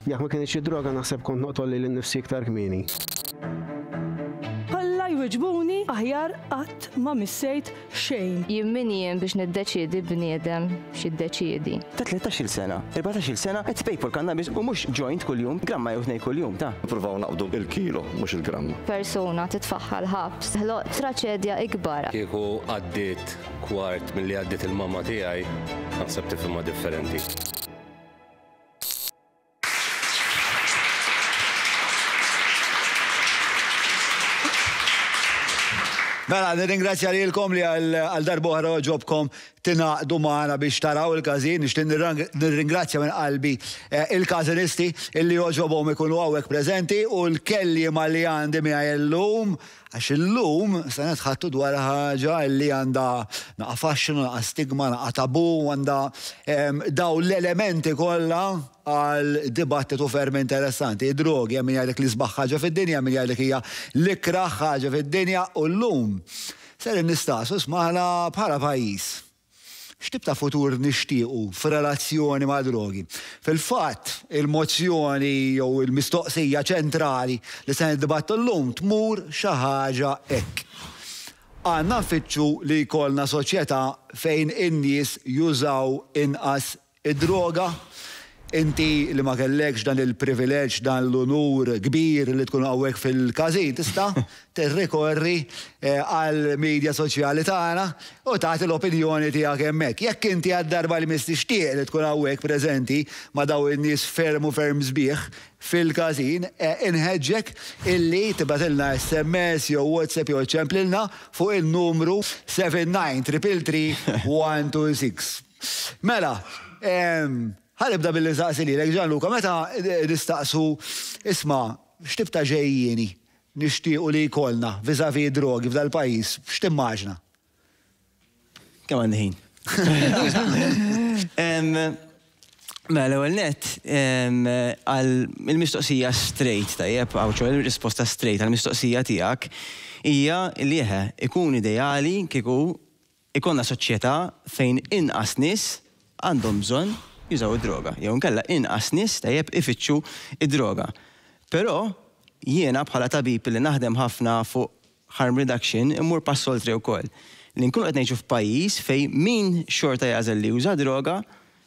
Jekk ma kienx id-droga naħseb kont noqtolli lin-nifsi iktar kmieni. Kollha jwiġbuni aħjar qatt ma missejt xejn. Jien biex niddeċiedi bniedem x'iddeċiedi. Ta' 13-il sena, 14-il sena qed tpejpol cannabis u mhux joint kuljum, gramma jew tnejn kuljum ta'. Nippruvaw naqbdu il-kilo mhux il-gramma. Persuna titfaħħal ħabs, ħloq traċedja ikbar. Kieku għaddiet kwart milli għaddiet il-mamma tiegħi, naħseb tifhimha differenti. Mela, nirringrazzja lilkom li għal darbohra ġobkom tinaqdu maħna biex taraw il-kazin, nixtin nirringrazzja minn qalbi il-kazinisti illi joġobhom ikunu għawek prezenti u l-kellima li għandi miegħi l-lum, għax il-lum se nitħattu dwar ħaġa illi għandha naqa' fashion, naqa' stigma, naqa' tabu, għandha daw l-elementi kollha għal dibattitu ferm interessanti. Drogi, min jgħidek li sbaħ ħaġa fid-dinja, min jgħidek hija l-ikra ħaġa fid-dinja u l-lum. Ser nistasu smaħna bħala pajjiż. X'tib ta' futur nixtiequ f'relazzjoni ma' drogi. Fil-fatt, il-mozzjoni jew il-mistoqsija ċentrali li se niddibattu llum tmur xi ħaġa hekk. Għandna nfittxu li jkollna soċjetà fejn in-nies jużaw inqas id-droga. Inti li ma kellekx dan il-privileġġ, dan l-unur kbir li tkun hawnhekk fil-każin, tista' tirrikorri għall-medja soċjali tagħna u tagħti l-opinjoni tiegħek hemmhekk. Jekk inti għad-darba li mistixtieq li tkun hawnhekk preżenti ma' daw in-nies ferm u ferm sbieħ fil-każin, inħeġġek illi tibgħatilna SMS jew WhatsApp jew ċemplilna fuq il-numru 79333126. Mela, ħalibda billi saqsi lilek, Gianluca, meta nistaqsu isma' x'tib ta' ġejjieni nixtiequ li jkollna viżavi drogi f'dal pajjiż, x'timmaġna? Kemm għandi ħin. Mela l-ewwel nett għal il-mistoqsija straight tajjeb, għaw il-risposta straight għall-mistoqsija tiegħek hija li ikun ideali kieku ikonna soċjetà fejn inqas nies għandhom bżonn jużaw id-droga, jew nkella inqas nies tajjeb ifittxu id-droga. Però jiena bħala tabib li naħdem ħafna fuq harm reduction immur pass oltre wkoll. Li nkunu qed ngħixu f'pajjiż fejn min xorta jażel li juża droga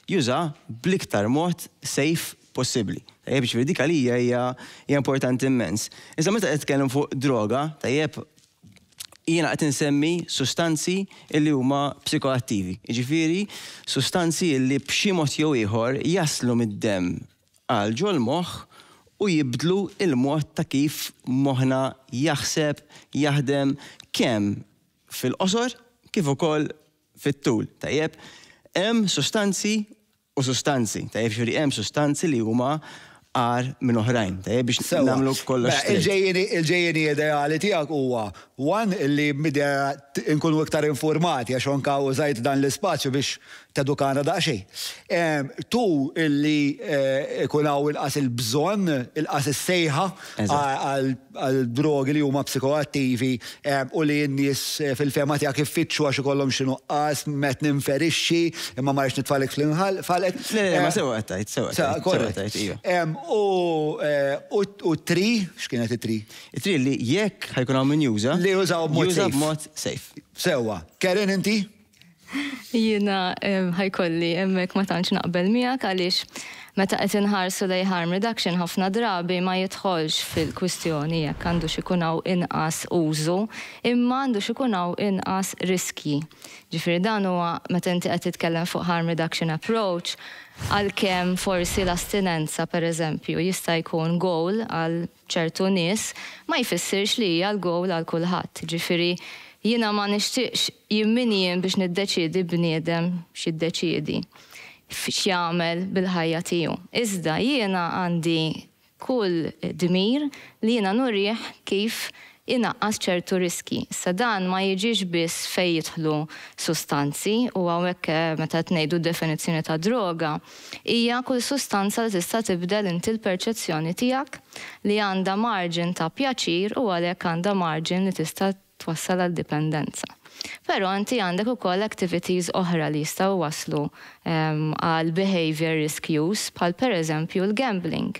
juża bl-iktar mod safe possibbli. Tajjeb ġifieri dik għalija hija importanti immens. Iżda meta qed tkellem fuq droga, tajjeb jiena qed insemmi sustanzi illi huma psikoattivi. Jiġifieri sustanzi illi b'xi mod jew ieħor jaslu mid-demm għal ġol moħħ u jibdlu il-mod ta' kif moħħna jaħseb, jaħdem kemm fil-qosor kif ukoll fit-tul. Tajjeb, hemm sustanzi u sustanzi. Tajjeb ġifieri hemm sustanzi li huma għar minn oħrajn, biex nagħmlu kollox. Il-ġejjeni ideali tiegħek huwa one illi midja nkunu iktar informati għax anke użajt dan l-ispazju biex tedukana daqsxejn. Tu illi ikun hawn ilqas il-bżonn, ilqas is-sejħa għal drogi li huma psikoattivi u li n-nies fil-fema tiegħek iffittxu għax ikollhom xi nuqqas met ninferixxi imma ma rridx nitfalek fl-inħalek. Le, ma sewwa tajt, iva. U tri, x'kienet it-tri? It-tri li jekk ħajkun hawn min juża. Li jużaw b'mod safe. Sewwa. Karen inti? Jiena ħajkolli hemmhekk ma tantx naqbel miegħek għaliex meta qed inħarsu lejn harm reduction ħafna drabi ma jidħolx fil-kwistjoni jekk għandux ikun hawn inqas użu, imma għandux ikun hawn inqas riski. Ġifieri dan huwa meta inti qed titkellem fuq harm reduction approach għalkemm forsi l-astinenza pereżempju jista' jkun goal għal ċertu nies ma jfissirx li hija l-goal għal kulħadd. Ġifieri jiena ma nixtieqx jien biex niddeċiedi bniedem x'iddeċiedi x'jagħmel bil-ħajja tiegħu. Iżda jiena għandi kull dmir li jiena nurih kif inaqqas ċertu riski. Sa dan ma jiġix biss fejn jidħlu sustanzi u hawnhekk meta ngħidu d-definizzjoni ta' droga hija kull sustanza li tista' tibdel inti l-perċezzjoni tiegħek li għandha marġin ta' pjaċir u għalhekk għandha marġin li tista' twassal għad-dipendenza. Però inti għandek ukoll activities oħra li jistgħu waslu għal behavior risk use bħal pereżempju l-gambling.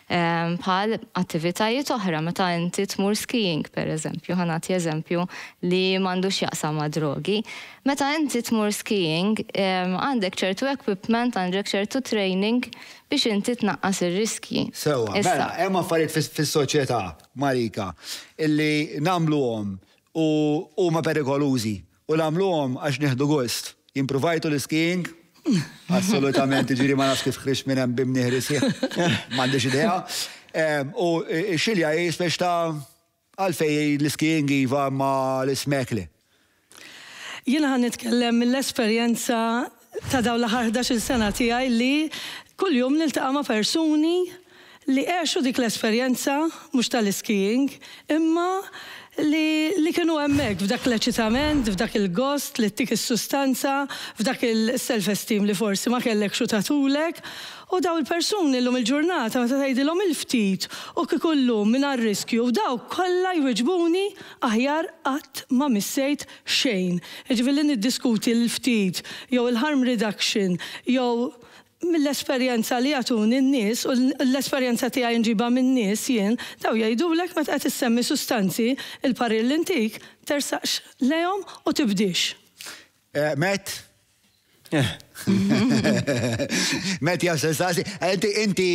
bħal attivitajiet oħra meta inti tmur skiing pereżempju, ħanati eżempju li m'għandux jaqsam ma' drogi. Meta inti tmur skiing għandek ċertu equipment, għandek ċertu training biex inti tnaqqas ir-riski. Sewa, mela, hemm affarijiet fis-soċjetà, Marika, illi nagħmluhom u huma perikolużi u nagħmluhom għax nieħdu gost. Improvajtu l-skiing, assolutament, ġiri ma nafx kif ħriġ minn hemm bimni ħrisih, m'għandix idea. U xilja jispex ta' għalfej l-skiing iva ma l-smekli. Jiena ħan nitkellem mill-esperjenza ta' dawn l-aħħar 11 sena tiegħi li kuljum niltaqa' ma' persuni li għexu dik l-esperjenza mhux tal-skiing, imma li kienu hemmhekk f'dak l-eċitament, f'dak il-gost, li tik is-sustanza, f'dak il-self-esteem li forsi ma kellek xu tatulek. U daw il-persuni l-lum il-ġurnata ma tgħidilhom il-ftit u kikullum mingħajr riskju u daw kollha jwiġbuni aħjar qatt ma missejt xejn. Ġifieri niddiskuti l-ftit jew il-harm reduction jew mill-esperjenza li jagħtuni n-nies u l-esperjenza tiegħi nġibha min-nies jien, daw jgħidulek meta qed issemmi sustanzi il-parir li intik tersaqx lejhom u tibdix. Met? Met jafsestasi, inti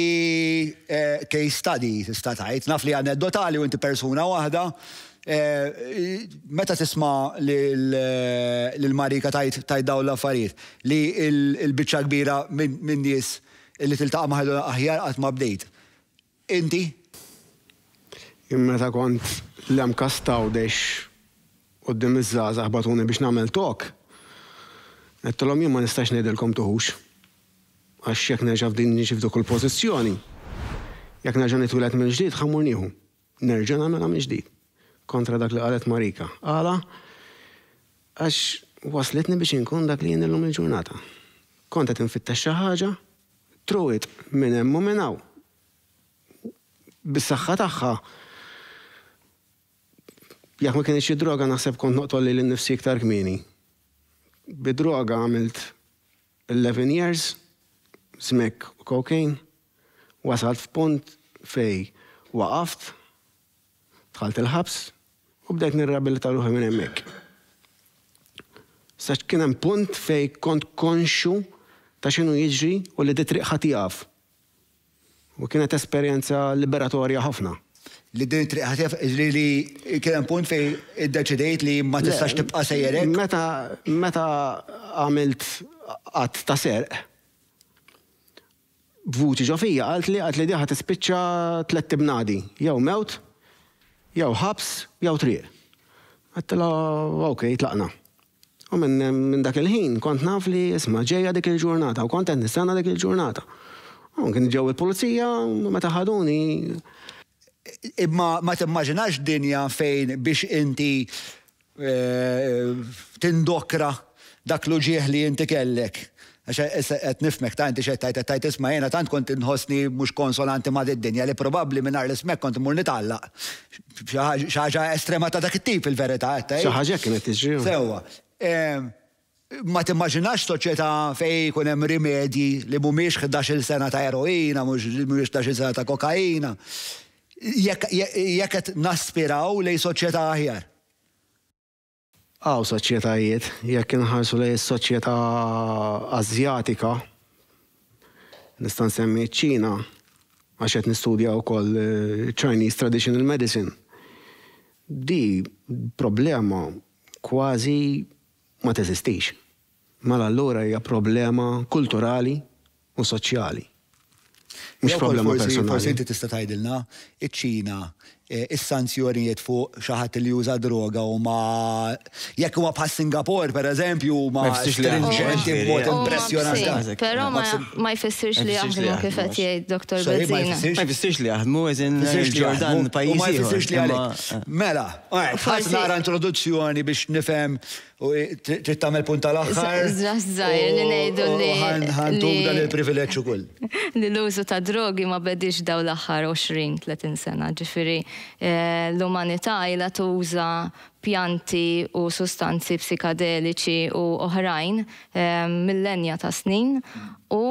case study tista' tgħid, naf li aneddotali u inti persuna waħda. Meta tisma' lil Marika tajt dawn l-affarijiet li l-biċċa kbira minn nies li tiltaqa' maħlu aħjar qatt ma bdejt. Inti? Meta kont l-hemm kastawdex quddiem iż-żgħażagħ batuni biex nagħmel tok, qedtilhom jien ma nistax ngħidilkom tuħux. Għax jekk nerġa' f'din niġi f'dik il-pożizzjoni, jekk nerġa' nitwiled minn ġdid ħammur nieħu. Nerġa' nagħmelha minn ġdid. Kontra dak li qalet Marika. Għala, għax waslitni biex inkun dak li jien illum il-ġurnata. Kont qed infittex xi ħaġa, truwit minn hemm u minn hawn. Bis-saħħa tagħha. Jekk ma kienx id-droga naħseb kont noqtol lil nnifsi iktar kmieni. Bid-droga għamilt 11 years, smek u cocaine, wasalt f'punt fej waqaft, dħalt il-ħabs u bdejt nirrabilita ruħi minn hemmhekk. Sax kien hemm punt fej kont konxu ta' x'inhu jiġri u li titriq ħadd jaf. U kienet esperjenza liberatorja ħafna. Li din triq ħadd jaf li kien hemm punt fej iddeċidejt li ma tistax tibqa' sejjerek? Meta għamilt qatt ta' serq, b'vuċi ġo fija qalt li diħa tispiċċa 3 bnadi, jew mewt, jew ħabs, jew triq. Għattela, okej, tlaqna. U minn dak il-ħin kont naf li isma' ġejja dik il-ġurnata u kont qed nistenna dik il-ġurnata. U kien ġew il-pulizija meta ħaduni. Imma ma timmaġinax dinja fejn biex inti tindokra dak l-uġieħ li inti kellek. Għax qed nifmek ta' inti xed tajt isma' jiena tant kont inħossni mhux konsolanti ma' dinja li probabbli mingħajr l-ismek kont imur nitgħallaq. Xi ħaġa estrema ta' dak it-tip il-verità qed tgħid. Xi ħaġa kienet tiġri. Sewwa. Ma timmaġinax soċjetà fejn jkun hemm rimedji li mhumiex 11-il sena ta' eroina, mhumiex 11-il sena ta' kokaina. Jekk qed naspiraw lejn soċjetà aħjar. Soċjetajiet, jekk inħarsu lejn is-soċjetà Asjatika, nista' nsemmi ċ-Ċina għax qed nistudja wkoll Chinese Traditional Medicine. Di problema kważi ma teżistix. Mela allura hija problema kulturali u soċjali. Mhux problema personali. Forsi inti tista' tgħidilna iċ-Ċina is-sanzjonijiet fuq xi ħadd li juża droga u ma jekk huwa bħal Singapore pereżempju ma stringenti b'mod impressjonanti. Però ma jfissirx li jaħdmu kif qed jgħid Dr. Bezzina. Ma jfissirx li jaħdmu eżin Ġordan pajjiż ieħor. Ma jfissirx li għalek. Mela, ħadd nara introduzzjoni biex nifhem u trid tagħmel punt tal-aħħar. Żgħir li ngħidu li ħantuk dan il-privileġġ ukoll. Li l-użu ta' drogi ma bedix daw l-aħħar 20-30 sena. Ġifieri l-umanità ilha tuża pjanti u sustanzi psikadeliċi u oħrajn millenja ta' snin u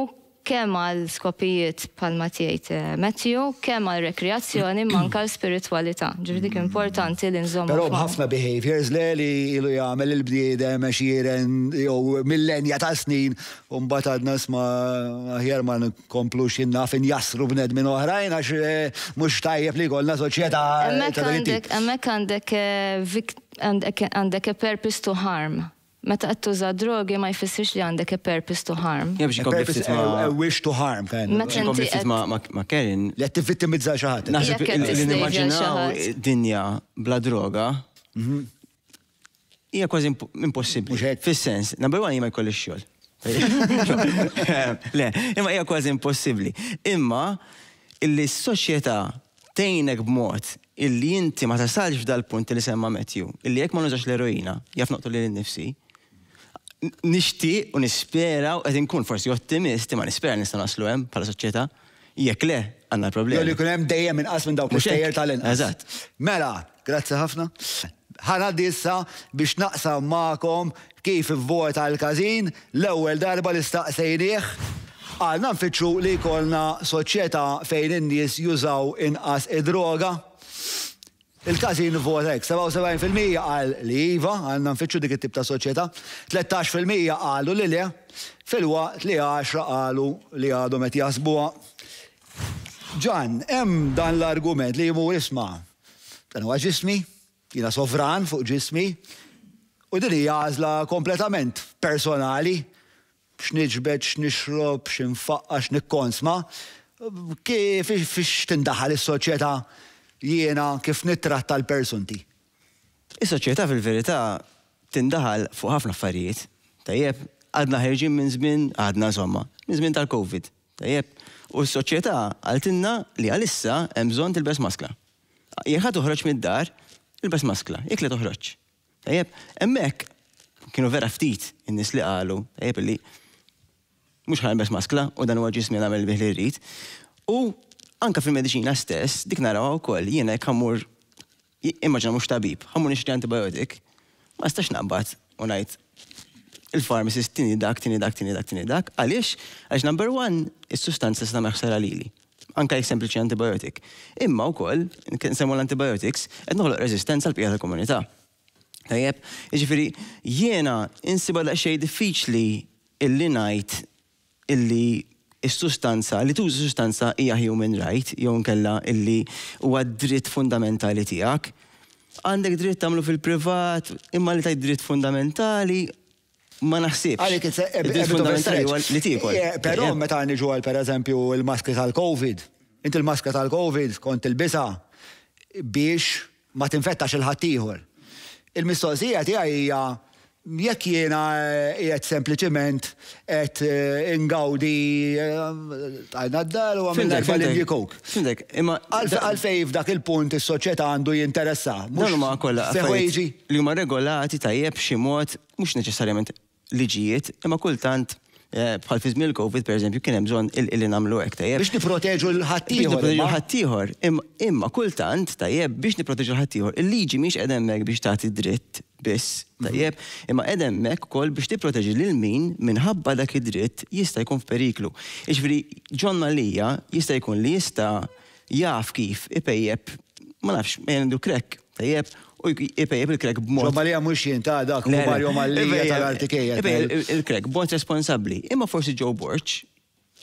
kemm għal skopijiet palma tgħid Matthew, kemm għal rekreazzjoni manka l-spiritwalità. Ġifieri dik importanti li nżommu. Però b'ħafna behaviors li ilu jagħmel il-bniedem għexieren jew millenja ta' snin u mbagħad għadna sma aħjar ma nkomplux jinnaf injassru bnedmin oħrajn għax mhux tajjeb li jkollna soċjetà. Hemmhekk għandek a purpose to harm. Meta qed tuża drogi ma jfissirx li għandek a purpose to harm. A wish to harm kind. Ma Karen. Li qed tivvittimizza xi ħadd. Naħseb li nimmaġinaw dinja bla droga hija kważi impossibbli. Fis-sens, number one ma jkollix xogħol. Le, imma hija kważi impossibbli. Imma illi s-soċjetà tgħinek b'mod illi inti ma tasalx f'dal punt li semma Matthew, illi jekk ma nużax l-eroina, jaf noqtu lil nifsi. Nixtieq u nispera u qed inkun forsi ottimisti ma nispera nista' naslu hemm bħala soċjetà, jekk le għandna problemi. Jolli jkun hemm dejjem inqas minn dawk l-istejjer tal-inqas. Eżatt. Mela, grazzi ħafna. Ħanaddi issa biex naqsam magħkom kif ivvota l-każin l-ewwel darba li staqsejnieh għalna nfittxu li jkollna soċjetà fejn in-nies jużaw inqas id-droga. Il-każin vota hekk, 77% qal li iva, għandna nfittxu dik it-tip ta' soċjetà, 13% qalu li le, fil-waqt li 10 qalu li għadhom qed jaħsbuha. Ġan, hemm dan l-argument li jmur isma' dan huwa ġismi, jiena sovran fuq ġismi, u din hija għażla kompletament personali, x'niġbed, x'nixrob, x'infaqqa, x'nikkonsma, kif tindaħal is-soċjetà jiena kif nittratta l-personti. Is-soċjetà fil-verità tindaħal fuq ħafna affarijiet. Tajjeb, għadna ħerġin minn żmien għadna żomma, minn żmien tal-COVID. Tajjeb, u s-soċjetà għaltinna li għalissa hemm bżonn tilbes maskla. Jekk ħadd toħroġ mid-dar, ilbes maskla, jekk li toħroġ. Tajjeb, hemmhekk kienu vera ftit in-nies li qalu, tajjeb li mhux ħalbes maskla u dan huwa ġismi nagħmel bih li rrid. U anka fil-mediċina stess, dik naraw ukoll jiena jekk ħammur immaġina mhux tabib, ħammur nixtri antibiotik, ma stax naqbad u ngħid il-pharmacist tieni dak, għaliex? Għax number one, is-sustanza se tagħmel ħsara lili. Anka jekk sempliċi antibiotik. Imma wkoll, nsemmu l-antibiotics, qed noħloq reżistenza għall bqija tal-komunità. Tajjeb, jiġifieri jiena insiba daqsxejn diffiċli illi ngħid illi is-sustanza, li tuża sustanza hija human right, jew nkella illi huwa dritt fundamentali tiegħek. Għandek dritt tagħmlu fil-privat, imma li tajt dritt fundamentali ma naħsibx. Dritt fundamentali huwa li tiekol. Però meta niġu għal pereżempju il-maska tal-COVID, inti il-maska tal-COVID kont tilbisha biex ma tinfettax il-ħadd ieħor. Il-mistoqsija tiegħi hija jekk jiena qiegħed sempliċement qed ingawdi tal-naddal u għamil darba l-Indie Coke. Findek, imma għalfej f'dak il-punt is-soċjetà għandu jinteressa. Dan huma kollha affarijiet li huma regolati tajjeb b'xi mod mhux neċessarjament liġijiet, imma kultant bħal fi żmien il-COVID pereżempju kien hemm bżonn illi nagħmlu hekk tajjeb. Biex nipproteġu l-ħaddieħor. Biex nipproteġu l-ħaddieħor. Imma kultant tajjeb biex nipproteġu l-ħaddieħor. Il-liġi mhix qed hemmhekk biex tagħti dritt biss, tajjeb, imma qed hemmhekk ukoll biex tipproteġi lil min minħabba dak id-dritt jista' jkun f'periklu. Jiġifieri John Malija jista' jkun li jista' jaf kif ipejjeb ma nafx jendu crack, tajjeb, u ipejjeb il-crack b'mod. John Malija mhux jinta dak u Mario Malija tal-Artikejja. Il-crack b'mod responsabbli. Imma forsi Joe Borch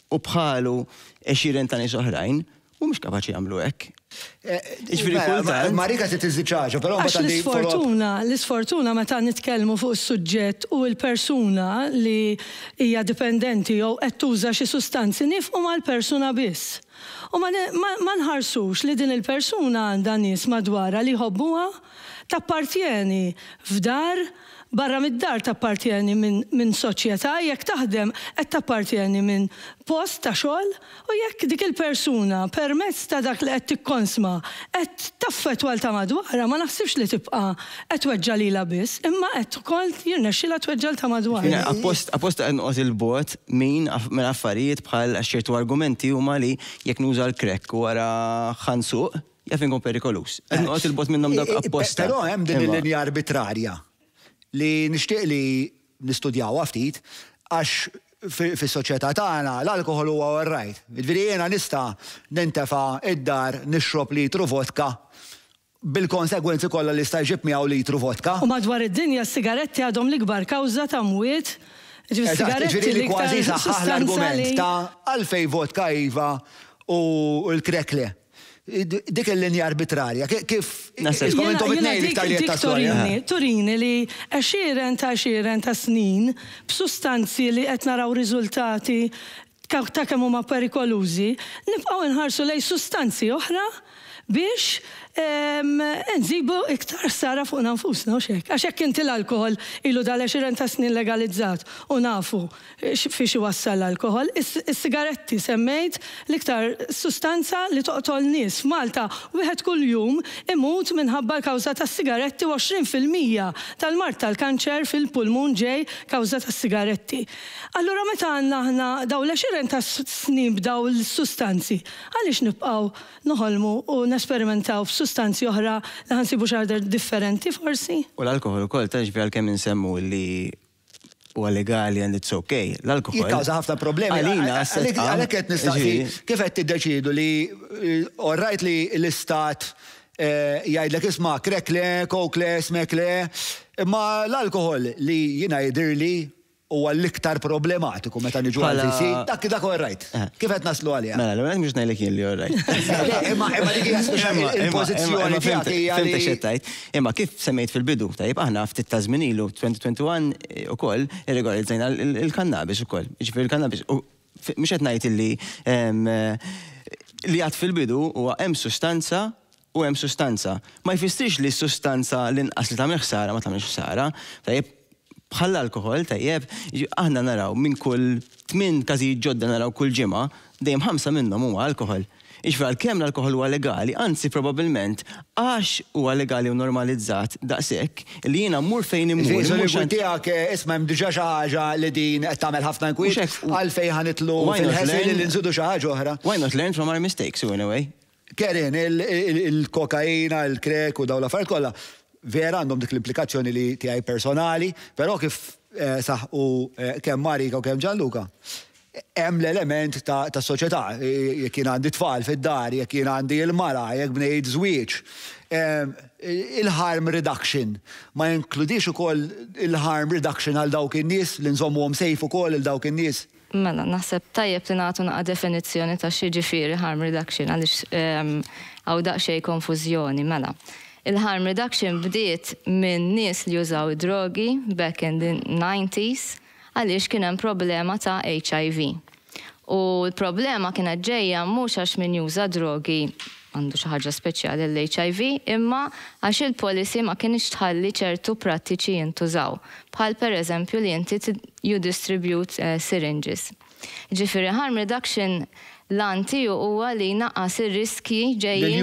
u bħalu 20 ta' nies oħrajn mhumiex kapaċi jagħmlu hekk. Marika se tiżdiċaġa, però għax l-isfortuna meta nitkellmu fuq is-suġġett u l-persuna li hija dipendenti jew qed tuża xi sustanzi nifhmu mal-persuna biss. U ma nħarsux li din il-persuna għandha nies madwarha li jħobbuha tappartjeni f'dar, barra mid-dar tappartjeni minn soċjetà, jekk taħdem qed tappartjeni minn post ta' xogħol u jekk dik il-persuna permezz ta' dak li qed tikkonsma qed taffettwal ta' madwarha ma naħsibx li tibqa' qed tweġġa' lilha biss, imma qed ukoll jirnexxilha tweġġa' ta' madwarha. Appost nqos il-bot minn affarijiet bħal ċertu argumenti huma li jekk nuża l-crack wara ħansuq jaf inkun perikolus. Qed nqos il-bot minnhom dak apposta. Però hemm din il-linja arbitrarja li nixtieq li nistudjawha ftit għax fis-soċjetà tagħna l-alkohol huwa all right. Jiġifieri jiena nista' nintefa' id-dar nixrob litru vodka bil-konsegwenzi kollha li sta jġib miegħu litru vodka. U madwar id-dinja s-sigaretti għadhom l-ikbar kawża ta' mwiet. Ġifieri li kważi saħħaħ l-argument ta' għalfejn vodka iva u l-krekle. Dik il-linja arbitrarja. Kif intom it-tnejn iktar li qed Turini li 20 ta' snin b'sustanzi li qed naraw riżultati ta' kemm huma perikolużi, nibqgħu nħarsu lejn sustanzi oħra biex nżibu iktar sara fuq nfusna u xek. Għax hekk inti l-alkohol ilu dal-20 ta' snin legalizzat u nafu fiex iwassal l-alkohol. Is-sigaretti semmejt l-iktar sustanza li toqtol nies. Malta wieħed kull jum imut minħabba l-kawża tas-sigaretti u 20% tal-mart tal-kanċer fil-pulmun ġej kawża tas-sigaretti. Allura meta għandna aħna daw l-20 ta' snin b'daw l-sustanzi, għaliex nibqgħu noħolmu u nesperimentaw f'sustanzi oħra li ħansibu xarder differenti forsi? U l-alkohol ukoll taġbi għalkemm insemmu li huwa legali and it's okay. L-alkohol jikkawża ħafna problemi. Għalhekk qed nistaqsi kif qed tiddeċiedu li all right li l-istat jgħidlek isma' krekle, kokle, smekle, imma l-alkohol li jiena jidhirli huwa l-iktar problematiku meta niġu għal-VC, dak all right. Kif qed naslu għalija? Mela, l-għu mhux ngħidlek jien li all right. Imma dik hija il-pożizzjoni tiegħek hija li xettajt. Imma kif semmejt fil-bidu, tajjeb aħna ftit ta' żmien ilu 2021 ukoll irregolarizzajna il-kannabis ukoll. Jiġifieri il-kannabis mhux qed ngħid illi li għad fil-bidu huwa hemm sustanza u hemm sustanza. Ma jfissirx li s-sustanza l-inqas li tagħmel ħsara ma tagħmilx ħsara, tajjeb bħal alkohol tajjeb, aħna naraw minn kull 8 każijiet ġodda naraw kull ġimgħa, dejjem 5 minnhom huma alkohol. Iġfra kemm l-alkohol huwa legali, anzi probabbilment għax huwa legali u normalizzat daqshekk li jiena mmur fejn immur. Tiegħek isma' hemm diġà xi ħaġa li din qed tagħmel ħafna nkwiet għalfejn ħanitlu fil-ħesel li nżidu xi ħaġa oħra. Why not learn from our mistakes in a way? Kerin, il-kokaina, il-krek u dawn l-affarijiet kollha vera għandhom dik l-implikazzjoni li tiegħi personali, però kif saħqu kemm Marika u kemm Gianluca, hemm l-element ta' soċjetà, jekk jien għandi tfal fid-dar, jekk jien għandi l-mara, jekk bnejt żwieġ. Il-harm reduction ma jinkludix ukoll il-harm reduction għal dawk in-nies li nżommuhom safe ukoll il dawk in-nies. Mela, naħseb tajjeb li nagħtu naqa' definizzjoni ta' xi ġifieri harm reduction għaliex hawn daqsxejn konfużjoni, mela. Il-harm reduction bdiet minn nies li jużaw drogi back in the 90s għaliex kien hemm problema ta' HIV. U l-problema kienet ġejja mhux għax min juża drogi għandu xi ħaġa speċjali l-HIV, imma għax il-policy ma kienx tħalli ċertu prattiċi jintużaw. Bħal pereżempju li inti you distribute syringes. Ġifieri harm reduction l-antiju huwa li naqqas ir-riski ġejjin.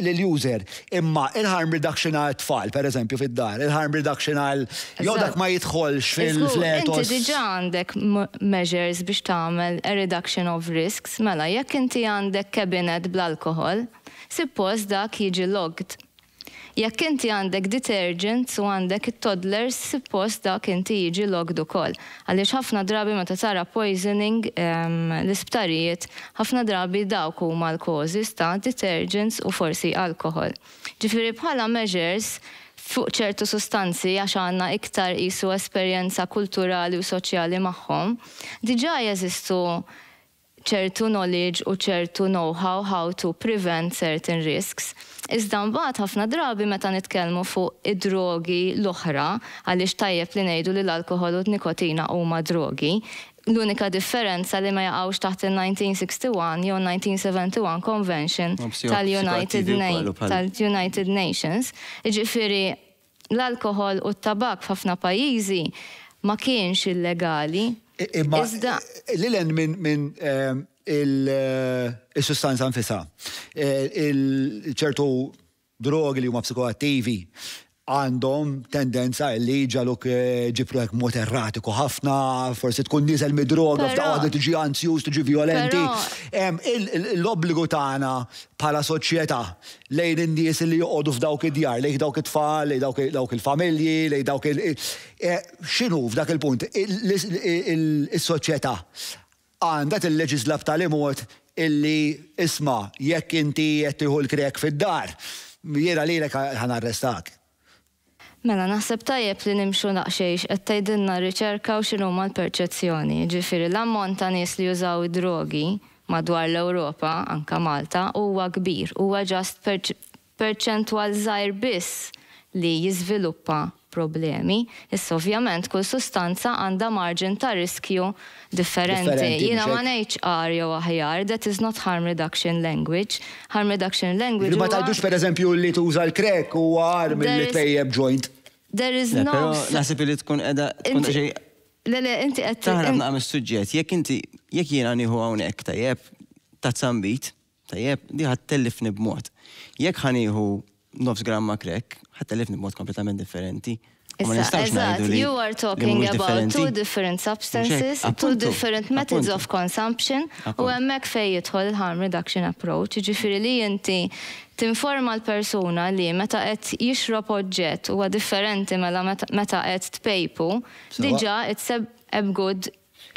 Lill-user, imma il-harm reduction għal tfal, per eżempju, fid-dar, il-harm reduction għal jew dak ma jidħolx fil-fletos. Inti diġà għandek measures biex tagħmel a reduction of risks, mela jekk inti għandek cabinet bl-alkohol, suppost dak jiġi logged. Jekk inti għandek detergents u għandek it-toddlers, suppost dak inti jiġi logged ukoll. Għaliex ħafna drabi meta tara poisoning l-isptarijiet, ħafna drabi dawk huma l-causes ta' detergents u forsi alkohol. Ġifieri bħala measures fuq ċertu sustanzi għax għandna iktar qisu esperjenza kulturali u soċjali magħhom, diġà jeżistu ċertu knowledge u ċertu know-how how to prevent certain risks. Iżda mbagħad ħafna drabi meta nitkellmu fuq id-drogi l-oħra, għaliex tajjeb li ngħidu li l-alkohol u n-nikotina huma drogi, l-unika differenza li ma jaqgħux taħt il-1961 jew 1971 Convention tal-United Nations, jiġifieri l-alkohol u t-tabak f'ħafna pajjiżi ma kienx illegali. Imma l-len minn il-sustanza nfisa, ċertu drogi li huma psikoattivi, għandhom tendenza li ġaluk ġibru hekk mod erratiku ħafna, forsi tkun niżel mid-droga, f'daqqa tiġi anzjuż, tiġi violenti. L-obbligu tagħna bħala soċjetà lejn in-nies li joqogħdu f'dawk id-djar, lejn dawk it-tfal, lejn dawk il-familji, lejn dawk x'inhu f'dak il-punt is-soċjetà għandha tilleġisla b'tali mod illi isma' jekk inti qed tieħu l-krek fid-dar, jiena lilek ħanarrestak. Mela, naħseb tajjeb li nimxu naqxejx qed tgħidilna riċerka u x'inhuma l-perċezzjoni. Ġifieri l-ammont ta' nies li jużaw id-drogi madwar l-Ewropa, anka Malta, huwa kbir, huwa ġast perċentwal żgħir biss li jiżviluppa problemi. Issa ovvjament kull sustanza għandha marġin ta' riskju differenti. Jiena ma ngħidx qar jew aħjar, that is not harm reduction language. Harm reduction language. Ma tgħidux pereżempju li tuża l-krek huwa għar milli tpejjeb joint. There is no. Però naħseb li tkun qiegħda tkun xi. Le, inti qed taħrab naqam is-suġġett, jekk jiena nieħu hawnhekk tajjeb ta' tzambit, tajjeb di ħadd tellifni b'mod. Jekk ħanieħu 9 gramma krek, ħattellifni b'mod kompletament differenti. You are talking about two different substances, two different methods of consumption, u hemmhekk fejn jidħol il-harm reduction approach, jiġifieri li inti tinforma l-persuna li meta qed jixrob oġġett huwa differenti meta qed tpejpu, diġà it's a good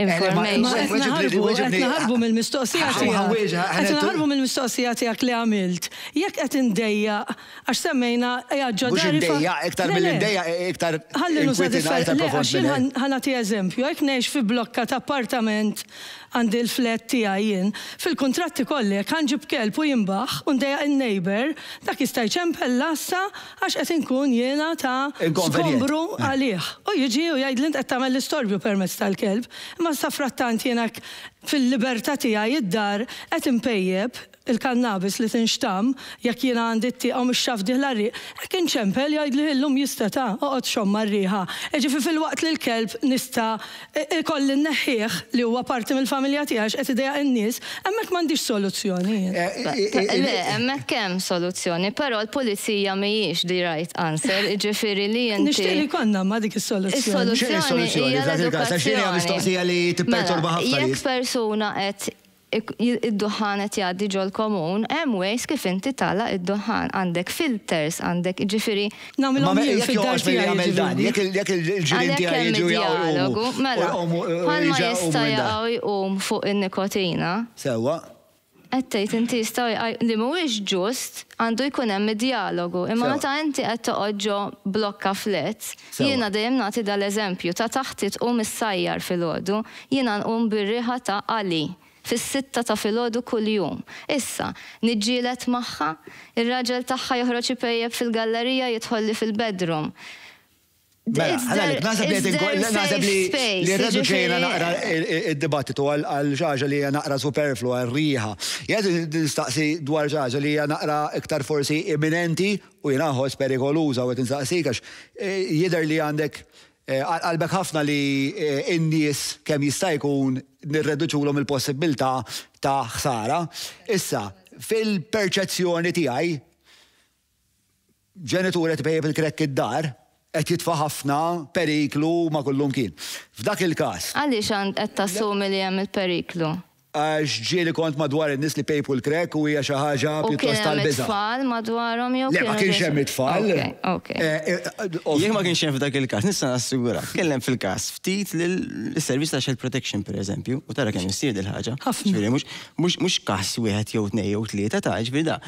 information. Naħarbu mill-mistoqsija tiegħek li għamilt. Jekk qed indejjaq għax semmejna ġodda. Mhux indejjaq, iktar mill-indejjaq iktar. Ħanati eżempju, jekk ngħix fi blokka ta' appartament għandi l-flat tiegħi jien, fil-kuntratti kolli jekk ħanġib kelb u jinbaħ u ndejjaq in-neighbor, dak jista' jċempel lassa għax qed inkun jiena ta' skombru għalih. U jiġi u jgħidli qed tagħmel l-istorbju permezz tal-kelb. Ma safrattant jenak fil-libertà tiegħi id-dar qed impejjeb il-kannabis li tinxtam jekk jiena għandi t-tieqa u mix-xaf diħla rriq, hekk inċempel jgħidli llum jista' ta' oqgħod xomma r-riħa. Ġifi fil-waqt li l-kelb nista' ikolli nneħħih li huwa parti mill-familja tiegħek qed idejjaq in-nies, hemmhekk m'għandix soluzzjoni. Le, hemmhekk hemm soluzzjoni, però l-pulizija mhijiex the right answer, jiġifieri li inti. Nixtieq li konna ma dik is-soluzzjoni. Is-soluzzjoni hija l-edukazzjoni. Mistoqsija li tipperturba ħafna. Jekk persuna qed id-duħan qed jgħaddi ġol komun, hemm ways kif inti tala id-duħan, għandek filters, għandek ġifieri. Nagħmilhom jien fid-dar tiegħi. Jekk il-ġirien tiegħi jiġu dialogu, mela. Ħalma jista' jaqgħu jqum fuq in-nikotina. Sewwa. Qed tgħid inti jistgħu li mhuwiex ġust għandu jkun hemm dialogu. Imma meta inti qed toqgħod ġo blokka flets, jiena dejjem nagħti dal-eżempju ta' taħt tqum is-sajjar filgħodu, jiena nqum bir-riħa ta' Ali. Fis-6 ta' filgħodu kuljum. Issa, niġġielet magħha, ir-raġel tagħha joħroġ ipejjeb fil-gallerija jidħolli fil-bedroom. Naħseb li rredu ġejna naqra id-dibattitu għal ġaġa li hija naqra superflu għal riħa. Jgħid nistaqsi dwar ġaġa li hija naqra iktar forsi imminenti u jiena ħoss perikoluża u qed nistaqsik għax jidher li għandek qalbek ħafna li n-nies kemm jista' jkun nirreduċulhom il-possibilità ta' ħsara. Issa, fil-perċezzjoni tiegħi ġenitur qed ipejjeb il-krekk id-dar qed jitfa' ħafna periklu ma' kullum kien. F'dak il-każ. Għaliex qed tassumi li hemm il-periklu? Għax ġieli kont madwar in-nies li pejpu l-krek u hija xi ħaġa pjuttost tal-biża'. U kien hemm it-tfal madwarhom jew Le, ma kienx hemm it-tfal. Jekk ma kienx hemm f'dak il-każ, nista' nassigura. Kellem fil-każ ftit lis-servizz ta' Child Protection pereżempju, u tara kemm issir dil ħaġa. Ġifieri mhux każ wieħed jew tnejn jew tlieta ta' ġifieri da.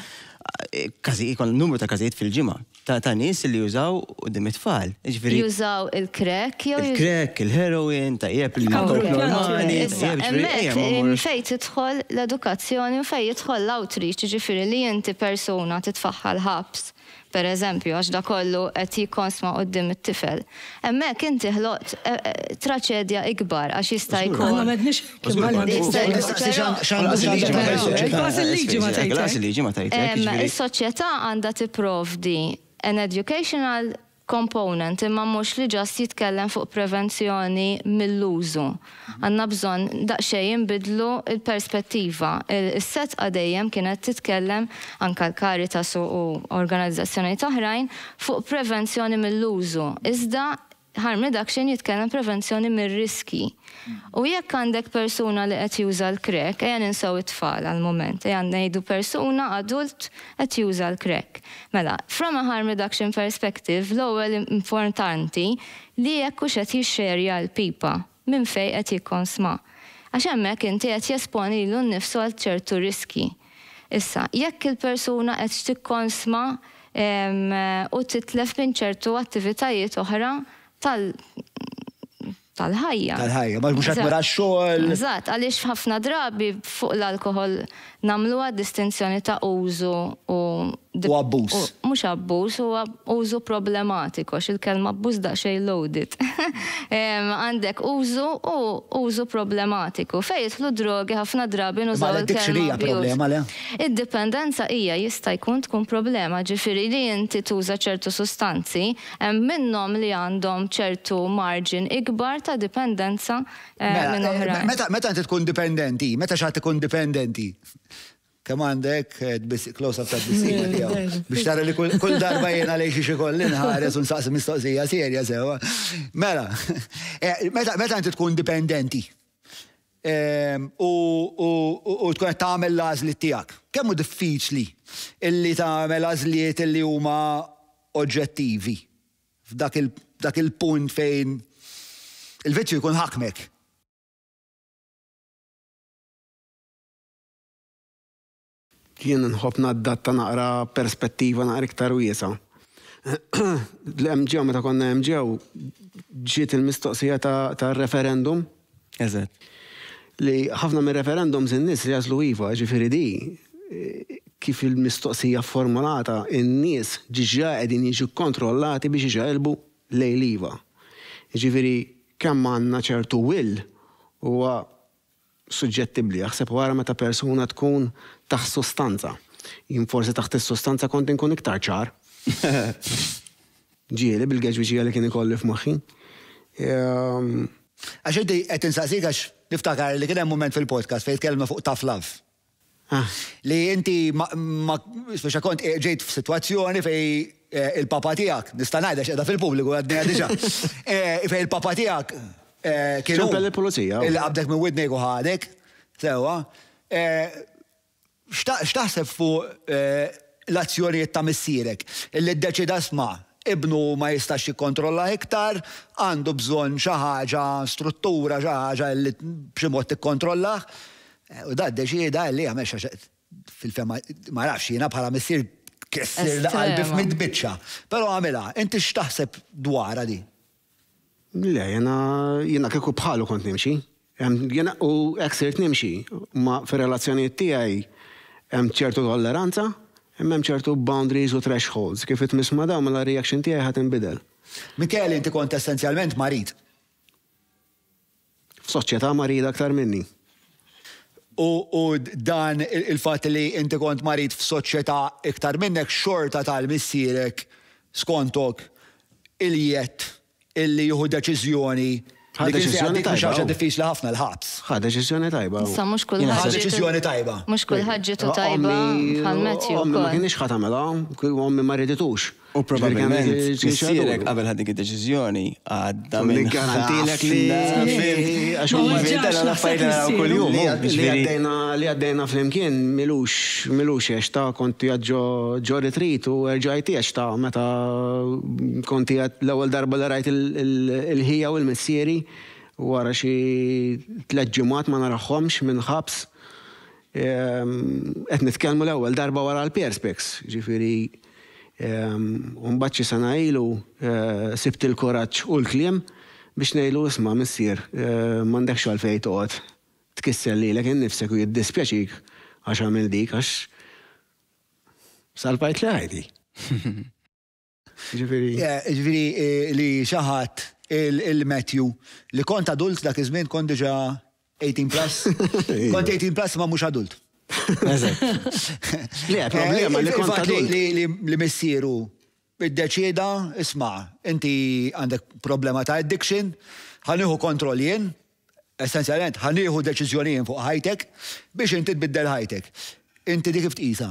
Ikon numru ta' każijiet fil-ġimgħa ta' nies li jużaw qudiem it-tfal. Jużaw il-krek jew il-krek, il-heroin, tajjeb il-korp normali. Hemmhekk fejn tidħol l-edukazzjoni u fejn jidħol l-outreach, ġifieri li inti persuna titfaħħal ħabs. Per eżempju, għax da kollu qed jikkonsma qudiem it-tifel. Hemmhekk inti ħloqt traċedja ikbar għax jista' jkun. Ma m'għedniex Is-soċjetà għandha tipprovdi an educational component imma mhux li ġast jitkellem fuq prevenzjoni mill-użu. Għandna bżonn daqsxejn jinbidlu il-perspettiva. Is-set dejjem kienet titkellem anke l-Caritas u organizzazzjonijiet oħrajn fuq prevenzjoni mill-użu. Iżda harm reduction jitkellem prevenzjoni mir-riski. U jekk għandek persuna li qed juża l-crack, ejja ninsew it-tfal għal-moment, ejja ngħidu persuna adult qed juża l-crack. Mela, from a harm reduction perspective, l-ewwel importanti li jekk hux qed jixxerja l-pipa minn fejn qed jikkonsma. Għax hemmhekk inti qed jesponi lilu nnifsu għal ċertu riski. Issa, jekk il-persuna qed tikkonsma u titlef minn ċertu attivitajiet oħra tal-ħajja. Tal-ħajja, ma mhux qed mara x-xogħol. Eżatt, għaliex ħafna drabi fuq l-alkohol nagħmluha distinzjoni ta' użu u abbuż. Mhux abbuż, huwa użu problematiku, il-kelma abbuż daqsxejn loaded. Għandek użu u użu problematiku. Fejn jidħlu drogi ħafna drabi nużaw il-kelma problema le? Id-dipendenza hija jista' jkun tkun problema, ġifieri li inti tuża ċertu sustanzi, hemm minnhom li għandhom ċertu margin ikbar ta' dipendenza minn oħrajn. Meta inti tkun dipendenti, meta xaħat tkun dipendenti? Kemm għandek close up ta' d-bissina tiegħu. Biex tara li kull darba jiena lejn xi kolli nħares u nsaqsi mistoqsija serja sewa. Mela, meta inti tkun dipendenti u tkun qed tagħmel l-għażliet tiegħek, kemm hu diffiċli illi tagħmel għażliet illi huma oġġettivi f'dak il-punt fejn il-viċċju jkun ħakmek. Jien nħobb naddatta naqra perspettiva naqra iktar wiesa. L-MGO, meta konna MGO, ġiet il-mistoqsija ta' referendum. Eżatt. Li ħafna minn referendums in-nies li jażlu iva, ġifieri di kif il-mistoqsija formulata, in-nies ġiġa qegħdin jiġu kontrollati biex iġelbu lejn iva. Ġifieri kemm għandna ċertu will huwa suġġettibbli, jaħseb wara meta persuna tkun taħt sostanza. Jien forsi taħt is-sostanza kont inkun iktar ċar. Ġieli bil-geġwiġija li kien ikolli f'moħħi. Għax inti qed insaqsik għax niftakar li kien hemm mument fil-podcast fejn tkellma fuq tough love. Li inti speċa kont ġejt f'sitwazzjoni fejn il-papa tiegħek, nista' ngħidha x'qiegħda fil-pubbliku għadniha diġà. Fejn il-papa tiegħek kienu il-pulizija. Illi qabdek minn widnejk u ħadek, sewa. X'taħseb fuq l-azzjonijiet ta' missierek illi ddeċida sma' ibnu ma jistax jikkontrolla iktar, għandu bżonn xi ħaġa, struttura, xi ħaġa li b'xi mod tikkontrollah. U da ddeċida li għamel fil-fema ma nafx jiena bħala missier kessir qalbi f'mid-biċċa. Però għamilha, inti x'taħseb dwarha di? Le, jena kieku bħalu kont nimxi. Jena u eksirt nimxi. Ma fir-relazzjonijiet tiegħi hemm ċertu tolleranza, hemm ċertu boundaries u thresholds. Kif itmisma daw mela reaction tiegħi ħadd inbidel. Mikel inti kont essenzjalment marid. F'soċjetà marid aktar minni. U dan il-fatt li inti kont marid f'soċjetà iktar minnek xorta tal-missierek skontok il-jiet illi juhu deċiżjoni li deċiżjoni tajba. Xaġa diffiċli ħafna l-ħabs. Deċiżjoni tajba. Sa mhux kulħadd deċiżjoni tajba. Mhux kulħadd ġietu tajba bħal Matthew. Ommi ma kienx ħadd tagħmelha, ommi ma riditux. U probabbilment missierek qabel ħad dik id-deċiżjoni għadda minn garantilek li għax huma jidher l-affarijiet kuljum. Li għaddejna flimkien milux għax ta' konti għad ġo retreat u rġajti għax ta' meta konti għad l-ewwel darba li rajt il-ħija u l-missieri wara xi 3 ġimgħat ma naraħħomx minn ħabs. Qed nitkellmu l-ewwel darba wara l-perspex, ġifieri Unbaċi sana ilu sibt il-koraċ u l-kliem biex nejlu isma' missier m'għandekx għalfejn toqgħod tkisser lilek innifsek u jiddispjaċik għax għamil dik għax salvajt li ħajti. Ġifieri li xi ħadd il-Matthew li kont adult dak iż-żmien kont diġà 18 plus. Kont 18 plus ma mhux adult. Le, problema li kont adult. Li missieru iddeċieda, isma', inti għandek problema ta' addiction, ħanieħu kontroll jien, essenzjalment ħanieħu deċiżjonijiet fuq ħajtek biex inti tbiddel ħajtek. Inti dik kif tqisha?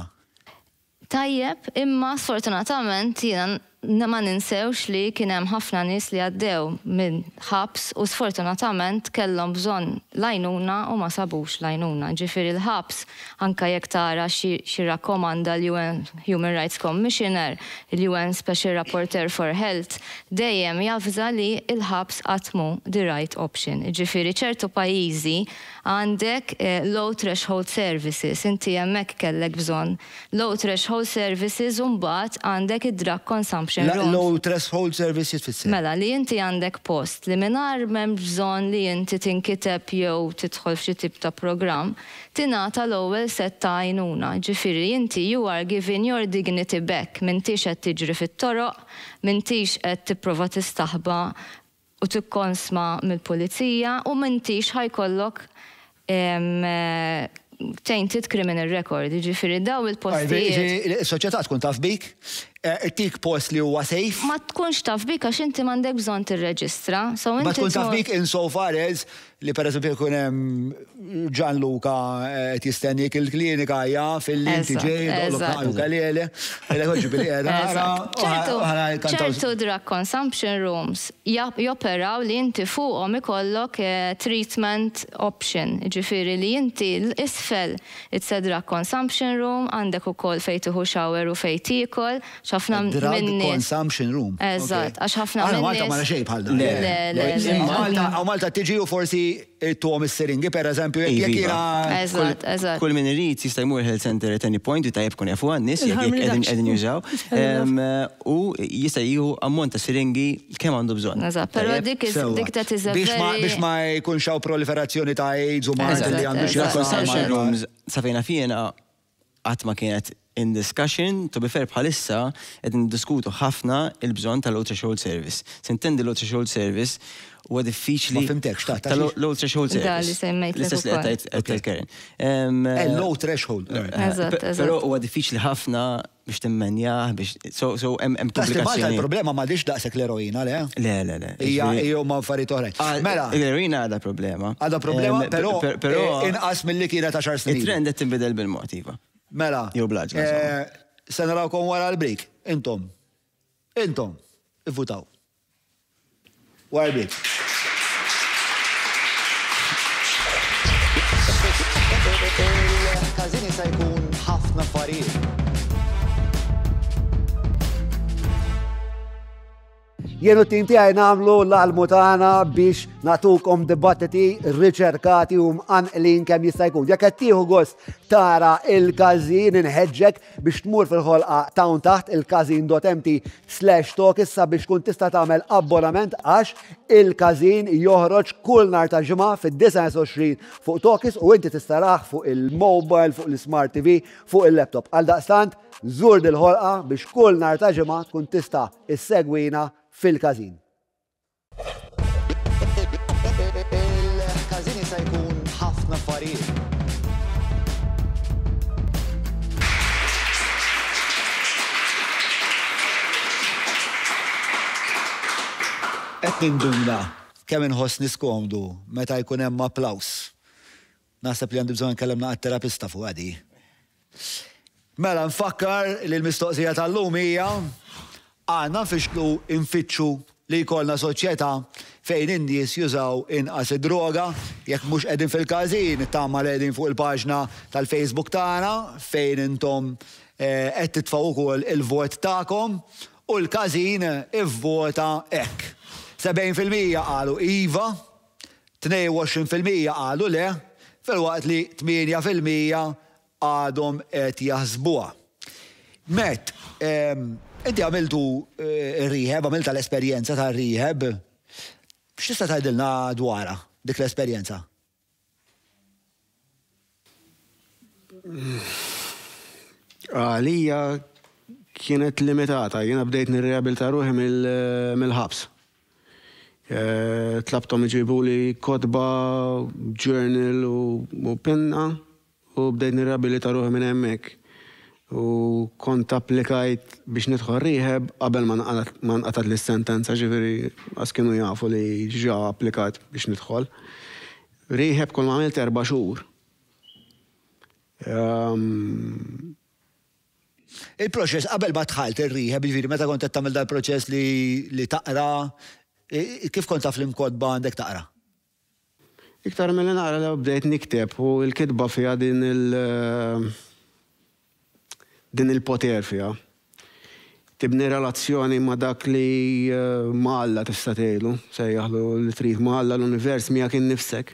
Tajjeb, imma sfortunatament jiena ma ninsewx li kien hemm ħafna nies li għaddew minn ħabs u sfortunatament kellhom bżonn lajnuna u ma sabux lajnuna. Ġifieri l-ħabs anke jekk tara xi rakkomanda l-UN Human Rights Commissioner, il-UN Special Rapporteur for Health, dejjem jafża li l-ħabs qatt mhu the right option. Ġifieri ċertu pajjiżi għandek low threshold services, inti hemmhekk kellek bżonn low threshold services u mbagħad għandek id-drug consumption. Low threshold services tfisser. Mela li inti għandek post li mingħajr m'hemm bżonn li inti tinkiteb jew tidħol f'xi tip ta' programm, tingħata l-ewwel set ta' għajnuna. Ġifieri inti you are giving your dignity back, m'intix qed tiġri fit-toroq, m'intix qed tipprova tistaħba u tikkonsma mill-pulizija u m'intix ħajkollok tainted criminal record, ġifieri daw il-postijiet. Is-soċjetà tkun taf bik, tik post li huwa safe. Ma tkunx taf bik għax inti m'għandek bżonn tirreġistra. Ma tkun taf bik insofar as li pereżempju jkun hemm Gianluca qed jistennik il-klinika hija fil-inti ġej doqlok kalele. ċertu drug consumption rooms joperaw li inti fuqhom ikollok treatment option. Ġifieri li inti l-isfel it's a drug consumption room, għandek ukoll fejn tieħu shower u fejn tiekol, x'ħafna minni. Drug consumption room. Eżatt, għax ħafna minni. Malta ma xejn bħal dan. Malta tiġi u forsi tuhom is-siringi pereżempju jekk jiena. Kull min irid jista' jmur health center at any point u tajjeb kun jafu għan-nies jekk qegħdin jużaw. U jista' jieħu ammont ta' siringi kemm għandu bżonn. Eżatt, però dik that is a very. Biex ma jkunx hawn proliferazzjoni ta' AIDS u mart li għandu xi consumption rooms sa fejna fiena qatt ma kienet in discussion, to be fair bħalissa qed niddiskutu ħafna il-bżonn tal-low threshold service. Sintendi low threshold service huwa diffiċli. Ma fimtekx ta' low threshold service. Da li semmejt l-istess li qed Karen. Low threshold. Però huwa diffiċli ħafna biex timmenjah biex so hemm komplikazzjoni. Il-problema m'għadix daqshekk l-eroina, le? Le. Hija ma affarijiet oħrajn. Mela. L-eroina għadha problema. Għadha problema, però inqas milli kienet 10 snin. Il-trend qed tinbidel bil-mod iva. Mela. Jew blaġ. Se narawkom wara l-break. Intom, ivvutaw. Wara l-break. Il-każini se jkun ħafna affarijiet. Jenu tim tiegħi nagħmlu l-almu tagħna biex natukom dibattiti riċerkati u mqanqlin kemm jista' jkun. Jekk qed tieħu gost tara il-każin inħeġġek biex tmur fil-ħolqa tawn taħt il-każin.mt/talk issa biex tkun tista' tagħmel abbonament għax il-każin joħroġ kull nhar ta' ġimgħa fid-29 fuq Talkis u inti tista' raħ fuq il-mobile, fuq l-smart TV, fuq il-laptop. Għaldaqstant żur dil-ħolqa biex kull nhar ta' ġimgħa tkun tista' issegwina fil-każin. Il-każin se jkun ħafna affarijiet. Qed ninduna kemm inħoss niskomdu meta jkun hemm applaws. Naħseb li għandi bżonn kellemna għat-terapista fuq għadi. Mela nfakkar li l-mistoqsija tal-lum hija għandna nfittxu li jkollna soċjetà fejn in-nies jużaw inqas id-droga, jekk mhux qegħdin fil-każin, tagħmel qegħdin fuq il-paġna tal-Facebook tagħna fejn intom qed titfgħu ukoll il-vot tagħkom u l-każin ivvota hekk. 70% qalu iva, 22% qalu le, filwaqt li 8% għadhom qed jaħsbuha. Met, inti għamiltu rehab, għamilta l-esperjenza ta' rehab, x'tista' tgħidilna dwarha dik l-esperjenza? Għalija kienet limitata, jiena bdejt nirreabilita ruħi mill-ħabs. Tlabtom iġibu li kodba, journal u penna u bdejt nirreabilita ruħi minn hemmhekk. U kont applikajt biex nidħol rehab qabel ma nqatat l-sentenza, ġifieri għas kienu jafu li ġa applikajt biex nidħol. Rehab kont għamilt 4 xhur. Il-proċess qabel ma tħalt ir-rehab, ġifieri meta kont qed tagħmel dal-proċess li taqra, kif kont taf l-imkodba għandek taqra? Iktar mill naqra li bdejt nikteb u l-kitba fiha din il-poter fiha. Tibni relazzjoni ma dak li Alla tista' tgħidu, sejjaħlu li trid Alla l-univers miegħek innifsek.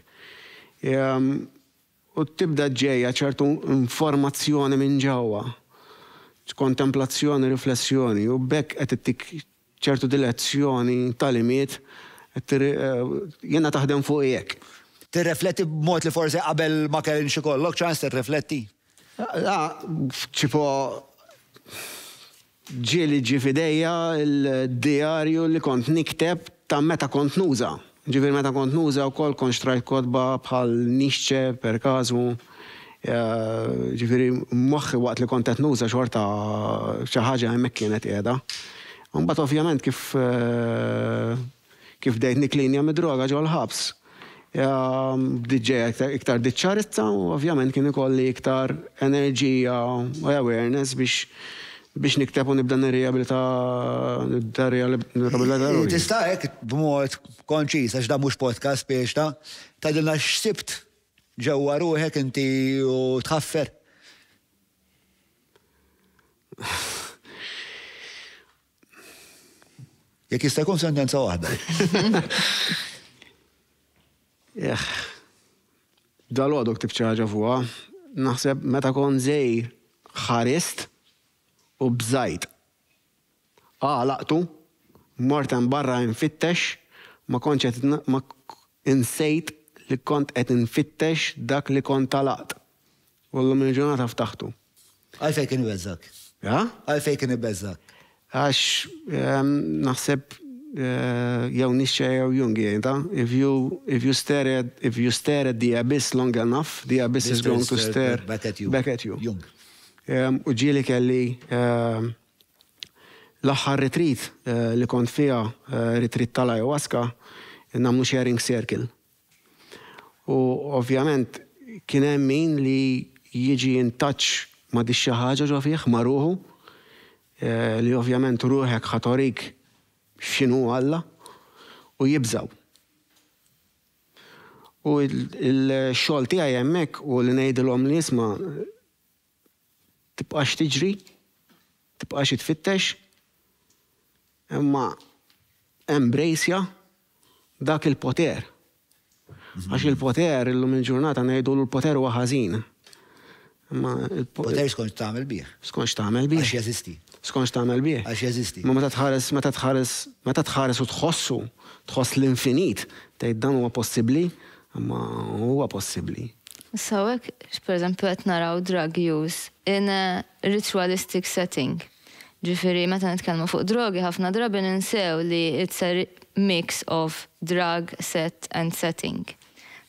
U tibda ġejja ċertu informazzjoni minn ġewwa, kontemplazzjoni, riflessjoni, u bekk qed ittik ċertu direzzjoni tal-imiet jiena taħdem fuq hekk. Tirrefletti b'mod li forsi qabel ma kellix ikollok ċans tirrefletti? ċipo ġieli ġi fidejja il-diarju li kont nikteb ta' meta kont nuża. Ġifieri meta kont nuża wkoll kont xtrajt kodba bħal Nietzsche per każu. Ġifieri moħħi waqt li kont qed nuża xorta xi ħaġa hemmhekk kienet qiegħda. Imbagħad ovvjament kif bdejt niklinja mid-droga ġol ħabs. Diġġeja iktar diċċarizza u ovvjament kien ikolli iktar enerġija u awareness biex nikteb u nibda nirreabilita. Tista' hekk b'mod konċis għax da mhux podcast biex tgħidilna x'sibt ġewwa ruħek inti u tħaffer. Jekk jista' jkun sentenza waħda. Dal-għodu ktib ċaġa fuqa, naħseb meta kon żejr ħarist u bżajt. Laqtu, mortem barra infittex, ma konċ ma insejt li kont qed infittex dak li kont talaqt. Wallu minn ġurnata ftaħtu. Għalfejn kien ibeżżak? Għalfejn kien ibeżżak? Għax naħseb jew Nietzsche jew Jung jgħidha, if you stare at the abyss long enough, the abyss is going to stare back at you. Jung. U ġieli kelli l-aħħar retreat li kont fiha retreat tal-ayahuasca nagħmlu sharing circle. U ovvjament kien hemm min li jiġi in touch ma' di xi ħaġa ġo fih ma' ruħu li ovvjament ruħek ħatorik x'inhu Alla u jibżaw. U l-xogħol tiegħi hemmhekk u li ngħidilhom li isma' tibqax tiġri, tibqax tfittex, imma embraceja dak il-poter. Għax il-poter illum il-ġurnata ngħidu l-poter huwa ħażin. Poter skonx tagħmel bih. Skonx tagħmel bih. Għax jeżisti. Skonx tagħmel bih. Għax jeżisti. Ma meta tħares u tħoss l-infinit, tgħid dan huwa possibbli, imma huwa possibbli. So hekk, pereżempju qed naraw drug use in a ritualistic setting. Ġifieri meta nitkellmu fuq drogi ħafna drabi ninsew li it's a mix of drug, set and setting.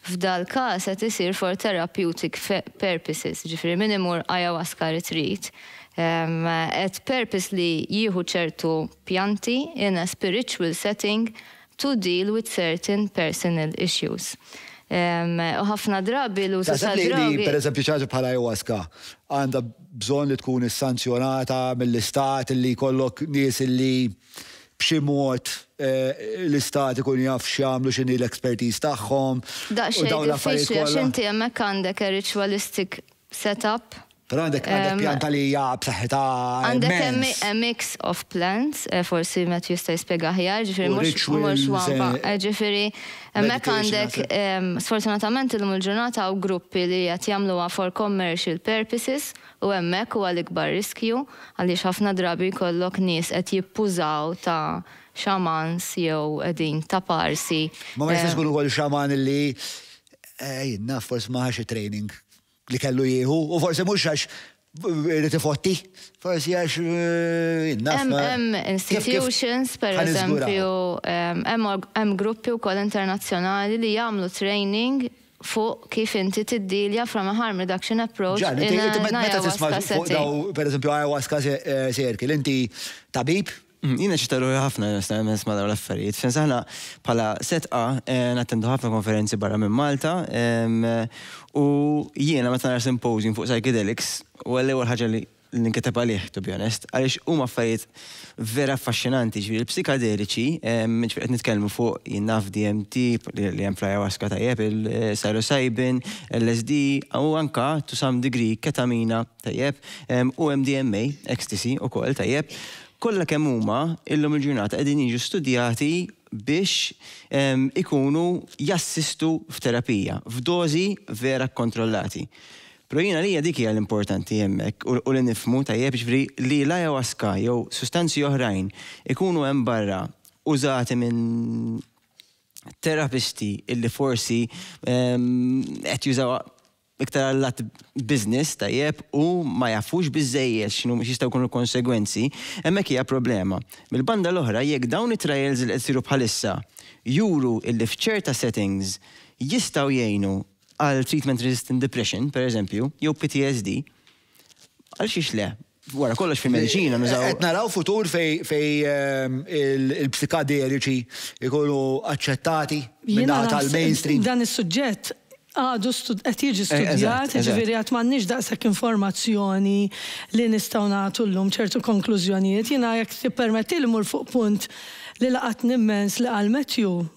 F'dal każ qed isir for therapeutic purposes, ġifieri min imur ayahuasca retreat, qed purpose li jieħu ċertu pjanti in a spiritual setting to deal with certain personal issues. U ħafna drabi l-użu ta' drogi. Per eżempju ċaġa bħala ayahuasca għandha bżonn li tkun issanzjonata mill-istat li jkollok nies li b'xi mod l-istat ikun jaf x'jagħmlu x'inhi l-expertise tagħhom. Daqsxejn diffiċli għax inti hemmhekk għandek a ritualistic setup. Però għandek pjanta li hija b'saħħitha. Għandek a mix of plants, forsi met jista' jispjega aħjar, ġifieri mhux wamba. Ġifieri hemmhekk għandek sfortunatament illum il-ġurnata hawn gruppi li qed jagħmluha for commercial purposes u hemmhekk huwa l-ikbar riskju għaliex ħafna drabi jkollok nies qed jippużaw ta' xamans jew qegħdin ta' parsi. Ma jistax ikun ukoll xaman li naf forsi ma ħax training li kellu jieħu, u forse mhux għax irid ifotti, forsi għax hemm institutions, pereżempju, hemm gruppi wkoll internazzjonali li jagħmlu training fuq kif inti tiddilja from a harm reduction approach in Meta ayahuasca tisma' fuq daw, per eżempju, ayahuasca circle, inti tabib? Jina ċitaru ħafna nisma daw l-affarijiet. Fin saħna pala setqa nattendu ħafna konferenzi barra minn Malta u jiena meta nara symposium fuq psychedelics u l-ewwel ħaġa li nketeb għalih, to be honest, għaliex huma affarijiet vera affaxxinanti, ġifieri l-psikadeliċi, ġifieri qed nitkellmu fuq jinnaf DMT li hemm fl-ayahuasca tajjeb, il-psilocybin, LSD, u anka to some degree ketamina tajjeb, u MDMA, ecstasy ukoll tajjeb. Kollha kemm huma illum il-ġurnata qegħdin jiġu studjati biex ikunu jassistu f'terapija, f'dożi vera kontrollati. Pero jina li dik hija l-importanti hemmhekk u li nifhmu tajjeb ġifieri li l-ayahuasca jew sustanzi oħrajn ikunu hemm barra użati minn terapisti illi forsi qed jużaw iktar għallat business tajjeb u ma jafux biżejjed x'inhu jistgħu jkunu l-konsegwenzi, hemmhekk hija problema. Mill-banda l-oħra jekk dawn it-trials li qed isiru bħalissa juru illi f'ċerta settings jistgħu jgħinu għal treatment-resistant depression, per eżempju, jew PTSD, għal xiex le? Wara kollox fil-medicina nużaw. Qed naraw futur fej il-psikadeliċi ikunu aċċettati minn tal-mainstream. Dan is-suġġett għadu qed jiġi studjat, ġifieri qatt m'għandniex daqshekk informazzjoni li nistgħu nagħtu llum ċertu konklużjonijiet. Jiena jekk tippermetti li mur fuq punt li laqat nimmens li għal Matthew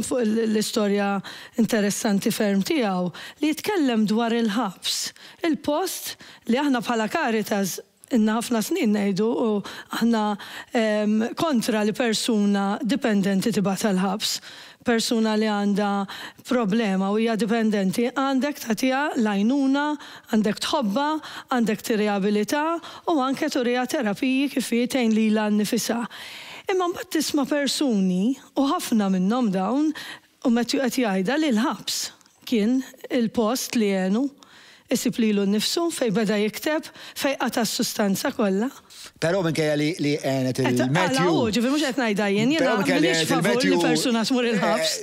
fuq l-istorja interessanti ferm tiegħu li jitkellem dwar il-ħabs. Il-post li aħna bħala Caritas inna ħafna snin ngħidu u aħna kontra li persuna dipendenti tibgħat tal-ħabs. Persuna li għandha problema u hija dipendenti, għandek tagħtiha l-għajnuna, għandek tħobba, għandek tirriabilità u anke turija terapiji kif jgħin lilha nnifisha. Imma mbagħad tisma' persuni u ħafna minnhom dawn u meta qed jgħidha li l-ħabs kien il-post li għenu isib lilu nnifsu fejn beda jikteb fejn qata s-sustanza kollha. Però minkejja li għenet il-Matthew. Ġifieri mhux qed ngħidha jien m'iniex favur li persuna tmur il-ħabs.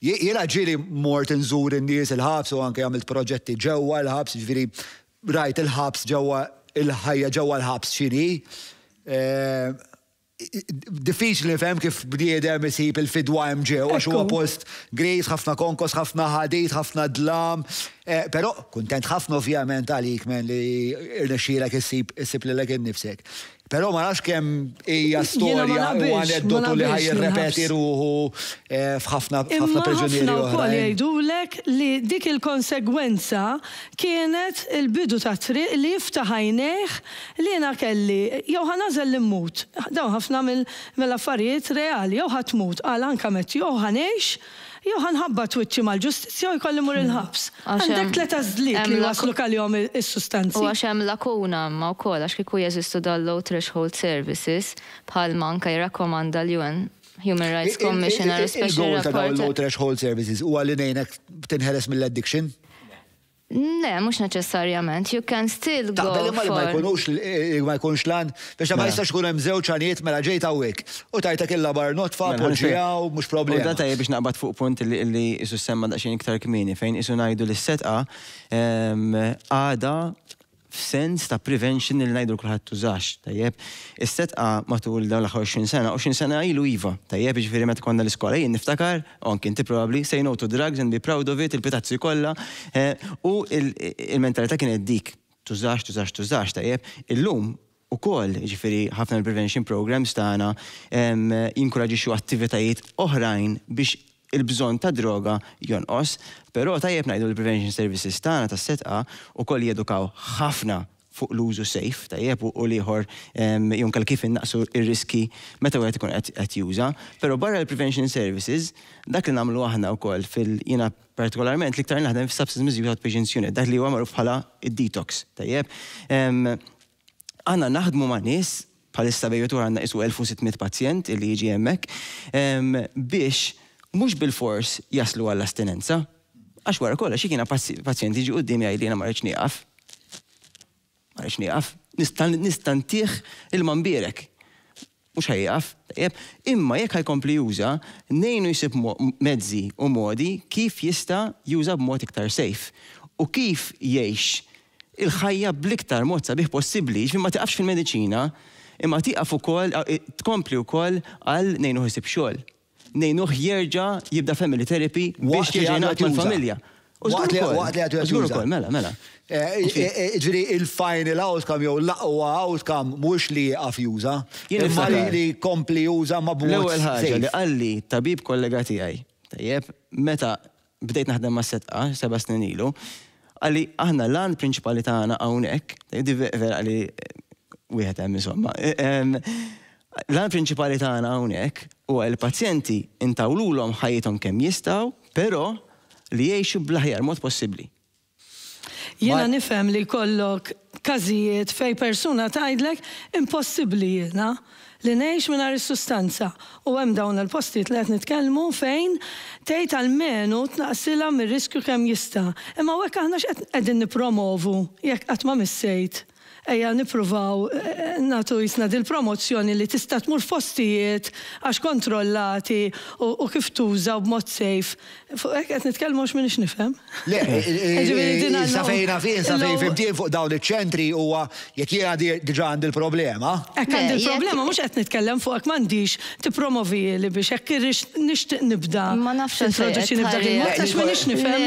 Jiena ġieli mort inżur in-nies il-ħabs u anke għamilt proġetti ġewwa l-ħabs, ġifieri rajt il-ħabs ġewwa il-ħajja ġewwa l-ħabs x'inhi. Diffiċli nifhem kif bniedem isib il-fidwa hemm ġew għax huwa post grejs, ħafna konkos, ħafna ħadit, ħafna dlam. Però kuntent ħafna ovvjament għalik men li irnexxielek issib lilek innifsek. Però ma nafx kemm hija storja u aneddotu li ħajrrepeti ruħu f'ħafna preġunieri oħra. Wkoll jgħidulek li dik il-konsegwenza kienet il-bidu ta' triq li jiftaħ għajnejh li jiena kelli jew ħanażel li mmut. Dawn ħafna mill-affarijiet reali jew ħatmut għal anke meta jew ħanejx jew ħanħabba twiċċi mal-ġustizzja u jkolli mur il-ħabs. Għandek tleta żliet li waslu kalihom is-sustanzi. U għax hemm lakuna ma wkoll għax kieku jeżistu dal-low threshold services bħalma anke jirrakkomanda l-UN Human Rights Commissioner Special Rapporteur. Il-goal ta' dawn low threshold services huwa li ngħinek tinħeles mill-addiction? Ne, mhux neċessarjament. You can still go for. Ma jkunx lan, biex ma jistax kun hemm żewġ għanijiet mela ġejt hawnhekk. U tajtek il-labar notfa, poġġijaw, mhux problema. U dan tajjeb biex naqbad fuq punt li isu semma daqsxejn iktar kmieni fejn isu ngħidu li s-setqa għada f'sens ta' prevention li ngħidu kulħadd tużax, tajjeb. Is-setqa matul dawn l-aħħar 20 sena ilu iva, tajjeb jiġifieri meta konna l-iskola jien niftakar, anke inti probabbli say no to drugs and be proud of it, il-pitazzi kollha, u il-mentalità kienet dik tużax, tajjeb. Illum ukoll jiġifieri ħafna l-prevention programs tagħna jinkoraġixxu attivitajiet oħrajn biex il-bżonn ta' droga jonqos, però tajjeb ngħidu l-prevention services tagħna tas-setqa ukoll jedukaw ħafna fuq l-użu safe, tajjeb u liħor jonkel kif innaqsu ir-riski meta wieħed ikun qed juża, però barra l-prevention services dak li nagħmlu aħna wkoll jiena partikolarment li iktar naħdem fis-substance misuse outpatient unit, dak li huwa magħruf bħala id-detox, tajjeb. Aħna naħdmu ma' nies bħalissa bejjetur għandna isu 1600 pazjent illi jiġi hemmhekk biex mhux bil-fors jaslu għall-astinenza. Għax wara kollox kiena pazjenti jiġi quddiem jgħid jiena ma rridx nieqaf. Ma rridx nieqaf. Nista' ntih il-manbierek. mhux ħajjaf, imma jekk ħajkompli juża, nejnu jsib mezzi u modi kif jista' juża b'mod iktar safe u kif jgħix il-ħajja bl-iktar mod sabiħ possibbli, ma tiqafx fil-mediċina, imma tiqaf ukoll tkompli wkoll għal nejnu ħisib xogħol. Nejnuh jerġa' jibda family therapy biex jerġa' jingħaqad mal-familja. Waqt li għatu Żgur mela. Ġiri il-final outcome jew l-aqwa outcome mhux li jaqaf juża, imma li kompli juża ma b'mod. L-ewwel ħaġa li qalli tabib kollega tiegħi, tajjeb, meta bdejt naħdem mas-setqa 7 snin ilu, qalli aħna l-għan prinċipali tagħna hawnhekk, vera qalli wieħed hemm insomma. L-għan prinċipali tagħna hawnhekk huwa l-pazjenti intawlulhom ħajjithom kemm jistgħu, però li jgħixu bl-aħjar mod possibbli. Jiena nifhem li jkollok każijiet fej persuna tgħidlek impossibbli jiena li ngħix mingħajr is-sustanza. U hemm dawn il-postijiet li qed nitkellmu fejn tgħid almenu tnaqsilha mir-riskju kemm jista'. Imma hekk aħna x'qegħdin nippromovu jekk qatt ma missejt. Ejja nippruvaw nagħtu jisna dil-promozzjoni li tista' tmur fostijiet għax kontrollati u kif tuża b'mod safe. Fuq hekk qed nitkellmu m'iniex nifhem. Le, sa fejn fimtien fuq dawn iċ-ċentri huwa jekk jiena diġà għandi l-problema. Hekk għandi l-problema mhux qed nitkellem fuq hekk m'għandix tippromovi li biex hekk nixtieq nibda. Ma nafx introduċi nibda bil-mod għax m'iniex nifhem.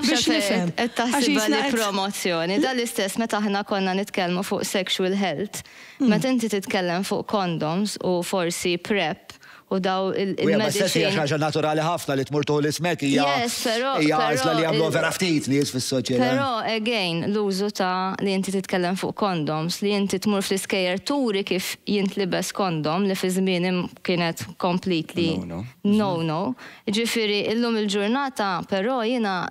Biex nifhem. Qed taħsibha li promozzjoni. Dan-l-istess meta aħna konna nitkellmu fuq sexual health, meta inti titkellem fuq condoms u forsi PrEP u daw il-medicine. Hija ħaġa naturali ħafna li tmur tuħu l-ismek hija għażla li jagħmlu vera ftit nies fis-soċjetà. Però again l-użu ta' li inti titkellem fuq condoms, li inti tmur fl-iskejjer turi kif jintlibes kondom li fi żmien kienet completely no. Ġifieri illum il-ġurnata però jiena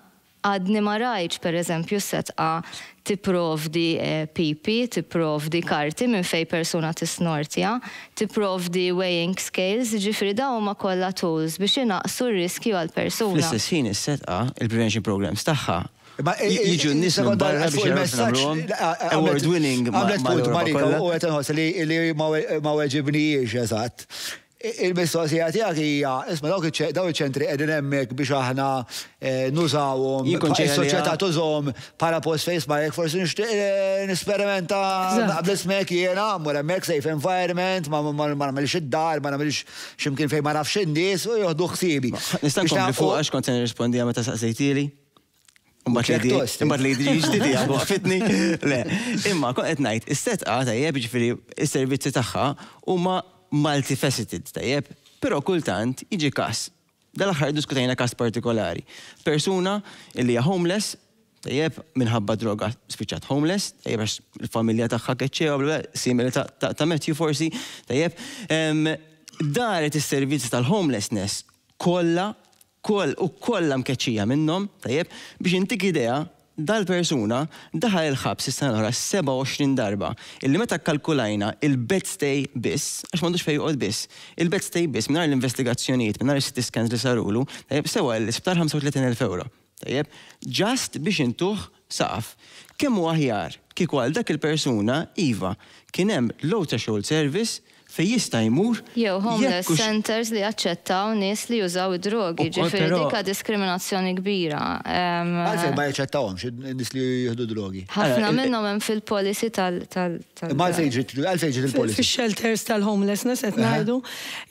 għadni ma rajtx pereżempju setqa tipprovdi pipi, tipprovdi karti minn fej persuna tisnortja, tipprovdi weighing scales, ġifri daw ma kollha tools biex inaqsu r-riskju għal persuna. Fl-istess ħin is-setqa il-prevention programs tagħha jiġu n-nies minn barra biex nagħmluhom award-winning Marika u qed inħoss li ma weġibnijiex eżatt. Il-mistoqsija tiegħek hija, isma' daw iċ-ċentri qegħdin hemmhekk biex aħna nużawhom, is-soċjetà tużhom bħala post face ma jekk forsi nixtieq nisperimenta qabel ismek jiena mmur hemmhekk safe environment, ma nagħmilx id-dar, ma nagħmilx x'imkien fejn ma nafx in-nies u jieħdu ħsiebi. Nista' nkompli fuq għax kont se nirrispondiha meta saqsejtieli? Imbagħad li ġdidi waqfitni. Le, imma kont qed ngħid, is-setqa tajjeb jiġifieri is-servizzi tagħha huma multifaceted, tajjeb, pero kultant iġi kas. Dal-aħħar diskutajna kas partikolari. Persuna illi hija homeless, tajjeb, minħabba droga spiċċat homeless, tajjeb, għax il-familja tagħha keċċew, simili ta' Matthew forsi, tajjeb, daret is-servizzi tal-homelessness kollha mkeċċija minnhom, tajjeb, biex intik idea dal-persuna daħal il-ħabs is-sena l-oħra 27 darba. Illi meta kkalkulajna il-bed stay biss, għax m'għandux fejn joqgħod biss, il-bed stay biss mingħajr l-investigazzjonijiet, mingħajr is-CT scans li sarulu, tajjeb sewa l-isptar 35,000 euro. Tajjeb, just biex intuħ saqaf. Kemm huwa aħjar kieku għal dak il-persuna iva kien hemm low threshold service fej jista' jmur. Jew homeless centers li jaċċettaw nies li jużaw id-drogi, ġifieri dik diskriminazzjoni kbira. Għalfejn ma jaċċettawhomx nies li jieħdu drogi. Ħafna minnhom hemm fil-policy tal. Ma għalfejn ġiet il-policy. Fix-shelters tal-homelessness qed ngħidu,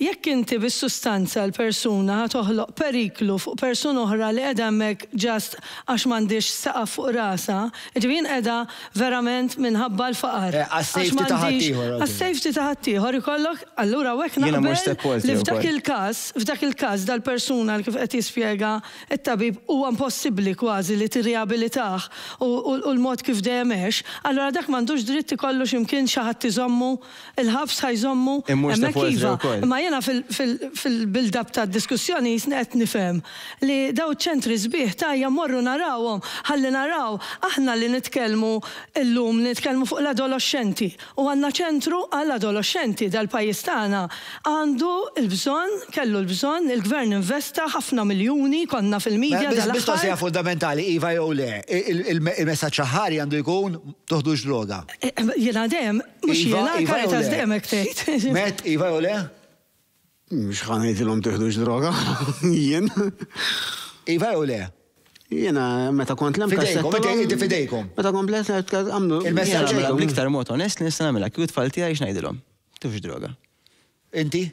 jekk inti bis-sustanza l-persuna toħloq periklu fuq persuna oħra li qiegħda hemmhekk ġast għax m'għandix saqaf fuq rasa, ġifieri qiegħda verament minħabba l-faqar. Għas-safety ta' ħaddieħor. Għas-safety ta' ħaddieħor allura hekk naqbel li f'dak il-każ dal-persuna li kif qed jispjega it-tabib huwa impossibbli kważi li tirriabilitah u l-mod kif dejjem hekk, allura dak m'għandux dritt ikollu x'imkien xi ħadd iżommu il-ħabs ħajżommu hemmhekk iva. Imma jiena fil-build-up tad-diskussjoni qed nifhem li daw ċentri sbieħ tajja morru narawhom ħalli naraw aħna li nitkellmu llum nitkellmu fuq l-adolescenti u għandna ċentru għall-adolescenti l-pajjiż tagħna għandu l-bżonn, kellu l-bżonn, il-gvern investa ħafna miljuni, konna fil-medja Mistoqsija fundamentali, iva jew le, il-messaġġ ħari għandu jkun toħdux droga. Jiena dejjem, mhux jiena, Caritas dejjem hekk tgħid. Met, iva jew le? Mhux ħanejdilhom teħdux droga. Jien. Iva jew le? Jiena meta kont lem fidejkom. Meta komplet għamlu. Il-messaġġ l-iktar mod onest li nista' nagħmilha kif tfal tiegħi x'ngħidilhom. Tux droga. Inti?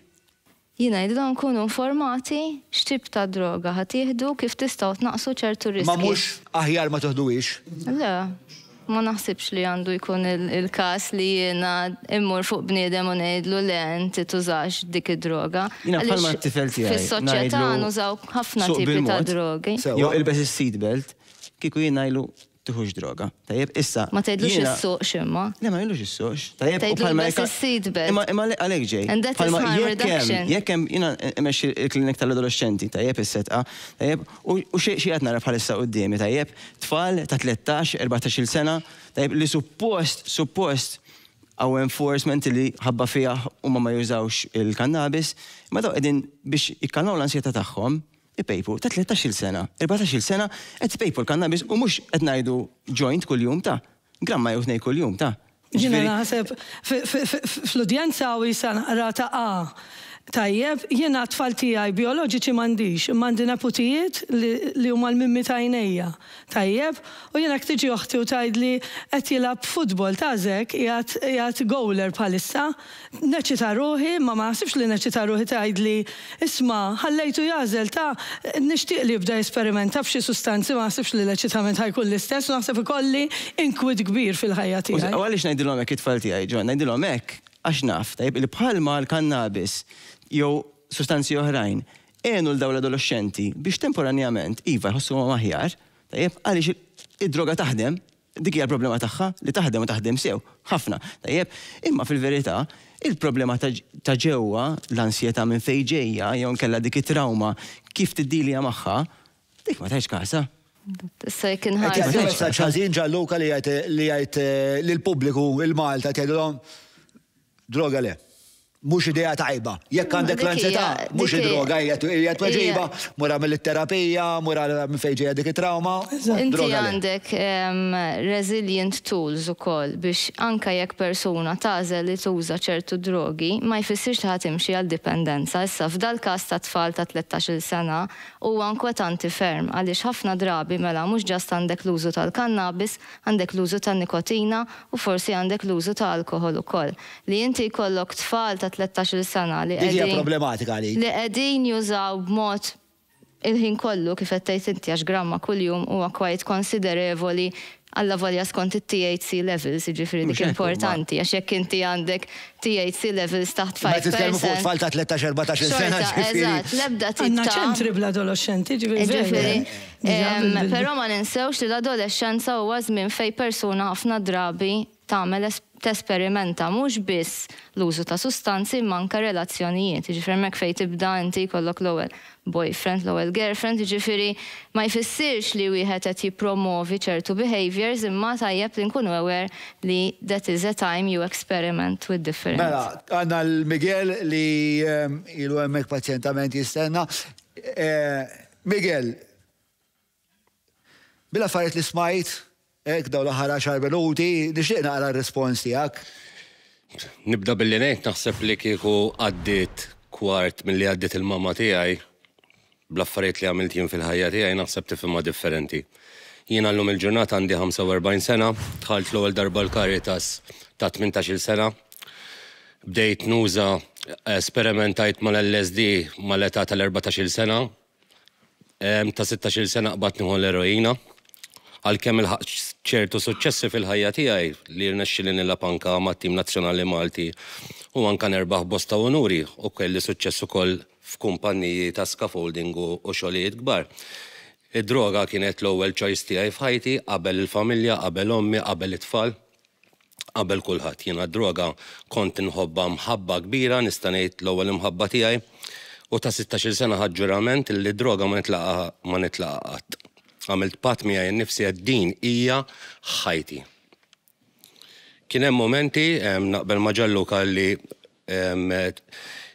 Jina jidlom kunu informati x'tip ta' droga ħatieħdu kif tistgħu tnaqsu ċertu riski. Ma mhux aħjar ma toħduwix? Le, ma naħsibx li għandu jkun il-każ li jiena immur fuq bniedem u ngħidlu le inti tużax dik id-droga. Jiena bħalma t-tifel tiegħi. Fis-soċjetà nużaw ħafna tipi ta' drogi. Jew ilbes is-seatbelt, kieku jien ngħidlu tuħux droga. Tajjeb, issa. Ma tgħidlux is-suq x'imma. Le ma jgħidlux is-suq. Tajjeb, u bħalma is-seatbelt. Imma għalhekk ġej. And that is harm reduction. Jekk hemm jiena imexxi il-klinik tal-adolescenti, tajjeb is-setqa, tajjeb, u xi qed nara bħalissa qudiemi, tajjeb, tfal ta' 13-14 sena, tajjeb li suppost għaw enforcement li ħabba fija u ma jużawx il-kannabis, ma daw qegħdin biex jikkalmaw l-ansjeta tagħhom. Ipejpu ta' 13 sena, 14 sena, qed ipejpu l-kannabis u mhux qed ngħidu joint kuljum ta' gramma jew tnej kuljum ta'. Jiena naħseb fl-udjenza u jisa naqra ta' tajjeb, jiena tfal tiegħi bioloġiċi m'għandi neputijiet li huma l-mimmi ta' għajnejja. Tajjeb, u jiena tiġi oħti u tgħidli qed jilgħab futbol ta'żek qiegħed goaler bħalissa, neċita ruħi, ma naħsibx li neċita ruħi tgħidli isma' ħallejtu jażel ta' nixtieq li jibda jesperimenta f'xi sustanzi ma naħsibx li l-eċitament ħajkun l-istess u naħseb ikolli inkwit kbir fil-ħajja tiegħi. U għaliex ngħidilhom hekk it-tfal tiegħi, Ġon, ngħidilhom hekk għax naf, tajjeb li bħalma l-kannabis jew sustanzi oħrajn għenu l-daw l-adolescenti biex temporanjament iva jħossu maħjar, tajjeb, għaliex id-droga taħdem, dik hija l-problema tagħha li taħdem u taħdem sew, ħafna, tajjeb, imma fil-verità il-problema ta' ġewwa l-ansjetà minn fejn ġejja jew nkella dik it-trauma kif tiddilja magħha, dik ma tgħidx każa. Issa jekk inħarsu. ċażin ġalluka li jgħid lill-pubbliku il-Malta tgħidilhom droga le. Mhux idea tajba. Jekk għandek l-ansjetà, mhux id-droga hija tweġiba, mura mill-terapija, mura minn fejn ġejja dik it-trauma. Inti għandek resilient tools ukoll biex anke jekk persuna tażel li tuża ċertu drogi ma jfissirx li ħatimxi għal dipendenza. Issa f'dal każ ta' tfal ta' 13-il sena huwa inkwetanti ferm għaliex ħafna drabi mela mhux ġast għandek l-użu tal-kannabis, għandek l-użu tan-nikotina u forsi għandek l-użu ta' alkohol ukoll. Li inti jkollok tfal ta' 13 sena li problematika li qegħdin jużaw b'mod il-ħin kollu kif qed tgħid inti għax gramma kuljum huwa quite konsiderevoli alla volja skont it-THC levels, jiġifieri dik importanti għax jekk inti għandek THC levels taħt 5%. Ma titkellmu fuq tfal ta' 13-14 sena ġifieri. Eżatt, l-ebda tip ta' ċentri bl-adolescenti ġifieri. Però ma ninsewx li l-adolescenza huwa żmien fejn persuna ħafna drabi tagħmel tesperimenta mhux biss l-użu ta' sustanzi manka relazzjonijiet. Jiġifieri hemmhekk fejn tibda inti jkollok l-ewwel boyfriend, l-ewwel girlfriend, jiġifieri ma jfissirx li wieħed qed jippromovi ċertu behaviors imma tajjeb li nkunu aware li that is a time you experiment with different. Mela, għandna l-Miguel li ilu hemmhekk paċjentament jistenna. Miguel, bil-affarijiet li smajt, daw l-ħara 10 minuti, nixtieq naqra r-respons tiegħek. Nibda billi ngħid naħseb li kieku għaddiet kwart milli għaddiet il-mamma tiegħi bl-affarijiet li għamilt jien fil-ħajja tiegħi naħseb tifhimha differenti. Jien llum il-ġurnata għandi 45 sena, dħalt l-ewwel darba l-Caritas ta' 18-il sena. Bdejt nuża sperimentajt mal-LSD mal-età tal-14-il sena. Ta' 16-il sena qbad nieħu l-eroina. Għalkemm ċertu suċċessi fil-ħajja tiegħi li rnexxili nilgħab anke mat-tim nazzjonali Malti u anke nerbaħ bosta onuri u kelli suċċess ukoll f'kumpanniji ta' scaffolding u xogħlijiet kbar. Id-droga kienet l-ewwel choice tiegħi f'ħajti qabel il-familja, qabel ommi, qabel it-tfal, qabel kulħadd. Jiena d-droga kont inħobba mħabba kbira, nista' ngħid l-ewwel imħabba tiegħi u ta' 16-il sena ħadd ġurament li d-droga ma nitlaqa qatt. Għamilt patt miegħi nnifsi din hija ħajti. Kien hemm momenti naqbel ma' Ġalluka li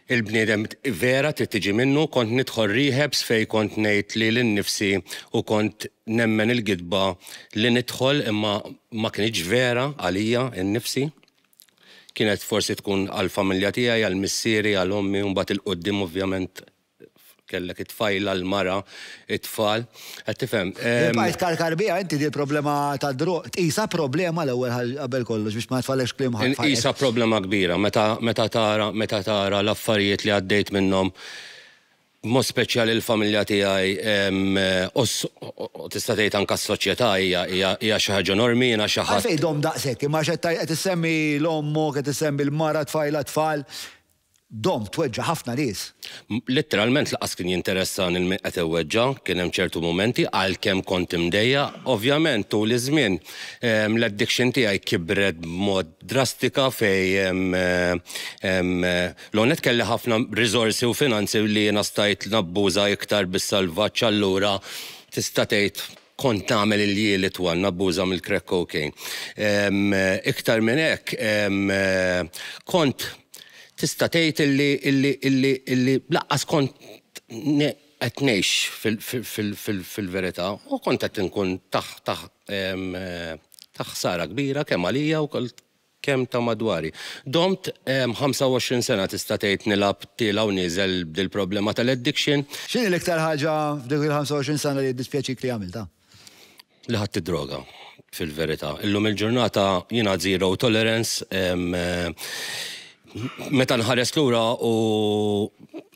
il-bniedem vera trid tiġi minnu, kont nidħol rehabs fej kont ngħid li l-nifsi u kont nemmen il-gidba li nidħol imma ma kienx vera għalija n-nifsi. Kienet forsi tkun għall-familja tiegħi, għall-missieri, għall-ommi, u mbagħad il-qudiem ovvjament kellek it-tfajla, l-mara, it-tfal. Qed tifhem. Bajt karkarbija, inti di problema ta' droq. Tqisa problema l-ewwel qabel kollox biex ma tfallex kliem ħadd. Isa problema kbira, meta tara l-affarijiet li għaddejt minnhom, mod speċjali l-familja tiegħi, tista' tgħid anke s-soċjetà hija xi ħaġa enormi, jiena xi ħadd. Għalfejn dom daqshekk, imma qed issemmi l-ommu, qed issemmi l-mara, tfajla, tfal. Dom tweġġa' ħafna nies. Letteralment laqas kien jinteressani l-min qed iweġġa', kien hemm ċertu momenti għalkemm kont imdejja. Ovvjament tul iż-żmien l-addiction tiegħi kibret b'mod drastika fejn l-onet kelli ħafna riżorsi u finanzi li jiena stajt nabbuża iktar bis-salvaġġ allura tista' tgħid kont nagħmel il-jieli twal nabbuża mill-crack cocaine. Iktar minn hekk kont tista' tgħid illi laqqas kont qed ngħix fil-verità u kont qed inkun taħ ħsara kbira kemm għalija u kemm ta' madwari. Domt 25 sena tista' tgħid nilab tiela u nieżel b'dil-problema tal-addiction. X'inhi l-iktar ħaġa f'dik il-25 sena li jiddispjaċik li għamilta? Li ħadd id-droga fil-verità. Illum il-ġurnata jiena zero tolerance. Meta nħares lura u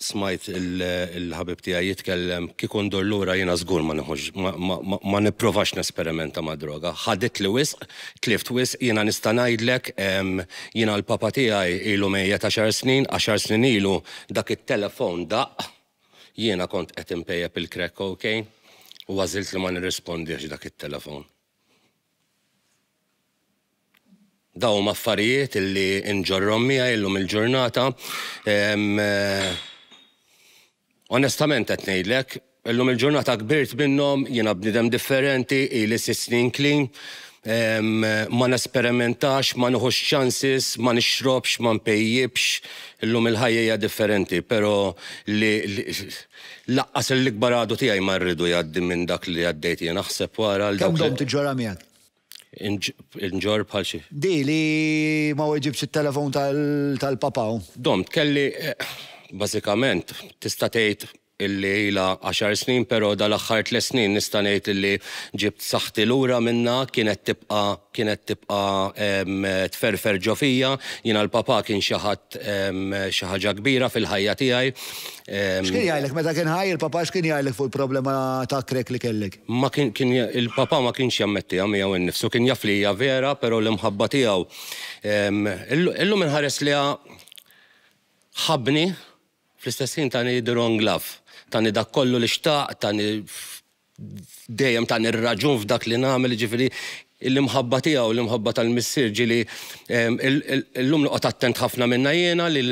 smajt il-ħabib tiegħi jitkellem kieku ndur lura jiena żgur ma nipprovax nesperimenta ma' droga. Ħadet li wisq, tlift wisq, jiena nista' ngħidlek jiena l-papa tiegħi ilu mejjed 10 snin ilu dak it-telefon daq jiena kont qed impejjeb il-crack cocaine u għażilt li ma nirrispondix dak it-telefon. Daw affarijiet illi inġorrom miegħi illum il-ġurnata. Onestament qed ngħidlek, illum il-ġurnata kbirt minnhom, jiena bniedem differenti, ili 6 snin clean, ma nesperimentax, ma nieħux chances, ma nixrobx, ma npejjibx, illum il-ħajja hija differenti, però laqqas l-ikbar għadu tiegħi ma rridu jgħaddi minn dak li għaddejt jien naħseb wara. Kemm dom tiġġorra miegħek? Inġor bħal xi. Di li ma weġibx it-telefon tal-papaw. Dom, kelli bażikament tista' tgħid illi ilha 10 snin, però dal-aħħar 3 snin nista' ngħid illi ġibt saħħti lura minnha, kienet tibqa' tferfer ġo fija, jiena l-papa kien xi ħaġa kbira fil-ħajja tiegħi. X'kien jgħidlek meta kien ħaj il-papa x'kien jgħidlek fuq il-problema ta' krek li kellek? Il-papa ma kienx jammettiha miegħu innifsu, kien jaf li hija vera, però l-imħabba tiegħu illum inħares li ħabni fl-istess ħin tani the wrong love. Tani dak kollu li xtaq, tani dejjem tani r-raġun f'dak li nagħmel, ġifieri l-imħabba tiegħu, l-imħabba tal-missier ġieli illum noqgħod attent ħafna minna jiena li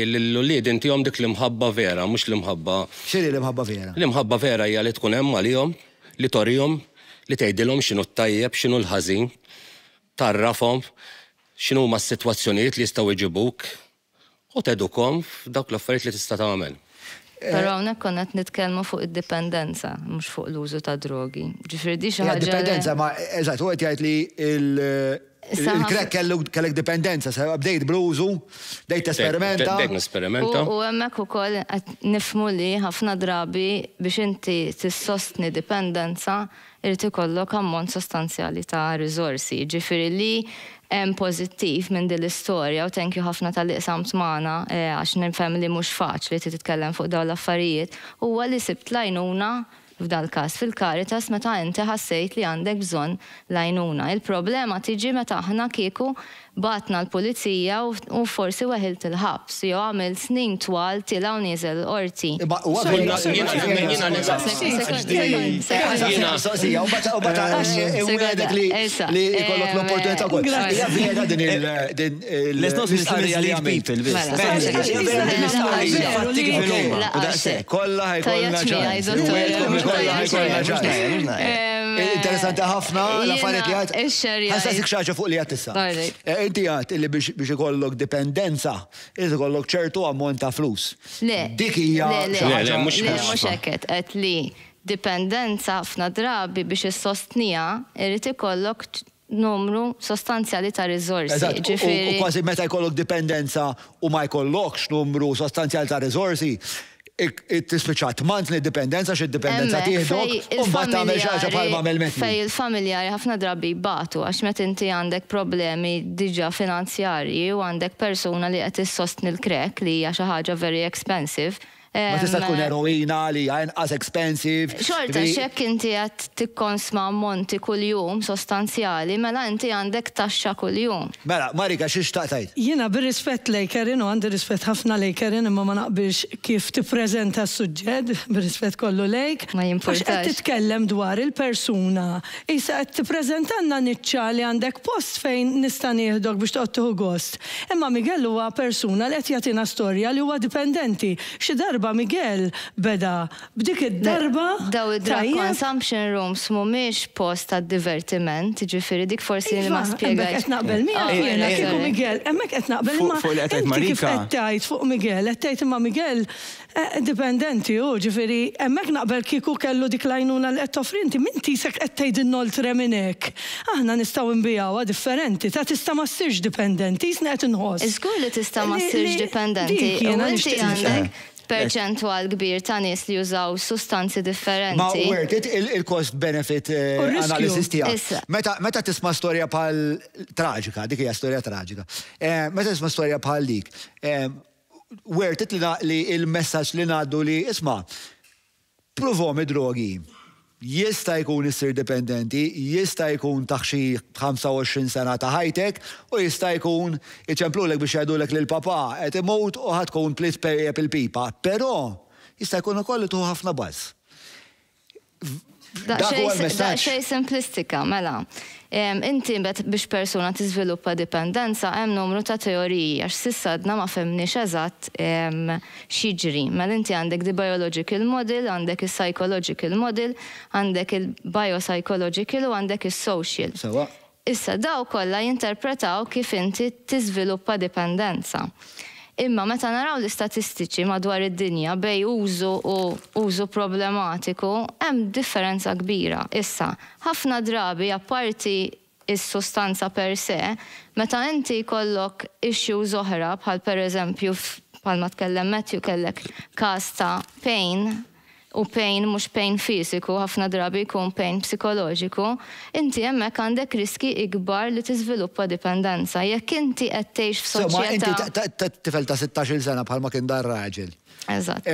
l-ulied intihom dik l-imħabba vera, mhux l-imħabba. X'inhi l-imħabba vera? L-imħabba vera hija li tkun hemm għalihom, li torihom, li tgħidilhom x'inhu t-tajjeb, x'inhu l-ħażin, tarrafhom, x'inhuma s-sitwazzjonijiet li jistgħu jġibuk u tedukhom f'dawk l-affarijiet li tista' tagħmel. Però hawnhekk konna qed nitkellmu fuq id-dipendenza, mhux fuq l-użu ta' drogi. Ġifieri di xi ħaġa. Dipendenza, ma eżatt, u qed jgħid li il-crack kellek dipendenza, sa bdejt bluzu, bdejt esperimenta. Bdejt nesperimenta. U hemmhekk ukoll qed nifhmu li ħafna drabi biex inti tissostni dipendenza irid ikollok ammont sostanzjali ta' riżorsi. Ġifieri li hemm pożittiv minn din l-istorja u thank you ħafna tal-li qsamt magħna għax nifhem li mhux faċli titkellem fuq dawn l-affarijiet huwa li sibt l-għajnuna f'dal każ fil-Caritas meta inti ħassejt li għandek bżonn l-għajnuna. Il-problema tiġi meta aħna kieku batna l-pulizija u forsi weħilt il-ħabs, jew għamil snin twal tila u nieżel qorti. Interessanti ħafna l-affarijiet li għad. Ħassasik xaġa fuq li għad tissa. inti għat illi biex ikollok dipendenza, irid ikollok ċertu ammont ta' flus. Le. Dik hija. Le, mhux hekk qed li dipendenza ħafna drabi biex issostnija irid ikollok numru sostanzjali ta' riżorsi. U kważi meta jkollok dipendenza u ma jkollokx numru sostanzjali ta' riżorsi, tispiċċa tmantni dipendenza x'id-dipendenza tieħdok u mbagħad tagħmel xi ħaġa bħal m'għamel metni. Fej il-familjari ħafna drabi jbatu għax meta inti għandek problemi diġà finanzjarji u għandek persuna li qed issostni l-krek li hija xi ħaġa very expensive. Ma tista' tkun eroina li inqas expensive. Xorta x'hekk inti qed tikkonsma ammonti kuljum sostanzjali, mela inti għandek taxxa kuljum. Mela, Marika xi xtaqtajt? Jiena bir-rispett lej Karin u għandi rispett ħafna lej Karin imma ma naqbilx kif tippreżenta s-suġġett, bir-rispett kollu lejk. Ma jimpurtax. Għax qed titkellem dwar il-persuna. Issa qed tippreżentanna niċċa li għandek post fejn nista' nieħdok biex toqgħod tieħu gost. Imma Miguel huwa persuna li qed jagħtina storja li huwa dipendenti. Xi darba Miguel beda b'dik id-darba. Daw id-drug consumption rooms mhumiex post ta' divertiment, ġifieri dik forsi li ma spjegax. Hemmhekk qed naqbel miegħek kieku Miguel, hemmhekk qed naqbel imma kif qed tgħid fuq Miguel, qed tgħid imma Miguel dipendenti hu, ġifieri hemmhekk naqbel kieku kellu dik l-għajnuna li qed toffri inti min tisek qed tgħid innoltre minn hekk. Aħna nistgħu nbijawha differenti, ta' tista' ma ssirx dipendenti, isna qed inħoss. Iżgur li tista' ma ssirx dipendenti, u inti għandek perċentwal kbir ta' nies li jużaw sustanzi differenti. Ma worth it il-cost-benefit analysis tiegħek. Meta tisma' storja bħal traġika, dik hija storja traġika. Meta tisma' storja bħal dik, worth it li il-messaġġ li ngħaddu li isma' provom id-drogi. Jista' jkun issir dipendenti, jista' jkun taħxi 25 sena ta' ħajtek u jista' jkun iċemplulek biex jgħidulek lil papa qed imut u ħadd tkun plit perjeb il-pipa, però jista' jkun ukoll tuħu ħafna baż. Xej simplistika, mela. Inti biex persuna tiżviluppa dipendenza hemm numru ta' teoriji għax sissa għadna ma femniex eżatt xiġri. Mela inti għandek the biological model, għandek il-psychological model, għandek il-biopsychological u għandek il-social. Issa daw kollha jinterpretaw kif inti tiżviluppa dipendenza. Imma meta naraw l-istatistiċi madwar id-dinja bej użu u użu problematiku, hemm differenza kbira. Issa, ħafna drabi apparti is-sustanza per se, meta inti kollok issues oħra bħal pereżempju bħal ma tkellem Matthew kellek każ ta' pain, u pain mhux pain fisiku, ħafna drabi jkun pain psikoloġiku, inti hemmhekk għandek riski ikbar li tiżviluppa dipendenza. Jekk inti qed tgħix f'soċjetà. Ma inti tifel ta' 16-il sena bħalma kien dar raġel. Eżatt.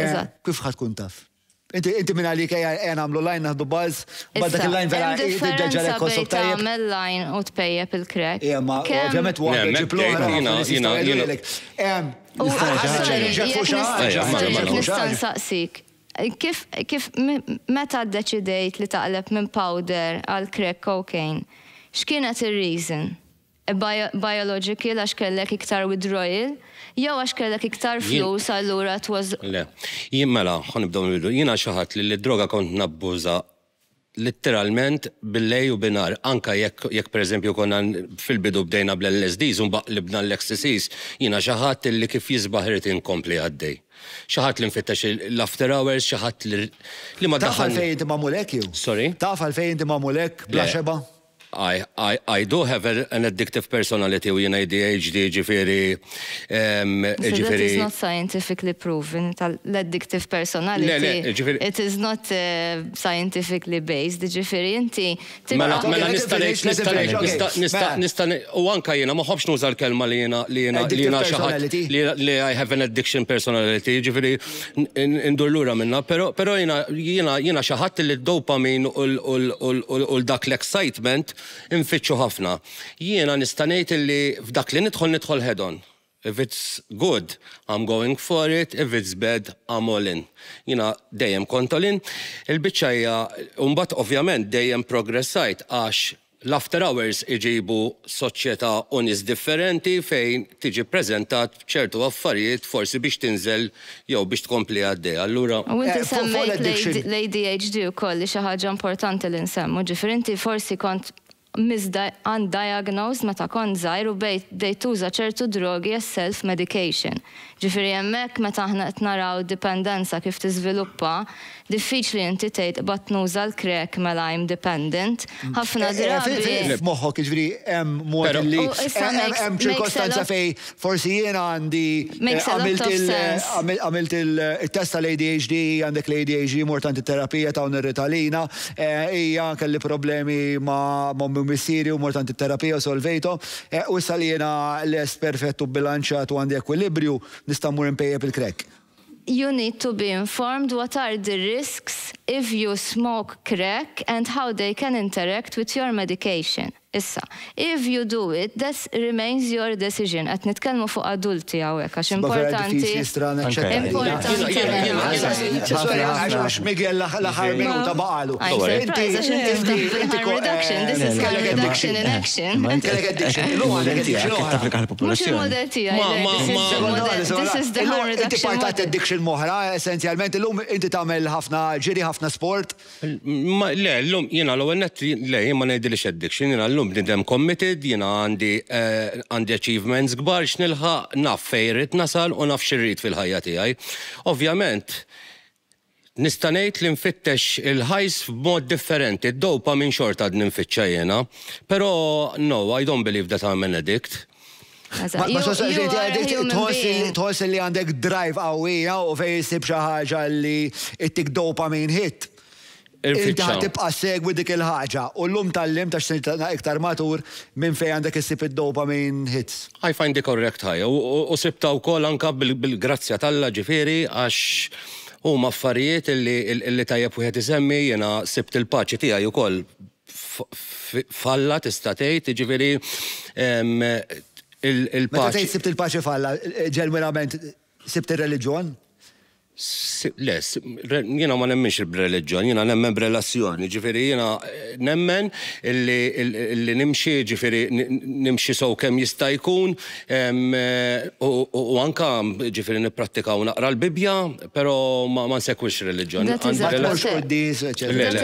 Kif ħadd tkun taf? Inti minn għalik nagħmlu lajn naħdu buzz, bad dak il-lajn vera differenza bejn tagħmel lajn u tpejjeb il-krek. Ma ovvjament wara nista' nsaqsik. Kif meta ddeċidejt li taqleb minn powder għal crack cocaine, x'kienet ir-reason? Biological għax kellek iktar withdrawal, jew għax kellek iktar flus allura twas. Le, jien mela, ħanibdew nibdu, jiena xi ħadd li d-droga kont nabbuża literalment bil-lej u binar, anka jekk pereżempju konna fil-bidu bdejna bl-LSDs u libna l-ecstasies, jiena xi ħadd li kif jisbaħ irid inkompli għaddej. Xaħat li nfittex l-after hours, xaħat li ma daħal. Taf għalfejn inti mamulek ju? Sorry? Taf għalfejn inti mamulek bla xeba? I do have an addictive personality u jena ADHD ġifiri. That is not scientifically proven, l-addictive personality. It is not scientifically based, ġifiri inti. Mela nista' u anka jena maħobx nuża l-kelma li jena xaħat li I have an addiction personality, ġifiri indurlura minna, pero jena xaħat li d-dopamin u dak l-excitement infittxu ħafna. Jiena nistanejt li f'dak li nidħol head-on. If it's good, I'm going for it. If it's bad, I'm all in. Jiena dejjem kont all in. Il-biċċa hija mbagħad ovvjament dejjem progressajt għax l-after hours iġibu soċjetà u nies differenti fejn tiġi ppreżentat ċertu affarijiet forsi biex tinżel jew biex tkompli għaddej. Allura. U inti semmejt l-ADHD ukoll li xi ħaġa importanti li nsemmu, ġifieri inti forsi kont undiagnosed meta kont żgħir u bdejt tuża ċertu drogi as self-medication. Ġifieri hemmhekk meta aħna qed naraw dipendenza kif tiżviluppa, diffiċli inti tgħid qed nuża l-crack mela I'm dependent. Ħafna drabi. Moħħok jiġri hemm mod li hemm ċirkostanza fej forsi jiena għandi għamilt il-test tal-ADHD, għandek l-ADHD mort antiterapija ta' Ritalina, hija kelli problemi ma' missieri u mort antiterapija u solvejto, u issa li jiena lest perfettu bilanċat u għandi ekwilibrju nista' mmur impejjeb il-crack. You need to be informed what are the risks if you smoke crack and how they can interact with your medication. Issa, if you do it, that remains your decision. Qed nitkellmu fuq adulti hawnhekk għax importanti. Għax Miguel l-aħħar minuta baqalu. This is harm reduction in action. Mhux il-modell tiegħi. This is the harm reduction. Inti partat addiction moħra, essenzjalment illum inti tagħmel ħafna ġiri ħafna sport. Le, llum jiena l-ewwel nett le jien ma ngħidilix addiction, jiena llum bnidem committed, jiena għandi achievements kbar x'nilħaq naf fejn rid nasal u naf x'irrid fil-ħajja tiegħi. Ovvjament, nista' ngħid li nfittex il-ħajs b'mod differenti, id-dopamine xorta għad ninfittxa jiena, però no, I don't believe that I'm an addict. Ma tħoss li għandek drive qawwija u fejn jsib xi ħaġa li ittik dopamine hit. Inti ħatibqa' segwi dik il-ħaġa u llum tal-lim ta' x'sirtna iktar matur minn fejn għandek issib id-dopamine hits. I find it correct ħajja u sibta wkoll anke bil-grazzja tal-Alla ġifieri għax huma affarijiet illi tajjeb wieħed isemmi jiena sibt il-paċi tiegħi wkoll falla tista' tgħid, jiġifieri il-paċi. Meta tgħid sibt il-paċi falla, ġenwinament sibt ir-reliġjon? Le, jiena ma nemmenx b'reliġjon, jiena nemmen b'relazzjoni, ġifieri jiena nemmen illi nimxi ġifieri nimxi sew kemm jista' jkun u anke ġifieri nipprattikaw naqra l-Bibja, però ma nsekwix reliġjon. That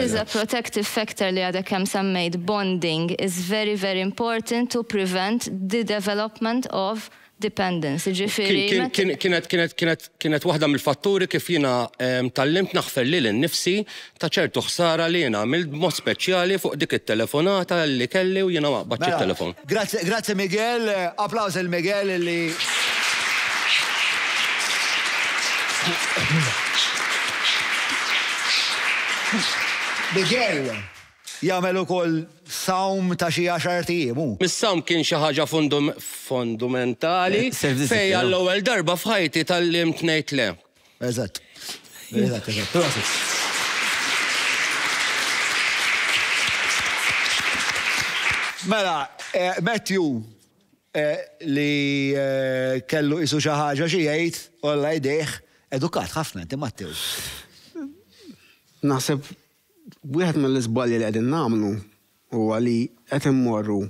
is a protective factor li għadek kemm semmejt. Bonding is very, very important to prevent the development of dependence, ġifieri. Kienet waħda mill-fatturi kif jiena tallimt naħfer lil innifsi ta' ċertu ħsara li jiena għamilt b'mod speċjali fuq dik it-telefonata li kelli u jiena ma qbadx it-telefon. Grazzi Miguel, applaus il Miguel li Miguel jagħmel ukoll sawm ta' xi 10 ijiem. Mis-sawm kien xi ħaġa fundamentali fejn għall-ewwel darba f'ħajti tallimt ngħid le. Eżatt. Mela, Matthew li kellu isu xi ħaġa xi jgħid olla jdejh edukat ħafna inti Mattew. Naħseb wieħed mill-iżbalji li qegħdin nagħmlu huwa li qed immorru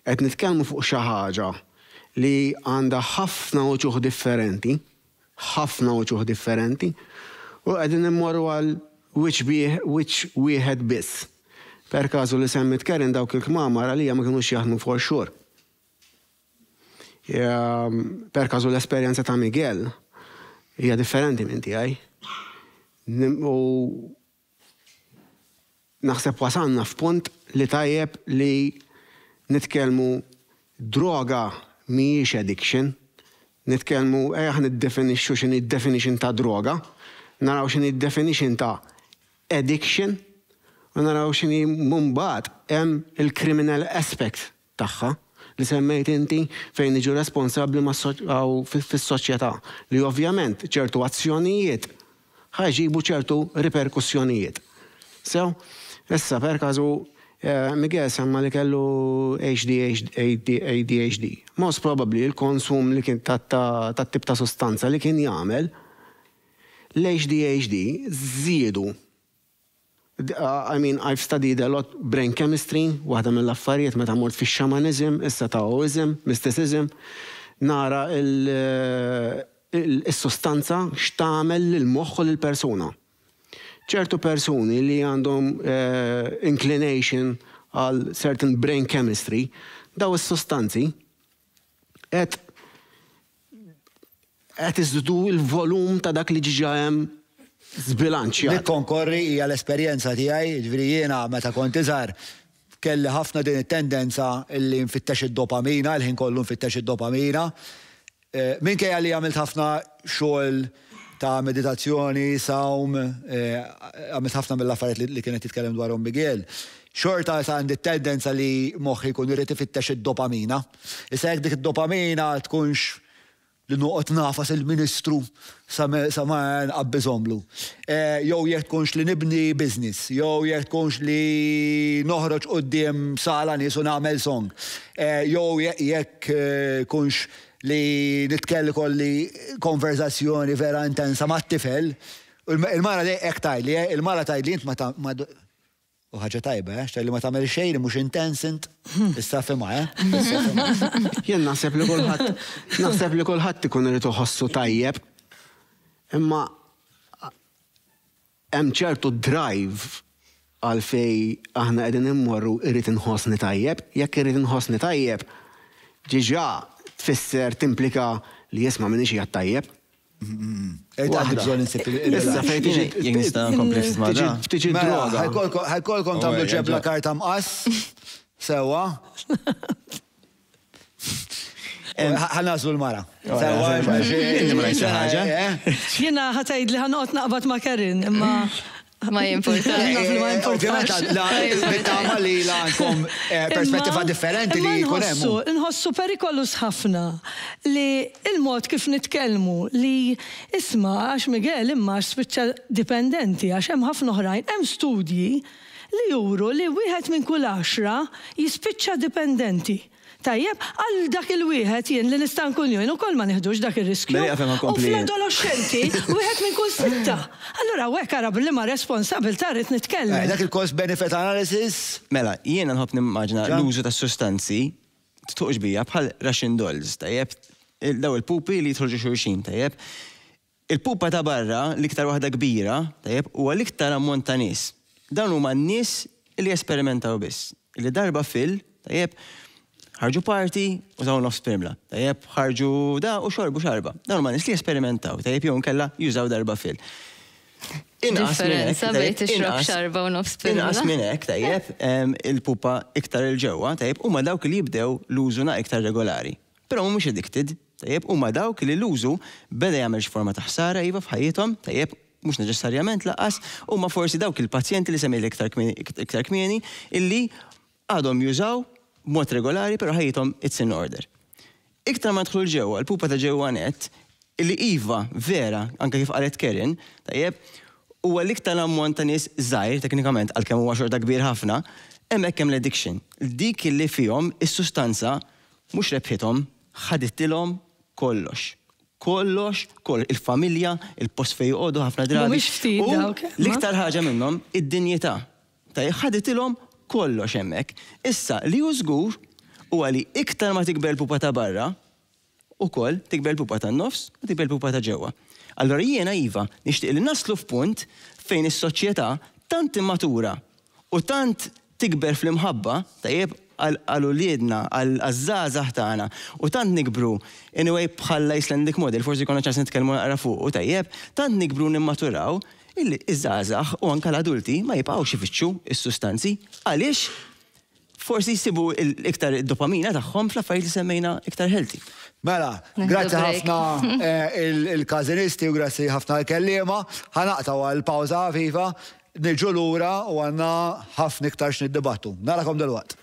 qed nitkellmu fuq xi ħaġa li għandha ħafna wuġuħ differenti, u qegħdin immorru għal which wieħed biss. Per każu li semmit Karen dawk il-kmamar għalija ma kinux jaħdmu for sure. Per każu l-esperjenza ta' Miguel hija differenti minn tiegħi. Naħseb wasanna f'punt li tajjeb li nitkellmu droga mhijiex addiction, nitkellmu niddefinixxu x'inhi d-definition ta' droga, naraw x'inhi d-definition ta' addiction u naraw x'inhi mbagħad hemm il-criminal aspect tagħha li semmejt inti fejn niġu responsabbli fis-soċjetà li ovvjament ċertu azzjonijiet ħajġibu ċertu riperkussjonijiet. Issa, per każu, Miguel semma li kellu ADHD. Most probably il-konsum li kien tat-tip ta' sostanza li kien jagħmel l-ADHD żiedu. I mean, I've studied a lot brain chemistry, waħda mill-affarijiet meta mort fix-xamanizm, issa taoism, mysticism, nara il-sostanza x'tagħmel lill-moħħ u lill-persuna. ċertu persuni li għandhom inclination għal certain brain chemistry, daw is-sostanzi qed iżdu l-volum ta' dak li ġiġa hemm zbilanċjat. Nikkonkorri hija l-esperjenza tiegħi, ġifieri jiena meta kont iżgħar kelli ħafna din it-tendenza illi nfittex id-dopamina, l-ħin kollu nfittex id-dopamina. Minkejja li għamilt ħafna xogħol ta' meditazzjoni, sawm, għamilt ħafna mill-affarijiet li kienet titkellem dwarhom Miguel. Xorta għandi t-tendenza li moħħi jkun irid ifittex id-dopamina. Issa jekk dik id-dopamina tkunx li noqgħod nafas il-Ministru sa ma nqabbiżhomlu. Jew jekk tkunx li nibni business, jew jekk tkunx li noħroġ quddiem sala nies u nagħmel song. Jew jekk tkunx li nitkellem kolli konverzazzjoni vera intensa mat-tifel. Il-mara dej hekk tgħidli, il-mara tgħidli int ma u ħaġa tajba, xtajli ma tagħmel xejn mhux intens int. Issa fimha, Jien naħseb li kulħadd ikun irid iħossu tajjeb, imma hemm ċertu drive għalfejn aħna qegħdin immorru irid inħossni tajjeb, jekk irid inħossni tajjeb, ġiġa tfisser timplika li jisma' minix qiegħed tajjeb. Issa fejn tiġi nista' nkompli ma' da. Tiġi droga. Ħajkolkom tagħmlu ġebla karta mqas sewwa. Ħanażlu l-mara. Jiena ħatajd li ħanoqgħod naqbad ma' Karin, imma ma jimportax. Nittama li għandkom perspettiva differenti li jkun hemm. Nħossu perikolus ħafna li il-mod kif nitkellmu li isma' għax Miguel imma spiċċa dipendenti għax hemm ħafna oħrajn, hemm studji li juru li wieħed minn kull 10 jispiċċa dipendenti. Tajjeb, għal dak il-wieħed jien li nista' nkun jien ukoll ma nieħdux dak ir-riskju. U fl-adolescenti wieħed minn kull 6. Allura hekk ara li ma responsabilità rrid nitkellem. Dak il-cost benefit analysis. Mela, jiena nħobb nimmaġina l-użu ta' sustanzi ttuqx bija bħal Russian dolls, tajjeb, daw il-pupi li jitħolġu xulxin, tajjeb. Il-pupa ta' barra l-iktar waħda kbira, tajjeb, huwa l-iktar ammont ta' nies. Dawn huma n-nies li esperimentaw biss. Li darba tajjeb, ħarġu party u dawn nofs primla. Tajjeb, ħarġu da u xorbu xarba. Dawn ma nis li esperimentaw, tajjeb jew kella jużaw darba fil. Differenza bejn tixrob xarba u nofs primla. Inqas minn hekk, tajjeb, il-pupa iktar il-ġewwa, tajjeb, huma dawk li jibdew l-użuna iktar regolari. Però mhumiex addicted, tajjeb, huma dawk li l-użu beda jagħmel xi forma ta' ħsara iva f'ħajjithom, tajjeb, mhux neċessarjament laqas, huma forsi dawk il-pazjenti li semmejli iktar kmieni illi għadhom jużaw mod regolari, pero ħajjithom it's in order. Iktar ma tħlu ġewwa, l-pupa ta' ġewwa net, illi iva vera, anke kif qalet Karin, tajjeb, huwa l-iktar ammont ta' nies żgħir teknikament għalkemm huwa xorta kbir ħafna, hemmhekk hemm l-addiction. Dik illi fihom is-sustanza mhux rebħithom ħadittilhom kollox. Kollox, il-familja, il-post fejn joqogħdu ħafna drabi. L-iktar ħaġa minnhom id-dinjità. Tajjeb ħadittilhom kollox hemmhekk. Issa li hu żgur huwa li iktar ma tikber pupa ta' barra, ukoll tikber pupa ta' nofs u tikber pupa ta' ġewwa. Allora jiena iva nixtieq li naslu f'punt fejn is-soċjetà tant immatura u tant tikber fl-imħabba tajjeb għal-uliedna, għal-żgħażagħ tagħna u tant nikbru anyway bħal Icelandic model, forsi konna ċans nitkellmu naqra fuq u tajjeb, tant nikbru nimmaturaw illi iż-żgħażagħ u anke l-adulti ma jibqgħux ifittxu is-sustanzi għaliex forsi jsibu iktar id-dopamina tagħhom fl-affarijiet li semmejna iktar healthy. Mela, grazzi ħafna il-każinisti u grazzi ħafna l-kelliema. Ħanaqtaw għal-pawża ħafifa, niġu lura u għandna ħafna iktar x'niddibattu. Narakom dalwaqt.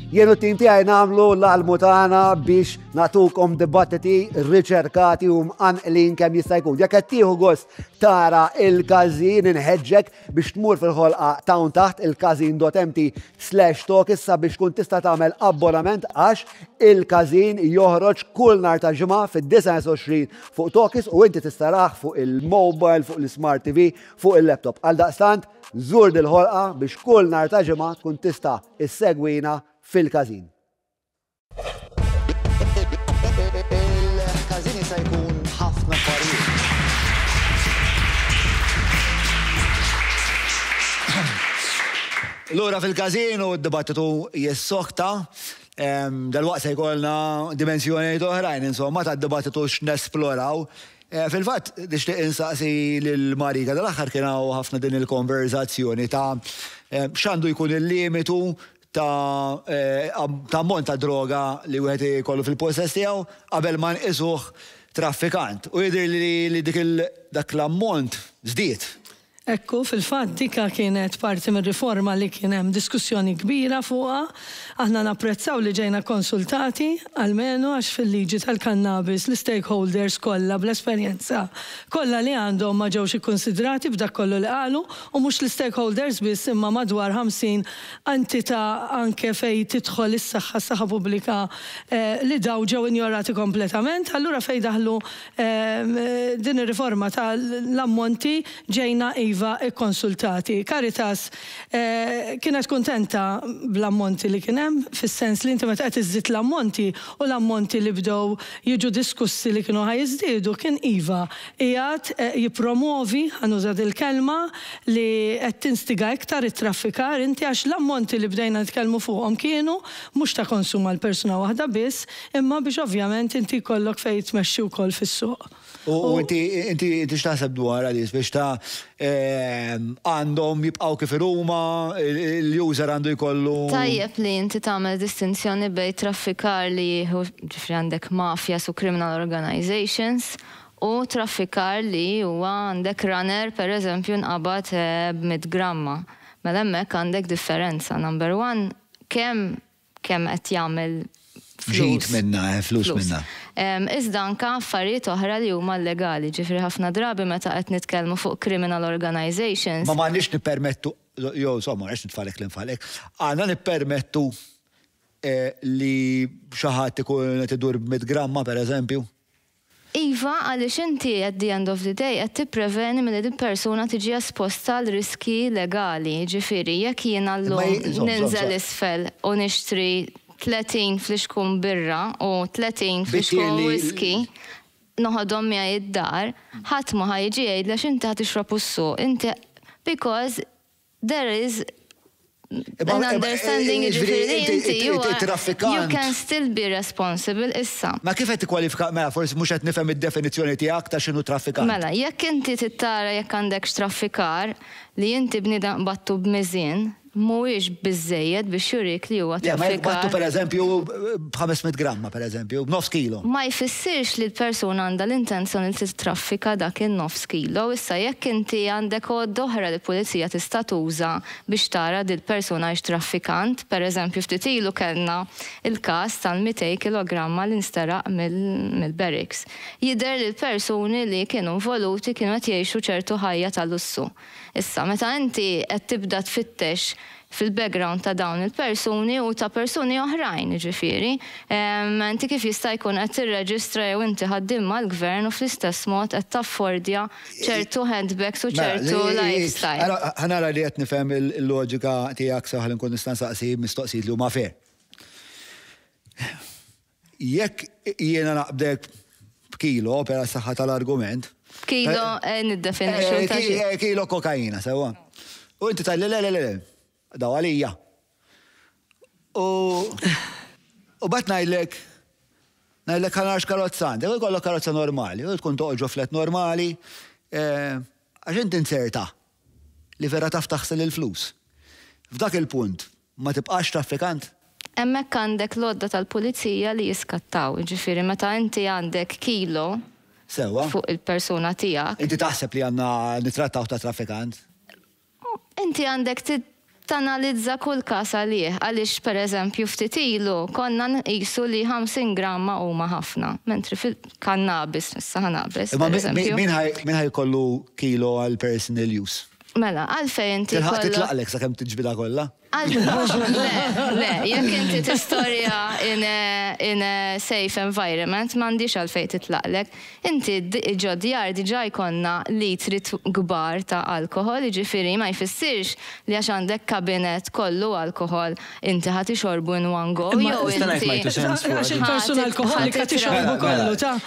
Jenu t-tim tiegħi nagħmlu l-almu tagħna biex natukom dibattiti riċerkati u mqanqlin kemm jista' jkun. Jekk qed tieħu gost tara il-każin inħeġġek biex tmur fil-ħolqa tawn taħt il-każin.mt/talk issa biex tkun tista' tagħmel abbonament għax il-każin joħroġ kull nhar ta' ġimgħa fid-29 fuq Talkis u inti tista' raħ fuq il-mobile, fuq l-smart TV, fuq il-laptop. Għaldaqstant żur dil-ħolqa biex kull nhar ta' ġimgħa tkun tista' issegwina fil-każin. Lura fil-kazin u d-dibattitu jessoħta, dal-waqt se jkollna dimensjonijiet oħrajn, insomma, ta' d-dibattitu x'nesploraw. Fil-fatt, nixtieq insaqsi lil-Marika dal-aħħar kien hawn ħafna din il-konverzazzjoni ta' x'għandu jkun il-limitu ta' ammont ta' droga li wieħed ikollu fil-possess tiegħu qabel ma nqisuh traffikant. U jidher li dak l-ammont żdied. Ekku, fil-fatt dika kienet parti minn riforma li kien hemm diskussjoni kbira fuqha. Aħna napprezzaw li ġejna konsultati, almenu għax fil-liġi tal-kannabis l-stakeholders kollha bl-esperjenza kollha li għandhom ma ġewx ikkonsidrati b'dak kollu li qalu u mhux l-stakeholders biss imma madwar 50 entità anke fejn tidħol is-saħħa pubblika li daw ġew injorati kompletament. Allura fejn daħlu din ir-riforma tal-ammonti ġejna konsultati. Caritas kienet kontenta bl-ammonti li kienem, fis-sens li inti meta qed iżżid l-ammonti u l-ammonti li bdew jiġu diskussi li kienu ħajżdiedu kien iva qiegħed jippromovi ħanuża il-kelma li qed tinstiga iktar it-traffikar inti għax l-ammonti li bdejna nitkellmu fuqhom kienu mhux ta' konsum għal persuna waħda biss, imma biex ovvjament inti jkollok fejn tmexxi wkoll fis-suq. U inti x'taħseb dwar għalis biex ta' għandhom jibqaw kif huma, l-user għandu jkollu. Tajjeb li inti tagħmel distinzjoni bejn traffikar li jieħu ġifri għandek mafjas u criminal organizations u traffikar li huwa għandek runner pereżempju nqabad b'100 gramma. Mela hemmhekk għandek differenza. Number one, kemm qed jagħmel ġid minna, flus minna. Iżda anka affarijiet oħra li huma legali, ġifri ħafna drabi meta qed nitkellmu fuq criminal organizations. Ma m'għandniex nippermettu, jew somma għax nitfalek l-infalek, għandna nippermettu li xi ħadd ikun qed idur b'100 gramma pereżempju. Iva, għaliex inti at the end of the day qed tippreveni milli din persuna tiġi esposta l riski legali, ġifieri jekk jiena llum ninżel isfel u nixtri 30 fliexkun birra u 30 fliexkun whisky noħodhom miegħi id-dar, ħadd ma ħajġi jgħidlex inti ħad tixrob is-suq, inti because there is an understanding you can still be responsible issa. Ma kif qed tikkwalifika, mela forsi mhux qed nifhem id-definizzjoni tiegħek ta' x'inhu traffikant. Mela, jekk inti tittara jekk għandek traffikar li inti bniedem battu b'miżin, mhuwiex biżejjed biex jurik li huwa traffikar. Battu pereżempju b'500 gramma pereżempju, b'9 kilo. Ma jfissirx li l-persuna għandha l-intenzjoni li titraffika dak in-9 kilo, issa jekk inti għandek għodd oħra li pulizija tista' tuża biex tara li l-persuna hix traffikant, pereżempju ftit ilu kellna il-każ tal-200 kilogramma li nsteraq mill-barracks. Jidher li l-persuni li kienu involuti kienu qed jgħixu ċertu ħajja tal-lussu. Issa, meta inti qed tibda tfittex fil-background ta' dawn il-persuni u ta' persuni oħrajn, ġifieri, inti kif jista' jkun qed tirreġistra jew inti ħaddim mal-gvern u fl-istess mod qed taffordja ċertu handbags u ċertu lifestyle. Ħanara li qed nifhem il-loġika tiegħek saħal nkun nista' nsaqsi mistoqsijiet li huma fair. Jekk jiena naqbdek b'kilo opera saħħa tal-argument. Kilo niddefinixxu ta' xi. Kilo kokaina, sewwa. U inti tal le. Daw għalija. U bat ngħidlek ħanax karozzant, u jkollok karozza normali, u tkun toqgħod flet normali, għax inti inserta li vera taf taħsel il-flus. F'dak il-punt ma tibqax traffikant. Hemmhekk għandek lodda tal-pulizija li jiskattaw, ġifieri meta inti għandek kilo fuq il-persuna tiegħek. Inti taħseb li għandna nitrattaw ta' traffikant? Inti għandek tanalizza kull każ għalih, għaliex pereżempju ftit ilu konna nqisu li 50 gramma huma ħafna, mentri fil-kannabis, issa ħanabis. Min ħajkollu kilo għal personal use? Mela, għalfejn inti kollha. Titlaqlek sakemm tiġbida kollha? Le, jekk inti tistorja in a safe environment, m'għandix għalfejn titlaqlek. Inti ġodjar diġà jkollna litri kbar ta' alkohol, jiġifieri ma jfissirx li għax għandek kabinet kollu alkohol inti ħadd ixorbu in one go. Jew inti għax il-persuna alkoholika tixorbu kollu ta'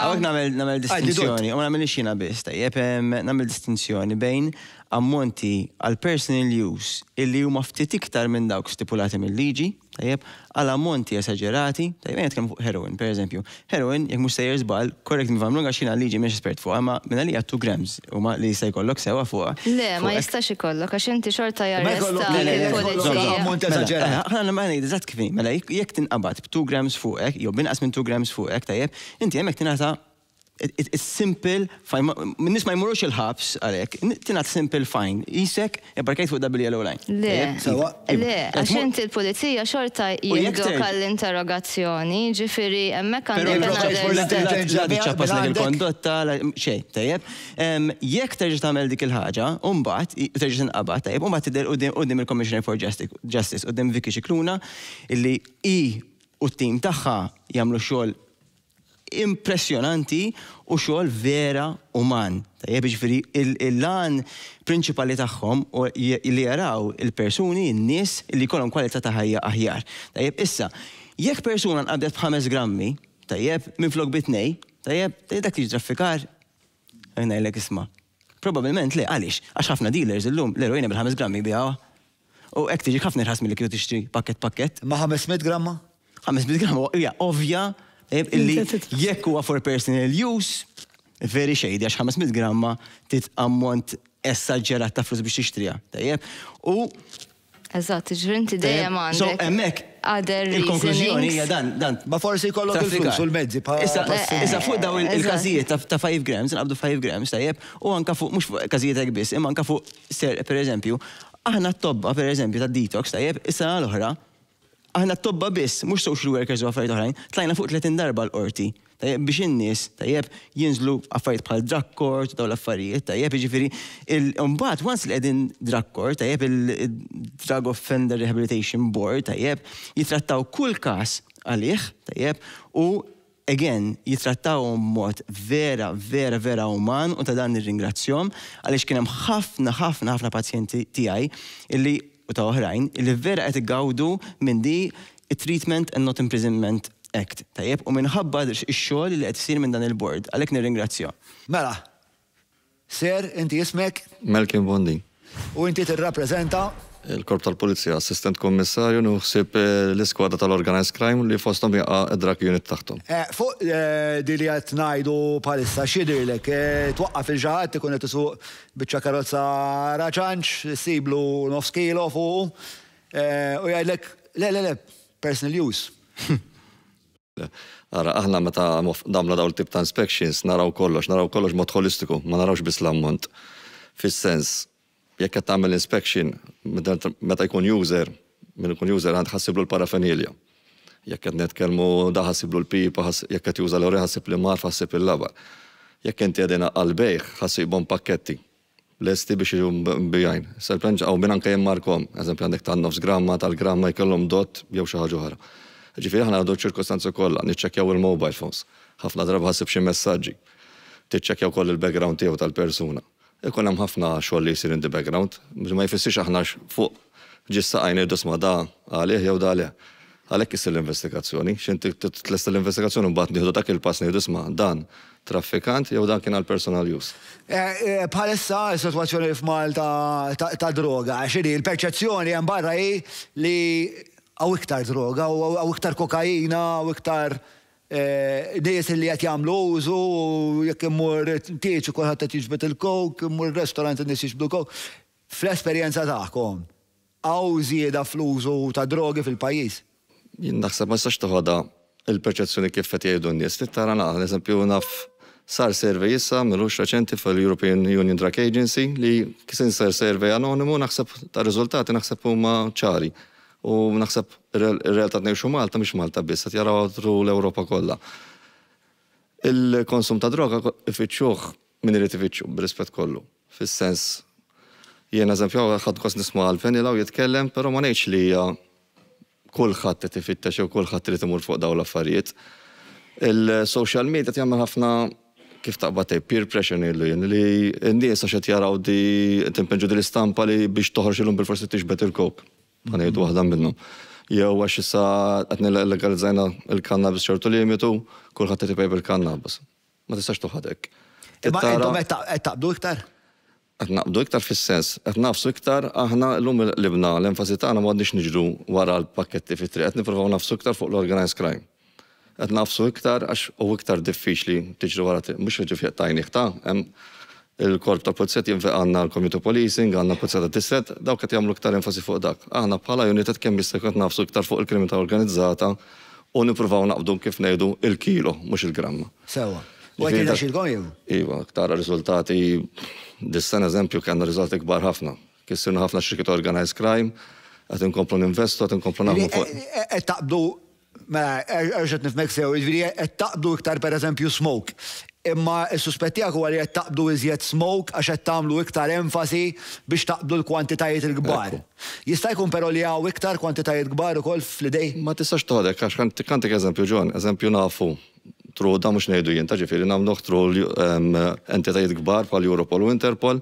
Għawek nagħmel distinzjoni, u nagħmel xina biss, tajjeb nagħmel distinzjoni bejn ammonti għal personal use illi huma ftit iktar minn dawk stipulati mill-liġi, tajjeb, għal ammonti esagerati, tajjeb, jgħet kemm fuq heroin, per eżempju. Heroin, jekk mhux sejjer żball, correct me if I'm wrong għax jiena liġi mhix espert fuqha, ma minn għalija 2 grams huma li se jkollok sewa fuqha. Le, ma jistax ikollok għax inti xorta jarresta il-pulizija. Ammont esaġerat. Aħna ma ngħid eżatt kif mela jekk tinqabad b'2 grams fuqek, jew binqas minn 2 grams fuqek, tajjeb, inti hemmhekk tingħata it's simple, minnis ma jmurux il-ħabs għalek, tinat simple fine, jisek, jabbarkajt fuq WLO line. Le, għax inti il-polizija xorta jindok għall-interrogazzjoni, ġifiri, emmek għandek diċa pasna il-kondotta, xej, tajjeb. Jek terġi tamel dik il-ħagġa, umbat, terġi tinqabat, tajjeb, umbat tidder uddim il-Commissioner for Justice, uddim Vicky Xikluna, illi u t-tim taħħa jamlu xol impressjonanti u xogħol vera uman. Tajjeb ġifieri il-lan prinċipali tagħhom u li jaraw il-persuni, n-nies li jkollhom kwalità ta' ħajja aħjar. Tajjeb issa, jekk persuna nqabdet b'5 grammi, tajjeb minflok bitnej, tajjeb dak tiġi traffikar, ngħidlek isma'. Probabbilment le, għaliex, għax ħafna dealers illum l-eroina bil-5 grammi bijaw. U hekk tiġi ħafna irħas milli kienu tixtri pakket. Ma 500 gramma? 500 gramma, hija ovvja. Illi jekk huwa for personal use, veri xejdi għax 500 gramma tit ammont esaġġerat ta' flus biex tixtrija. Tajjeb? U eżatt, ġrinti dejjem għandek. So hemmhekk il-konklużjoni hija dan. Ma forsi jkollok il-flus u l-mezzi. Issa fuq daw il-każijiet ta' 5 grams, nqabdu 5 grams, tajjeb, u anke fuq mhux fuq każijiet hekk biss, imma anke fuq pereżempju, aħna t-tobba pereżempju ta' detox, tajjeb, issa l-oħra aħna t-tobba biss, mux social workers u affarijiet oħrajn, tlajna fuq 30 darba l-qorti. Tajjeb biex in-nies, tajjeb jinżlu affarijiet bħal drug court, daw l-affarijiet, tajjeb jiġifieri il-mbagħad once li qegħdin drug court, tajjeb il-Drug Offender Rehabilitation Board, tajjeb jitrattaw kull każ għalih, tajjeb, u again jitrattaw mod vera uman u ta' dan nirringrazzjom għaliex kien hemm ħafna pazjenti tiegħi illi u ta' oħrajn, illi vera qed igawdu minn di Treatment and Not Imprisonment Act. Tajjeb, u minħabba ix-xogħol li qed isir minn dan il-board, għalhekk nirringrazzja. Mela, Ser, inti ismek? Melkin Bondi. U inti tirrappreżenta? Il-Korp tal-Pulizija, Assistent Kommissarju, nuħsib l-iskwada tal-Organized Crime li fostom jaqa' id-drug unit taħtom. Fuq di li qed ngħidu bħalissa x'idrilek, twaqqaf il-ġaħat ikun qed isuq biċċa karozza raċanċ, siblu nofs kilo fuq, u jgħidlek le, personal use. Ara, aħna meta damla daw l-tip ta' inspections, naraw kollox mod holistiku, ma narawx biss l-ammont. Fis-sens, jekk qed tagħmel inspection, meta jkun user, min ikun user għand ħassiblu l-parafenilja. Jekk qed netkellmu da ħassiblu l-pipa, jekk qed juża l-ore ħassib li mar ħassib il-labar. Jekk inti qegħdin għall-bejħ ħassibhom pakketti lesti biex jiġu mbijajn. Serpenġ għaw minn anke jemmarkom, eżempju għandek ta' 9 gramma tal-gramma jkollhom dot jew xi ħaġa oħra. Ġifieri aħna għadu ċirkostanzi kollha, niċċekkjaw il-mobile phones. Ħafna drabi ħassib xi messaġġi. Tiċċekkjaw koll il-background tiegħu tal-persuna. Ikun hemm ħafna xogħol li jsir in the background, ma jfissirx aħna fuq ġissa għajn irdusma da għalih jew da għalih. Għalhekk issir l-investigazzjoni, x'inti tlesta l-investigazzjoni mbagħad nieħdu dak il-pass ngħidu isma' dan traffikant jew dan kien għal personal use. Bħalissa s-sitwazzjoni f'Malta ta' droga, xiri l-perċezzjoni hemm barra li għaw iktar droga, għaw iktar kokaina, għaw iktar nies li qed jagħmlu użu, jekk immur tieċu kulħadd qed jiġbed il-coke, immur restaurant in-nies jiġbdu coke. Fl-esperjenza tagħkom, għaw żieda fl-użu ta' drogi fil-pajjiż? Jien naħseb ma jistax toħodha il-perċezzjoni kif qed jgħidu n-nies. Tara nagħmel eżempju naf sar survey issa milux reċenti fil-European Union Drug Agency li kisin sar survey anonimu naħseb ta' riżultati naħseb huma ċari. U naħseb ir-realtà ngħixu Malta mhix Malta biss qed jaraw l-Ewropa kollha. Il-konsum ta' droga ifittxuh min irid ifittxu b'rispett kollu. Fis-sens jien eżempju ħadd kost nisma' għall-Fenila u jitkellem, però ma ngħidx li hija kulħadd qed ifittex jew kulħadd irid imur fuq dawn l-affarijiet. Il-social media jagħmel ħafna kif taqbad peer pressure li n-nies għax qed jaraw di timpenġu l-istampa li biex toħroġ ilhom bil-forsi tixbet il-coke. Għanajdu waħda minnhom. Jew għax issa qed legalizzajna il-kannabis ċertu limitu, kulħadd qed ipej bil-kannabis. Ma tistax toħad hekk. Imma intom qed taqbdu iktar? qed naqbdu iktar fis-sens, qed nafsu iktar aħna llum libna l-enfasi tagħna m'għadniex niġru wara l-pakketti fit-triq, qed nippruvaw nafsu iktar fuq l-organized crime. Qed nafsu iktar għax hu iktar diffiċli tiġru wara mhux ġifiq tajnih ta' hemm il-korp tal-Polizija jinveq għandna l-Community Policing, għandna l-Polizija tat-Tisret, dawk qed jagħmlu iktar enfasi fuq dak. Aħna bħala unit kemm jista' jkun nafsu iktar fuq il-kriminalità organizzata u nippruvaw naqbdu kif ngħidu il-kilo mhux il-gramma. Sewa. U għajt jinaxilkom jew? Iva, tara riżultati, dis-sena eżempju kellna riżultati kbar ħafna. Kissirna ħafna xrikiet organized crime, qed inkomplu ninvestu, qed inkomplu naħdmu fuq. Qed taqbdu, mela, erġgħet nifmek sew, qed taqbdu iktar pereżempju smoke. Imma s-suspetti għak għalli qed taqbdu iżjed smoke għax qed tagħmlu iktar enfasi biex taqbdu l-kwantitajiet il-kbar. Jista' jkun però li hawn iktar kwantitajiet kbar ukoll fl-idej? Ma tistax toħdek għax kantik eżempju Ġon, eżempju nafu. Tru da mhux ngħidu jien, ġifieri nagħmluh tru entitajiet kbar bħal Europol u Interpol.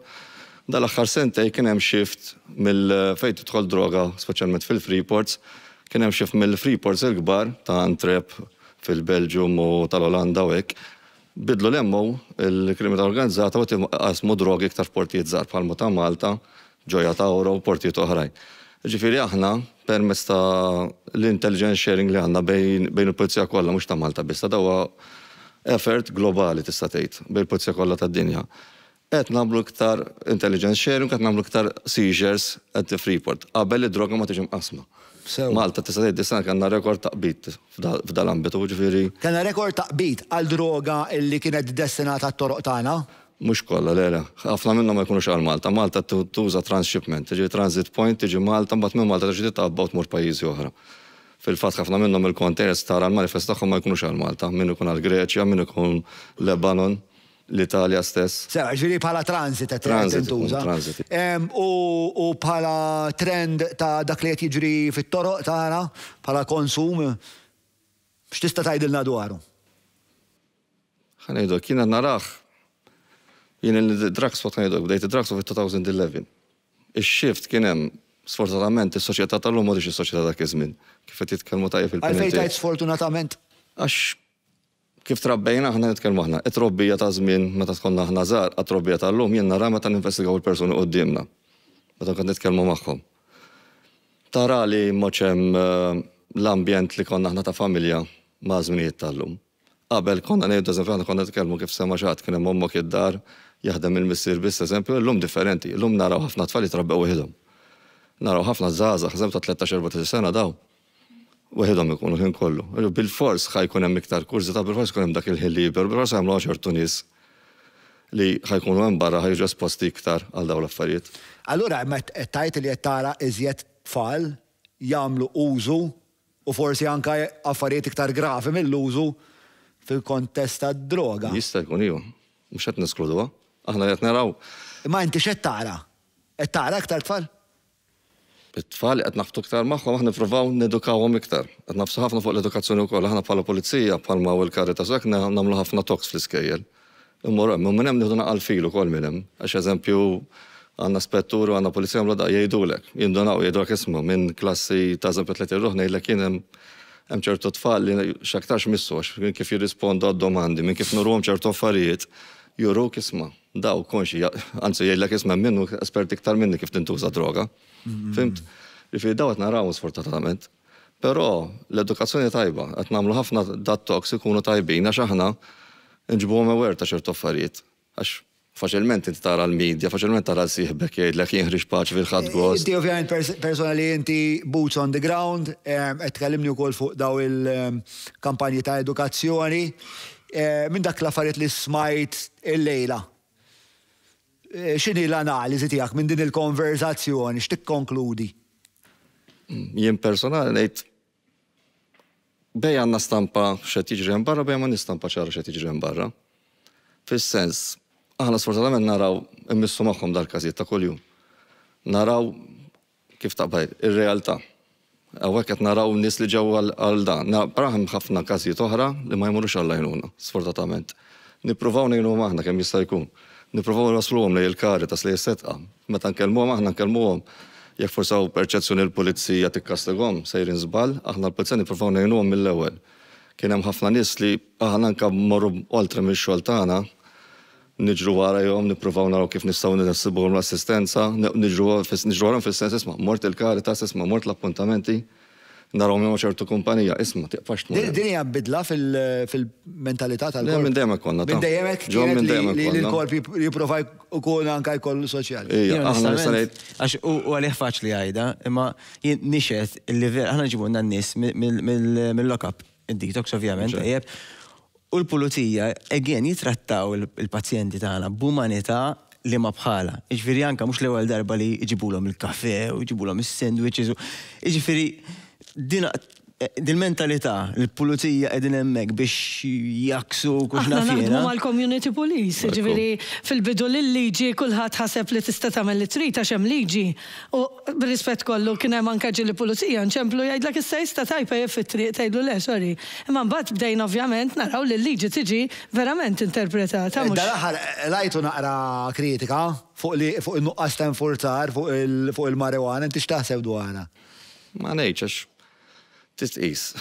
Dal-aħħar sentej kien hemm shift mill-fejn tidħol droga, speċjalment fil-Freeports, kien hemm shift mill-Freeports il-kbar ta' Antwerp fil-Belġium u tal-Olanda u hekk. Bidlu lemmu il-kriminalità organizzata u qasmu drogi iktar portijiet żgħar bħal ta' Malta, Ġoja ta' Oro u portijiet oħrajn. Ġifieri aħna permezz ta' l-intelligence sharing li għandna bejn il-Pulizija kollha mhux ta' Malta biss, ta' huwa effort globali tista' tgħid bejn il-Pulizija kollha tad-dinja. Qed nagħmlu iktar intelligence sharing, qed nagħmlu iktar seizures at Freeport. Qabel id-droga ma tiġi mqasma. Malta tista' tgħid dis-sena kellna rekord taqbit f'dal-ambitu, ġifieri. Kellna rekord taqbit għal droga illi kienet destinata għat-toroq tagħna? Mux kolla, le. ħafna minnhom ma jkunux għal Malta. Malta tuża transshipment, tiġi transit point, tiġi Malta, mbagħad minn Malta tiġi titqabba u tmur pajjiżi oħra. Fil-fatt ħafna minnhom il-containers tara l-manifest tagħhom ma jkunux għal Malta, min ikun għal Greċja, min ikun Lebanon, l-Italja stess. Sewa, ġifieri bħala transit qed tintuża. U bħala trend ta' dak li qed jiġri fit-toroq tagħna, bħala konsum, x'tista' tgħidilna dwaru? Ħanejdu, kien naraħ. Jien il-drugs fuq ngħidu bdejt id-drugs fit-2011. Ix-shift kien hemm sfortunatament is-soċjetà tal-lum m'għadix is-soċjetà dak iż-żmien. Kif qed jitkellmu tajjeb fil-penitenzjari. Għalfejn tgħid sfortunatament? Għax kif trabbejna aħna nitkellmu aħna. It-trobbija ta' żmien meta tkollna aħna żgħar, għat-trobbija tal-lum jien nara meta ninvestigaw il-persuni qudiemna. Meta kont nitkellmu magħhom. Tara li mhux hemm l-ambjent li konna aħna ta' familja ma' żminijiet tal-lum. Qabel konna ngħidu eżempju aħna konna nitkellmu kif sema xatt kien hemm ommok id-dar jaħdem il-missier biss eżempju, llum differenti. Llum naraw ħafna tfal jitrabbew weħidhom. Naraw ħafna żgħażagħ eżempju ta' 13-14 sena daw. Weħidhom ikunu ħin kollu. Bil-fors ħajkun hemm iktar kursi ta' bil-fors ikun hemm dak il-ħin liber, bil-fors jagħmlu ċertu nies li ħajkunu hemm barra ħajġu esposti iktar għal dawn l-affarijiet. Allura tajt li qed tara iżjed tfal jagħmlu użu u forsi anke affarijiet iktar gravi mill-użu fil-kontest tad-droga. Jista' jkun iva, mhux qed neskluduha. Aħna qed naraw. Ma inti x'qed tara? Qed tara aktar tfal? It-tfal qed naħftu iktar magħhom aħna nippruvaw nedukawhom iktar. Qed nafsu ħafna fuq l-edukazzjoni wkoll aħna bħala pulizija bħalma u l-Caritas hekk nagħmlu ħafna talks fl-iskejjel. Immur hemm minn hemm nieħdu naqal filu wkoll minn hemm. Għax eżempju għandna spettur u għandna pulizija jagħmlu da jgħidulek, jindunaw jgħidulek ismu minn klassi ta' eżempju tliet irruħ ngħidlek jien hemm ċertu tfal li x'aktarx missu għax kif jirrispondu għad-domandi, minn kif nurruhom ċertu affarijiet, juruk isma' daw konxi, anzi jgħidlek isma' minnu esperti iktar minni kif tintuża droga. Fimt? Rifieri daw qed narawhom sfortunatament. Però l-edukazzjoni tajba, qed nagħmlu ħafna dat-talks ikunu tajbin għax aħna nġibuhom aware ta' ċertu affarijiet. Għax faċilment inti tara l-medja, faċilment tara l-sieħbek jgħidlek jinħriġ paċi fil-ħadd gost. Inti ovvjament personali inti boots on the ground, qed tkellimni wkoll fuq daw il-kampanji ta' edukazzjoni. Minn dak l-affarijiet li smajt il-lejla. X'inhi l-analiżi tiegħek minn din il-konverzazzjoni, x'tikkonkludi? Jien personali ngħid bej għandna stampa x'qed jiġri hemm barra, bej ma nistampa ċara x'qed jiġri hemm barra. Fis-sens aħna sfortunatament naraw immissu magħhom dal-każijiet ta' kuljum. Naraw kif taqbad ir-realtà. Hawnhekk qed naraw nies li ġew għal dan. Hemm ħafna każijiet oħra li ma jmurux Alla jgħinuna, sfortunatament. Nippruvaw ngħinuhom aħna kemm jista' jkun. Nippruvaw nwasluhom lejn il-Caritas li jissetqa. Meta nkellmuhom aħna nkellmuhom jekk forsaw perċezzjoni l-pulizija tikkastigahom sejrin żball, aħna l-pulizija nippruvaw ngħinuhom mill-ewwel. Kien hemm ħafna nies li aħna anke mmorru oltre mill-xogħol tagħna niġru warajhom, nippruvaw naraw kif nistgħu nisibuhom l-assistenza, niġru warahom fis-sens isma' mort il-Caritas, isma' mort l-appuntamenti, naraw minn ċertu kumpanija, isma' tiqfax tmur. Din hija bidla fil-mentalità tal-korp. Minn dejjem konna. Minn dejjem kienet li l-korp jipprova jkun anke jkollu soċjali. Għax u għalih faċli għajda, imma nixet il-livell, aħna ġibu n-nies mill-lock-up, id-detox ovvjament, u l-pulizija, again, jitrattaw il-pazjenti tagħna b'umanità li ma bħala. Iġifieri anke mhux l-ewwel darba li jġibulhom il-kafè u jġibulhom is-sandwiches. Iġifieri dil-mentalità l-pulizija qegħdin hemmhekk biex jaksu kux naf jiena. Aħna mal-community police, ġifieri fil-bidu lill-liġi kulħadd ħaseb li tista' tagħmel li trid għax hemm liġi. U b'rispett kollu kien hemm anke ġieli pulizija nċemplu jgħidlek issa jista' tajpa fit-triq tgħidlu le sorry. Imma mbagħad bdejna ovvjament naraw li l-liġi tiġi verament interpretata. Dal-aħħar rajtu naqra kritika fuq in-nuqqas ta' infurzar fuq il-marijuana, inti x'taħseb dwarha? Ma ngħidx titqis.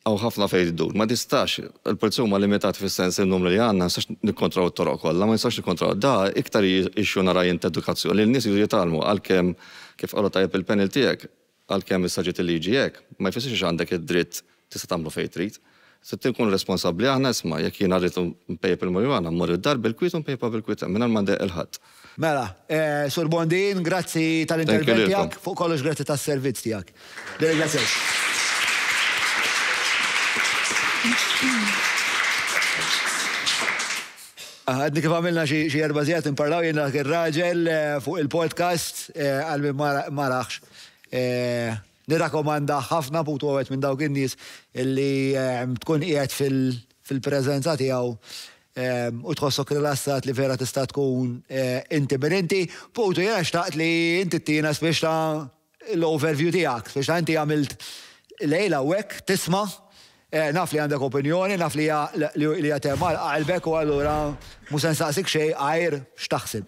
Aw ħafna fejn iddur, ma tistax, il-polizija huma limitati fis-sens in-numru li għandna, nistax nikkontroll it-toroq kollha, ma nistax nikkontroll. Da iktar ixxu nara jint edukazzjoni li n-nies jiġu jitalmu għalkemm kif qalu tajjeb il-panel tiegħek, għalkemm issa ġiet il-liġi hekk, ma jfissirx għandek id-dritt tista' tagħmlu fejn trid. Se tkun responsabbli aħna isma' jekk jiena rrid mpejjeb il-marijuana, mmur id-dar bil-kwiet u mpejjebha bil-kwiet mingħajr ma ndeq il-ħadd. Mela, Sur Bondin, grazzi tal-intervent tiegħek, fuq kollox grazzi tas-servizz tiegħek. Ringrazzjak. Għadni kif għamilna xie erbazijat imparlaw jenna kien-raġel fuq il-podcast għal-min maraħx. Nirakomanda ħafna putu għawet minn dawk in-nies illi tkun qiegħed fil-preżenza tiegħu u tħossok rilassat li vera tista' tkun intimidenti. Putu jena xtaqt li inti tina spiex ta' l-overview tiegħek, spiex ta' inti għamilt lejla hekk tisma' naf li għandek opinjoni, naf li għatema għalbek u għallura musen saqsik xej għajr xtaħsib.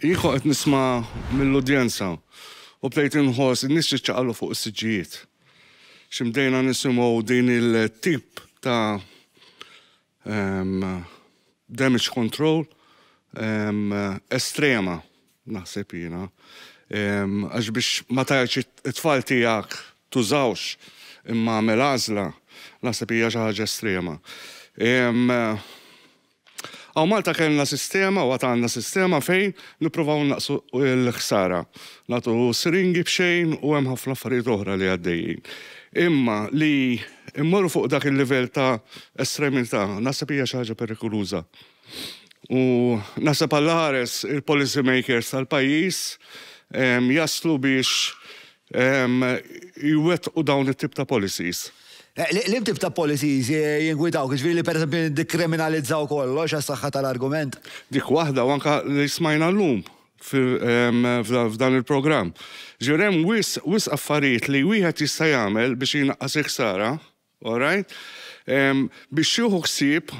Jieħu għet nisma mill-udjenza u plejt inħos nis ċaqqallu fuq s-sġijiet. Ximdejna nisimaw din il-tip ta' damage control estrema naħseb jina. Għax biex ma tajċ it-tfal tijak tużawx imma mel-għazla naħseb hija xi ħaġa estrema. Għaw Malta kellna sistema u għandna sistema fejn nippruvaw naqsu l-ħsara. Nagħtu siringi b'xejn u hemm ħafna affarijiet oħra li għaddejjin. Imma li immorru fuq dak il-livell ta' estremità naħseb hija xi ħaġa perikoluża. U naħseb għall-ħares il-policy makers tal-pajjiż jaslu biex jwettqu dawn it-tip ta' policies. Lim tip ta' policies jingwidaw, kħiġviri li per esempio dikriminalizzaw kollox għas-saħħa tal-argument? Dik waħda u anka li smajna l-lum f'dan il-program. Ġurem wis affarijiet li wieħed jista' jagħmel biex jinaqqas iħsara, all right? Biex jieħu ħsieb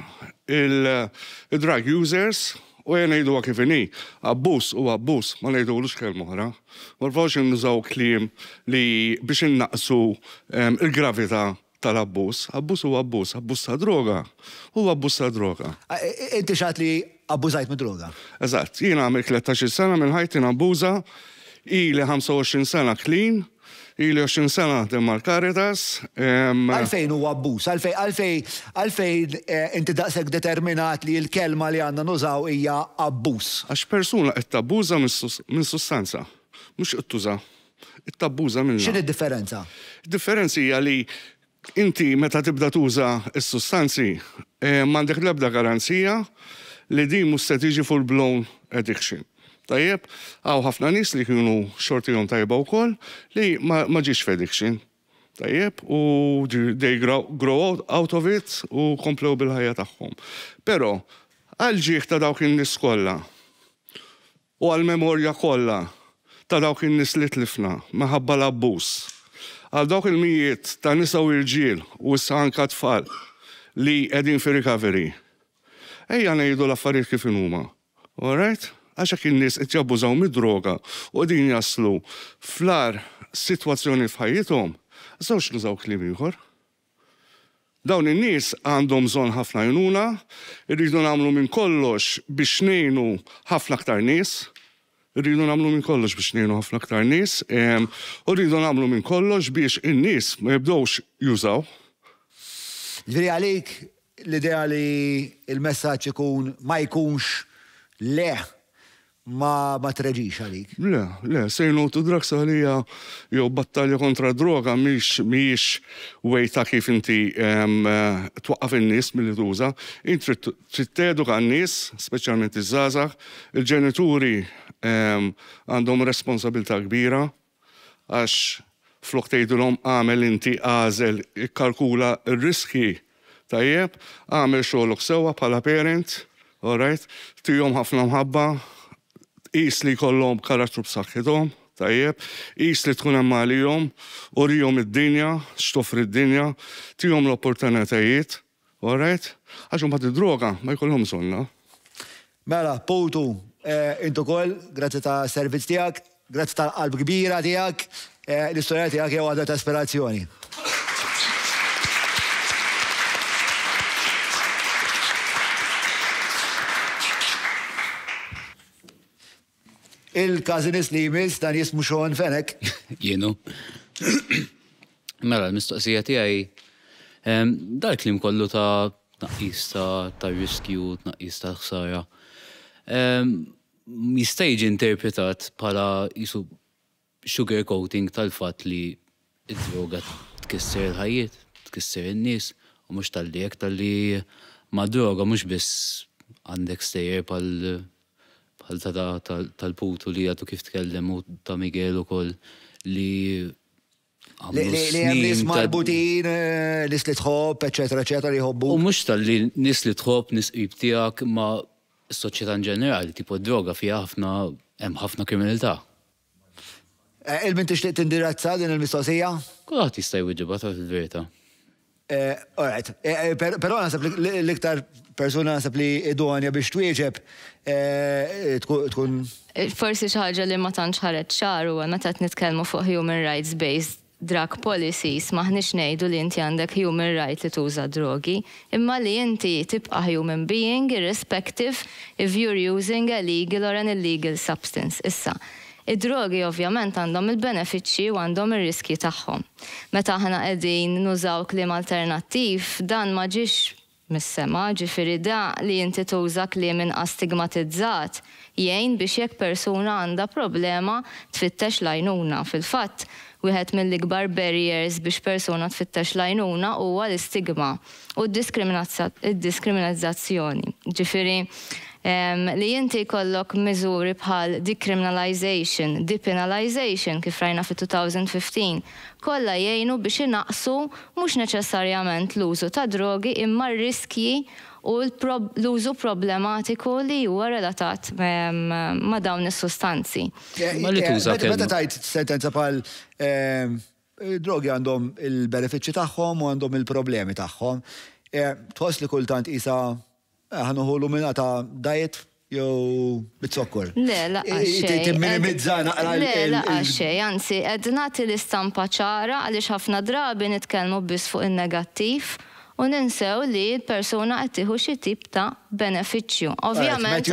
il-drug users u jgħidu għakifini, abbus u abbus, ma ngħidulux kelma oħra. Ma rfawx nużaw kliem li biex innaqsu il-gravità tal-abbus. Abbus u abbus, abbus ta' droga. U abbus ta' droga. Inti xat li abbużajt minn droga? Eżatt, jiena għamil 13 sena minn ħajti nabbuża, ili 25 sena clean, ili 20 sena naħdem mal-Caritas. Għalfejn u abbuż? Għalfejn inti daqseg determinat li l-kelma li għandna nużaw hija abbuż? Għax persuna qed tabbuża minn sustanza, mhux qed tuża. Qed tabbuża minnha. X'inhi d-differenza? Id-differenza hija li inti meta tibda tuża s-sustanzi m'għandek l-ebda garanzija li din mhux se tiġi full-blown addiction. Tajjeb, għaw ħafna nies li kienu xortihom tajba wkoll li ma ġiex f'addiction. Tajjeb, u they grow out of it u komplew bil-ħajja tagħhom. Però għal-ġieħ ta' dawk in-nies kollha u għal-memorja kollha ta' dawk in-nies li tlifna minħabba l-abbuż. Għal dawk il-mijiet ta' nisa u irġiel u issa anke tfal li qegħdin fi recovery. Ejja ngħidu l-affarijiet kif huma. All right? Għax hekk in-nies qed jabbużaw mid-droga u qegħdin jaslu fl-ar sitwazzjoni f'ħajjithom, żewġ nużaw kliem ieħor. Dawn in-nies għandhom bżonn ħafna għajnuna, irridu nagħmlu minn kollox biex ngħinu ħafna aktar nies, u rridu nagħmlu minn kollox biex in-nies ma jibdewx jużaw. Ġifieri għalik l-idea li il-messaġġ ikun ma jkunx le ma treġix għalik. Le, say no to drugs għalija jew battalja kontra droga mhijiex way ta' kif inti twaqqaf in-nies milli tuża. Inti trid teduka n-nies, speċjalment iż-żgħażagħ, il-ġenituri għandhom responsabilità kbira għax flok tgħidulhom għamel inti għażel ikkalkula r-riski tajjeb, għamel xogħolok sewwa bħala parent, all right, tihom ħafna mħabba, qis li jkollhom karattru b'saħħithom, tajjeb, qis li tkun hemm għalihom, urihom id-dinja, x'toffri d-dinja, tihom l-opportunitajiet, all right? Għax imbagħad id-droga ma jkollhom bżonna. Mela, Poutu, intu ukoll, grazzi ta' servizz tiegħek, grazzi tal-qalb kbira tiegħek, l-istorja tiegħek hija waħda ta' ispirazzjoni. Il-kazinis li jmiss dan jismu Sean Fenech. Jienu. Mela, l-mistoqsija tiegħi dal-klim kollu ta' tnaqqis ta' riskju, tnaqqis ta' ħsara. Jista' jiġi interpretat bħala jisu sugar coating tal-fatt li id-droga tkisser il-ħajjiet, tkisser in-nies, u mhux tal-li ma' droga mhux biss għandek stejjer tal-Poutu li għatu kif tkellem u ta' Miguel u koll li li hemm nies marbutin, nies li tħobb, eċetera, li jħobbu. U mhux tal-li nies li tħobb, nies qrib tiegħek ma' s-soċjetà ġenerali, tipo droga fiha hemm ħafna kriminalità. Il-min tixtieq tindirazza din il-mistoqsija? Kulħadd jista' jwieġibha fil-verità. Alright, però naħseb l-iktar persuna naħseb li idonja biex twieġeb tkun. Forsi xi ħaġa li ma tantx ħareġ ċar huwa meta qed nitkellmu fuq human rights based drug policies maħniex ngħidu li inti għandek human right li tuża drogi, imma li inti tibqa' human being irrespective if you're using a legal or an illegal substance. Issa, id-drogi ovvjament għandhom il-benefiċċji u għandhom ir-riski tagħhom. Meta aħna qegħdin nużaw kliem alternattiv, dan ma ġiex mis-sema, ġifieri da li inti tuża kliem inqas stigmatizzat jgħin biex jekk persuna għandha problema tfittex l-għajnuna. Fil-fatt, wieħed mill-ikbar barriers biex persuna tfittex l-għajnuna huwa l-istigma u d-diskriminazzazzjoni. Ġifieri li inti kollok miżuri bħal decriminalization, depenalization kif rajna fi 2015, kollha jgħinu biex inaqsu mhux neċessarjament l-użu ta' drogi imma r-riskji u l-użu problematiku li huwa relatat ma' dawn is-sustanzi. Meta tajt sentenza bħal drogi għandhom il-benefiċċji tagħhom u għandhom il-problemi tagħhom, tħoss li kultant isa ħanuħulu minna ta' diet jew bit-sokkor. Le, laqaxxej. Timminimizza naqra Le, laqaxxej, anzi, nagħti l-istampa ċara għaliex ħafna drabi nitkellmu biss fuq in-negattiv u ninsew li l-persuna qed tieħu xi tip ta' benefiċċju. Ovvjament,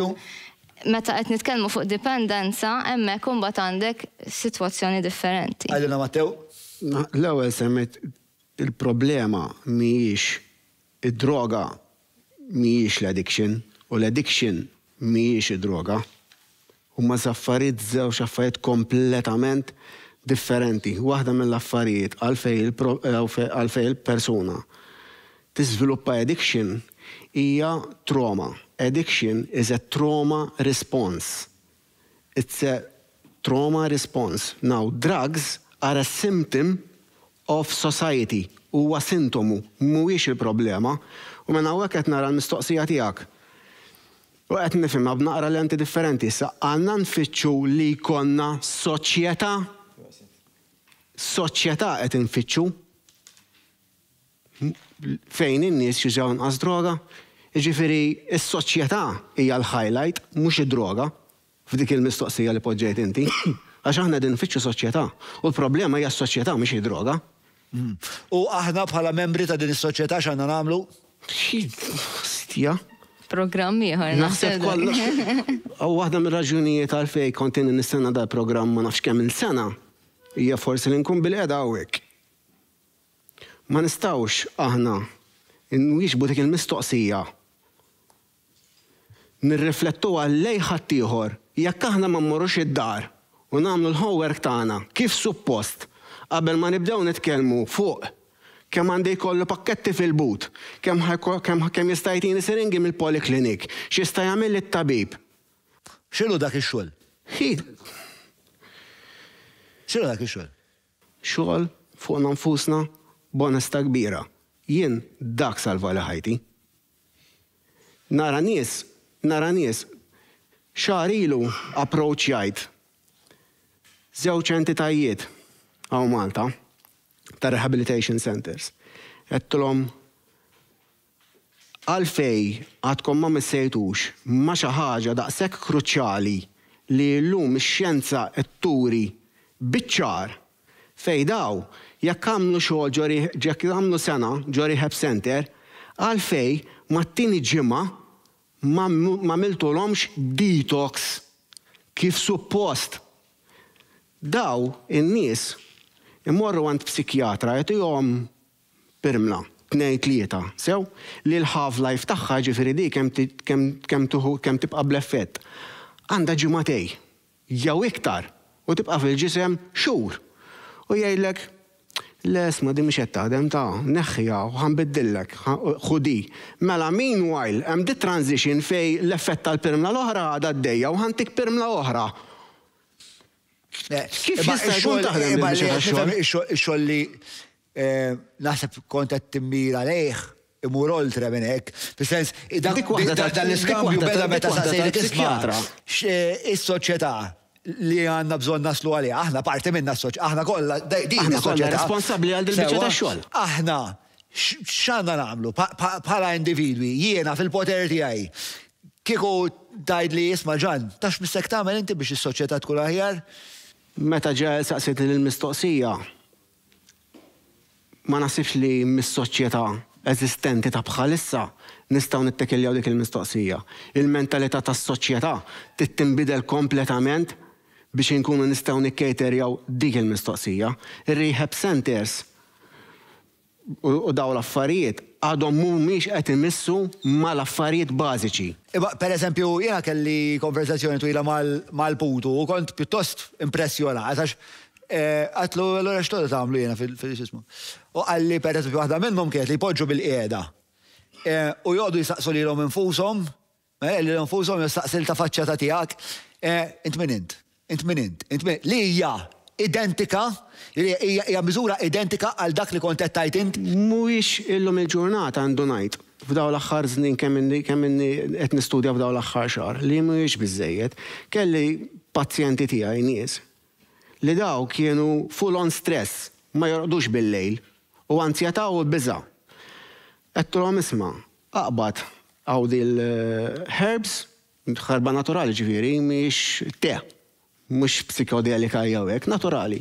meta qed nitkellmu fuq dipendenza, hemmhekk imbagħad għandek sitwazzjoni differenti. Għalina Mattew? L-ewwel semmet il-problema mhijiex id-droga mhijiex l-addiction u l-addiction mhijiex id-droga. Huma affarijiet żewġ affarijiet kompletament differenti. Waħda mill-affarijiet għalfejn il-persuna tiżviluppa addiction hija trauma. Addiction is a trauma response. It's a trauma response. Now, drugs are a symptom of society. Huwa sintomu, mhuwiex il-problema. U minn hawnhekk qed nara l-mistoqsija tiegħek. U qed nifhimha b'naqra lenti differenti. Issa għandna nfittxu li jkollna soċjetà qed infittxu fejn in-nies jużaw inqas droga. Jiġifieri s-soċjetà hija l-highlight mhux id-droga f'dik il-mistoqsija li poġġejt inti. Għax aħna din nfittxu soċjetà. U l-problema hija s-soċjetà mhux id-droga. U aħna bħala membri ta' din is-soċjetà x'għandna nagħmlu? Stja. Programm ieħor Naħseb kollox. Waħda mir-raġunijiet għalfejn kont nistenna da programm ma nafx kemm il-sena hija forsi li nkun bil-qiegħda hawnhekk. Ma nistgħux aħna nwieġbu dik il-mistoqsija nirriflettu għal ħadd ieħor jekk aħna ma mmorrux id-dar u nagħmlu l-homework tagħna kif suppost qabel ma nibdew nitkellmu fuq kemm għandi jkollu pakketti fil-but, kemm jista' jtini siringi mill-poliklinik, x'jista' jagħmel it-tabib. X'inhu dak ix-xogħol? X'inhu dak ix-xogħol? Xogħol fuqna nfusna b'onesta kbira. Jien dak salva li ħajti. Nara nies xahar ilu approach jgħid żewġ entitajiet hawn Malta ta' rehabilitation centers. Għedtulhom għalfej għadkom ma missejtux ma xi ħaġa daqshekk kruċjali li llum ix-xjenza tturi biċ-ċar fejn daw jekk għamlu xogħol jekk għamlu sena ġo rehab center għalfej ma t-tieni ġimgħa ma miltulhomx detox kif suppost. Daw in-nies immorru għand psikjatra jagħtihom pirmla 2-3 sew li l-half-life tagħha ġifieri dik kemm tibqa' bl-effett. Għandha ġimagħtej jew iktar u tibqa' fil-ġisem xhur. U jgħidlek l-esma di mhix qed taħdem neħħiha u ħanbiddillek ħudi. Mela meanwhile hemm di transition fej l-effett tal-pirmla l-oħra għadha għaddejja u ħantik pirmla oħra. Kif jista' jkun taħdem ix-xogħol li naħseb kont qed timmira lejh imur oltre minn hekk. Fis-sens dan l-iskambju beda meta saqsejlek isma' is-soċjetà li għandna bżonn naslu għaliha, aħna parti minna s-soċjetà, aħna kollha din is-soċjetà responsabbli għal din il-biċċa tax-xogħol. Aħna x'għandna nagħmlu bħala individwi, jiena fil-poter tiegħi. Kieku tgħidli isma' Ġan, tax missek tagħmel inti biex is-soċjetà tkun aħjar? Meta ġa saqsit lill-mistoqsija, ma nasibx li mis-soċjetà eżistenti ta' bħalissa nistgħu nittekiljaw dik il-mistoqsija. Il-mentalità tas-soċjetà tittinbidel kompletament biex inkunu nistgħu nikkejterjaw dik il-mistoqsija. Ir-rehab centers u daw l-affarijiet għadhom mhumiex qed imissu mal-affarijiet bażiċi. Pereżempju, jiena kelli konversazzjoni twila mal-Putu u kont pjuttost impressjonat għax għatlu l-għura xtodu tagħmlu jiena fil-xismu. U għalli pereżempju waħda minnhom kienet li jpoġġu bil-qiegħda. U jgħodu jistaqsu lilhom infushom, l-infushom jistaqsil ta' faċċata tiegħek, int min int, li hija identika, hija miżura identika għal dak li kont qed tgħid int. Mhuwiex illum il-ġurnata għandu ngħid f'daw l-aħħar żnien kemm inni qed nistudja f'daw l-aħħar xahar li mhuwiex biżżejjed. Kelli pazjenti tiegħi nies li daw kienu full on stress, ma jorqdux bil-lejl u ansjetà u biża'. Qedtulhom isma' aqbad hawn dil-herbs, ħarba naturali ġifieri mhix te. Mux psikodelika jew hekk, naturali.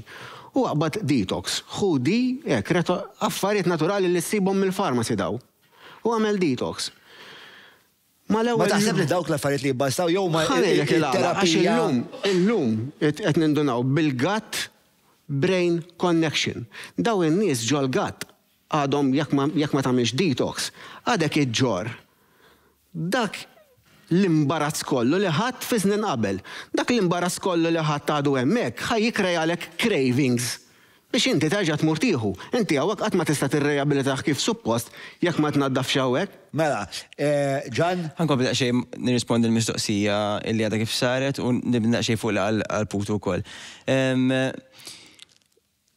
U għabad detox. Ħudi, affarijiet naturali li ssibhom mill-farmasi daw. U għamel detox. Ma taħseb li dawk l-affarijiet li jibbastaw jew ma terapija. Illum qed nindunaw bil-gut brain connection. Daw in-nies ġol gut għadhom jekk ma tagħmilx detox, għadek iġġor. Dak l-imbarazz kollu li ħadd fi snin qabel. Dak l-imbarazz kollu li ħadd għadu hemmhekk ħaj jikrejalek cravings biex inti terġa' tmur tieħu. Inti hawnhekk qatt ma tista' tirrejabilitah kif suppost jekk ma tnaddafx hawnhekk. Mela, Ġan? Ħankompli daqsxejn nirrispondi l-mistoqsija li għadha kif saret u nibda daqsxejn fuq għall-Putu wkoll.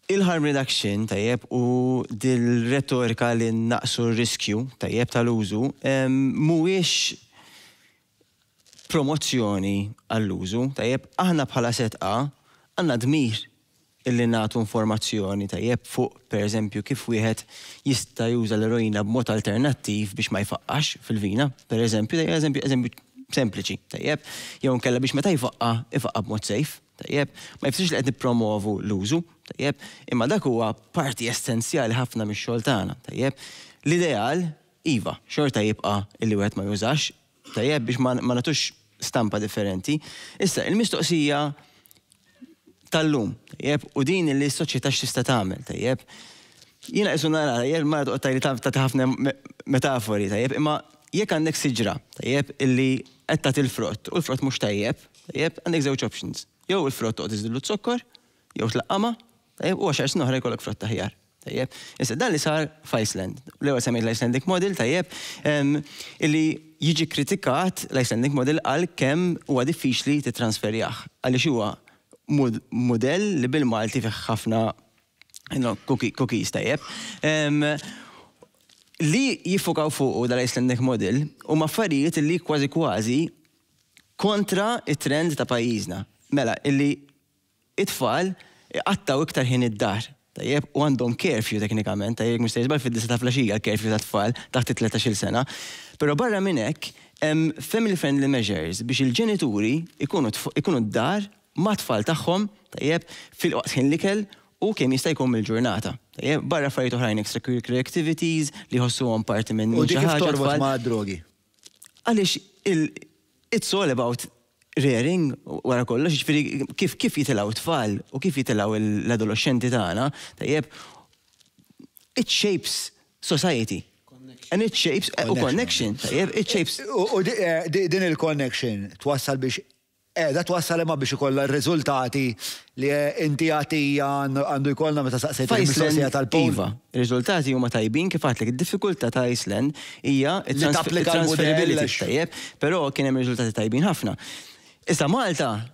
Il-harm reduction tajjeb u dil-retorika li naqsu r-riskju tajjeb tal-użu mhuwiex promozzjoni għall-użu, tajjeb, aħna bħala setqa għandna dmir illi nagħtu informazzjoni tajjeb fuq, pereżempju, kif wieħed jista' juża l-eroina b'mod alternattiv biex ma jfaqqax fil-vina, pereżempju, eżempju sempliċi, tajjeb, jew nkella biex meta jfaqqa b'mod sejf, tajjeb, ma jfsirx li qed nippromovu l-użu, tajjeb, imma dak huwa parti essenzjali ħafna mix-xogħol tagħna, tajjeb. L-ideal iva, xorta jibqa' illi wieħed ma jużax, tajjeb biex ma nagħtux stampa differenti. Issa, il-mistoqsija tal-lum, tajjeb, u din li s-soċjetà x'tista' tagħmel, tajjeb. Jiena qisu nara, tajjeb, ma toqgħod tagħti ħafna metafori, tajjeb, imma jekk għandek siġra, tajjeb, illi qed tagħti l-frott, u l-frott mhux tajjeb, tajjeb, għandek żewġ options. Jew il-frott toqgħod iżdillu t-sokkor, jew tlaqqama, tajjeb, u 10 snin oħra jkollok frott aħjar. Tajjeb, issa dan li sar f'Iceland. L-ewwel semmejt l-Icelandic Model, tajjeb, illi jiġi kritikat l-Icelandic Model għal kemm huwa diffiċli titransferjah. Għaliex huwa modell li bil-Malti fih ħafna cookies, tajjeb. Li jiffokaw fuq dal-Icelandic Model huma affarijiet li kważi kontra it-trend ta' pajjiżna. Mela, illi it-tfal għattaw iktar ħin id-dar. Tajjeb, u għandhom curfew teknikament, tajjeb mhux tiżbal fid-disa ta' flaxija l-curfew ta' tfal taħt 13 sena. Però barra minn hekk hemm family friendly measures biex il-ġenituri ikunu d-dar ma' tfal tagħhom, tajjeb, fil-waqt ħin l-ikel u kemm jista' jkun mill-ġurnata. Tajjeb, barra affarijiet oħrajn extracurricular activities li jħossuhom parti minn xi ħaġa. U dik kif ma' drogi? Għaliex it's all about rearing wara kollox, ġifieri kif jitilgħu tfal u kif jitilgħu l-adolescenti tagħna, tajjeb, it shapes society. And it shapes connection, tajjeb, it shapes. U din il-connection twassal biex twassal imma biex ikollha r-riżultati li inti għatija għandu jkollna meta saqsejt il-mistoqsija tal-Iva. Ir-riżultati huma tajbin kif għadlek id-diffikultà ta' Iceland hija transferability, tajjeb, però kien hemm riżultati tajbin ħafna. Issa Malta,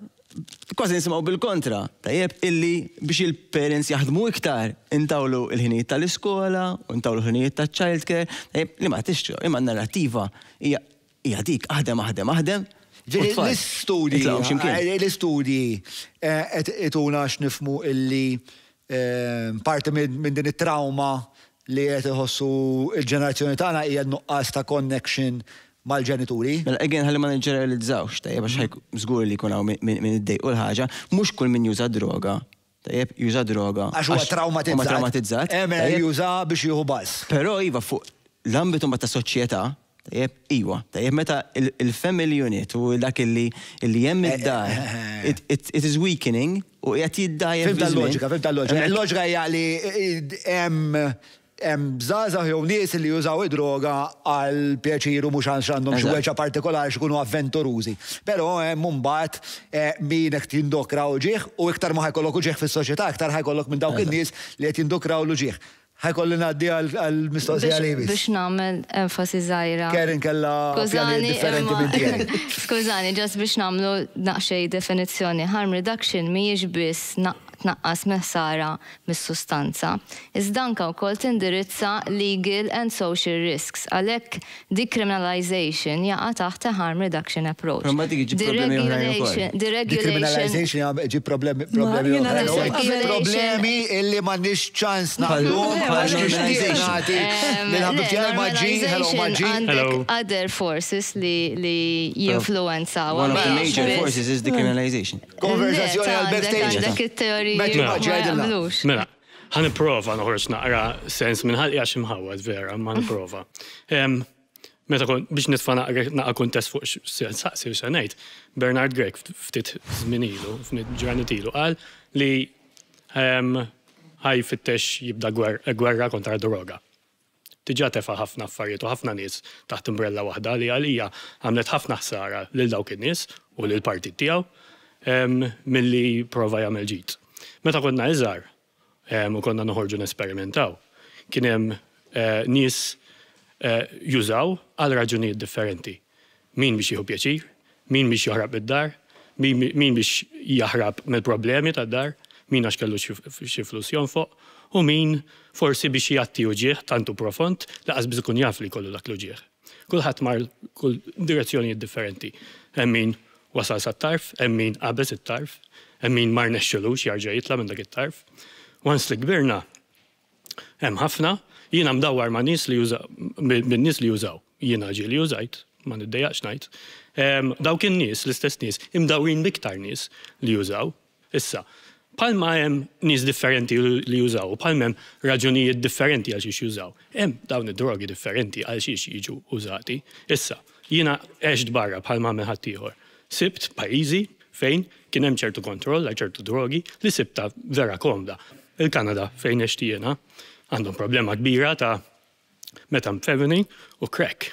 kważi nisimgħu bil-kontra, tajjeb, illi biex il-parents jaħdmu iktar intawlu il-ħinijiet tal-iskola, u intawlu il-ħinijiet tal-childcare, tajjeb, li ma tixtru, imma n-narrattiva hija dik aħdem. L-istudji ituna x'nifmu illi parti minn din it-trauma li qed iħossu il-ġenerazzjoni tagħna hija nuqqas ta' connection mal-ġenituri. Mela, again, ħalli ma nġeneralizzawx, tajjeb, għax ħajk żgur li jkun hawn minn id-dejq u l-ħaġa, mhux kull min juża droga, tajjeb, juża droga. Għax huwa traumatizzat. Juża biex jieħu baż. Però iva fuq l-ambitu ta' soċjetà, tajjeb, iva, tajjeb meta il-family unit u dak illi hemm id-dar, it is weakening u qed jiddajjef. Fim tal-loġika. Il-loġika hija li hemm żgħażagħ jew nies li jużaw id-droga għal pjaċiru mhux għandhom xi weġġa partikolari x'ikunu avventurużi. Però hemm mbagħad min qed jindokraw ġieħ u iktar ma ħajkollok ġieħ fis-soċjetà, iktar ħajkollok minn dawk in-nies li qed jindokraw ġieħ. ħajkolli ngħaddi għall-mistoqsija li biex nagħmel enfasi żgħira. Karen kellha pjani differenti minn tiegħi. Skużani, ġast biex nagħmlu naqxej definizzjoni. Harm reduction mhijiex biss tnaqqas meħsara mis-sustanza. Iżda anke wkoll tindirizza legal and social risks. Għalhekk decriminalization jaqa' taħt harm reduction approach. Deregulation ġib problemi illi m'għandniex ċans naħdmu. Other forces li jinfluenzaw. One of the major forces is decriminalization. Konversazzjoni għal-backstage. Mela, ħan iprofa noħroġ naqra sens minn ħalqi għax imħawad vera, ma niprofa. Meta biex nitfa' naqra kuntest fuq saqsi u ngħid, Bernard Gregg ftit żmien ilu, ftit ġranet ilu qal li ħaj fittex jibda gwerra kontra droga. Tiġa tefa' ħafna affarijiet u ħafna nies taħt imbrella waħda li għalija għamlet ħafna ħsara lil dawk in-nies u lil partit tiegħu milli prova jagħmel ġid. Meta konna iżgħar u konna noħorġu nesperimentaw, kien hemm nies jużaw għal raġunijiet differenti. Min biex jieħu pjaċir, min biex joħrab id-dar, min biex jaħrab mill-problemi tad-dar, min għax kellu xi flus jonfoq, u min forsi biex jatti uġieħ tantu profond laqas biex ikun jaf li kollu dak l-uġieħ. Kulħadd mar kull direzzjonijiet differenti. Hemm min wasal sat-tarf, hemm min qabeż it-tarf, hemm min mar nexxelux jarġa' jitla' minn dak it-tarf. Once li kbirna, hemm ħafna, jiena mdawwar ma' nies li jużaw, minn nies li jużaw. Jiena ġieli użajt, ma niddejjaqx ngħid. Dawk in-nies, l-istess nies, imdawrin biktar nies li jużaw. Issa, palma hemm nies differenti li jużaw, palma hemm raġunijiet differenti għal xiex jużaw. Hemm dawn id-drogi differenti għal xiex jiġu użati. Issa, jiena għext barra palma hemm ħadd ieħor. Sibt pajjiżi fejn kien hemm ċertu kontroll għal ċertu drogi li sibta vera komda. Il-Kanada fejn għext jiena għandhom problema kbira ta' methamphetamine u crack.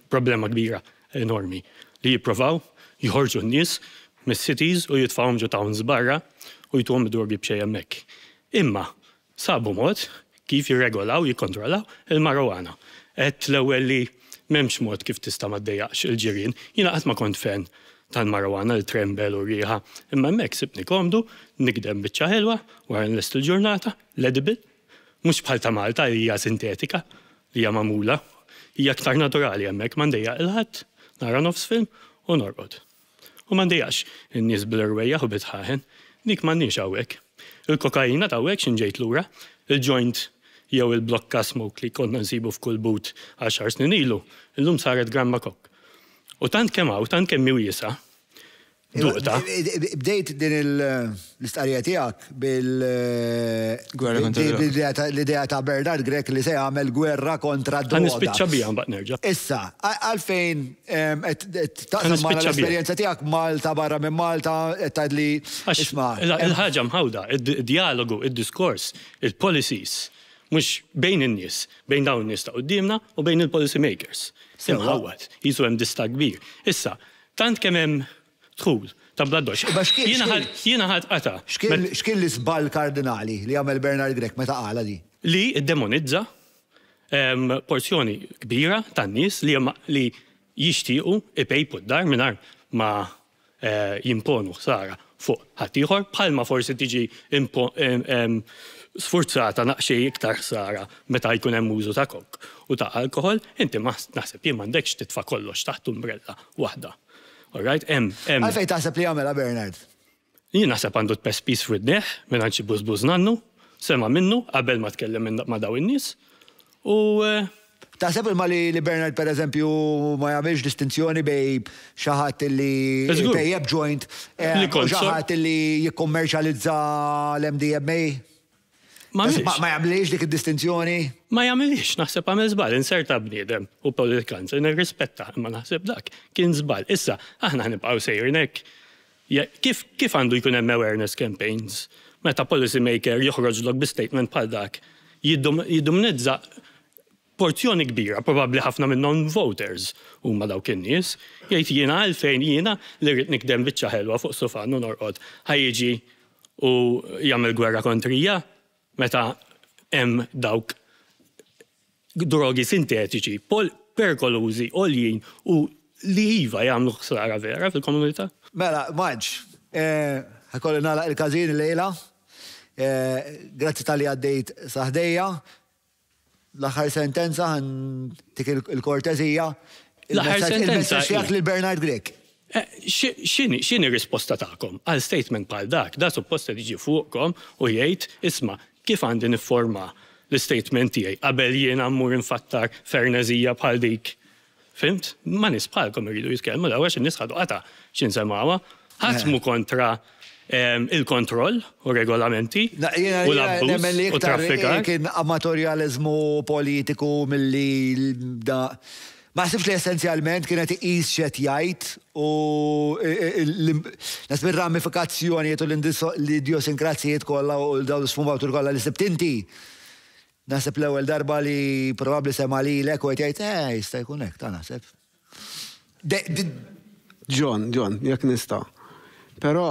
Problema kbira enormi li jipprovaw jħorġu n-nies mis-cities u jitfawhom ġo towns barra u jtuhom id-drogi b'xejn hemmhekk. Imma sabu mod kif jirregolaw, jikkontrollaw il-marijuana. Qed l-ewwel li m'hemmx mod kif tista' ma ddejjaqx il-ġirien. Jiena qatt ma kont fan tal-marijuana, il-trembel u rieħa, imma hemmhekk sibni komdu, nikdem biċċa ħelwa wara nlest il-ġurnata, l-edible, mhux bħal ta' Malta li hija sintetika, li hija magħmula, hija aktar naturali hemmhekk m'għandejjaq il-ħadd, nara nofs film u norqod. U m'għandejjaqx in-nies bil-irwejjaħ u bitħaħen, dik m'għandniex hawnhekk. Il-kokaina ta' hawnhekk x'inġejt lura, il-joint jew il-blokka smoke li konna nsibu f'kull but 10 snin ilu, illum saret gramma kok. U tant kemm hawn, tant kemm wiesa, duqta. Bdejt din l-istqarrija tiegħek bil-idea ta' Bernard Grek li se jagħmel gwerra kontra d-droga. Nispiċċa bija mbagħad nerġa'. Issa, għalfejn taqsam ma' l-esperjenza tiegħek Malta barra minn Malta qed tgħidli isma'. Il-ħaġa mħawda, id-dialogu, id-diskors, il-policies, mhux bejn in-nies, bejn dawn in-nies ta' qudiemna u bejn il-policy makers. Imħawwad, jisu hemm dista kbir. Issa, tant kemm hemm tħul ta' bladdox. Jiena ħadd qata. X'kien l-isball kardinali li għamel Bernard Grek meta qala di? Li iddemonizza porzjoni kbira tan-nies li jixtiequ ipejpu d-dar mingħajr ma jimponu sara fuq ħadd ieħor bħalma forsi tiġi sfurzata naqxej iktar sara meta jkun hemm użu ta' kok u ta' alkohol, inti naħseb jien m'għandekx titfa' kollox taħt umbrella waħda. Għalfej taħseb li għamela Bernard? Jien naħseb għandu t-pespis fridneħ, minn għanċi buzbuz nannu, sema minnu, qabel ma tkellem ma daw in-nies. U taħseb ilma li Bernard per eżempju ma jagħmilx distinzjoni bej xaħat li tejjeb joint u xaħat li jikkommerċjalizza l-MDMA? Ma jagħmilx dik id-distinzjoni? Ma jagħmilx, naħseb għamel żball, inserta bniedem u politikanz, nirrispetta, imma naħseb dak kien żball. Issa aħna ħnibqgħu sejrin hekk. Kif għandu jkun hemm awareness campaigns meta policy maker joħroġlok bi statement bħal dak jiddominizza porzjoni kbira, probabbli ħafna minnhom voters huma dawk in-nies, jgħid jiena għalfejn jiena li rrid nikdem biċċa ħelwa fuq sofan u norqod ħajjiġi u jagħmel gwerra kontrija meta hemm dawk drogi sintetiċi, perkolużi, oljin u li iva jagħmlu ħsara vera fil-komunità. Mela, Maġ, ħakolli nagħlaq il-każin lejla. Grazzi tal-li għaddejt saħdejja. L-aħħar sentenza dik il-kortezija. Il-messaġġ tiegħek lil Bernard Grek. X'inhi risposta tagħkom għal statement bħal dak, da supposta tiġi fuqkom u jgħid isma' kif għandi nifforma l-statement tiegħi qabel jiena mmur infattar fernezija bħal dik. Fimt? Ma nies bħalkom iridu jitkellmu l-ewwel x'in-nies ħadu qata x'insemgħuha. Ħatmu kontra il-kontroll u regolamenti u l-abbuż u traffikar. Kien amatorjaliżmu politiku milli da. Ma ħsibx li essenzjalment kienet iqis x'qed jgħid u nasb ir-ramifikazzjonijiet u l-idiosinkrazijiet kollha u dawn l-sfumatur kollha li sibt inti. Naħseb l-ewwel darba li probabbli sema' lilek u qed jgħid jista' jkun hekk ta' naħseb. John, jekk nista'. Però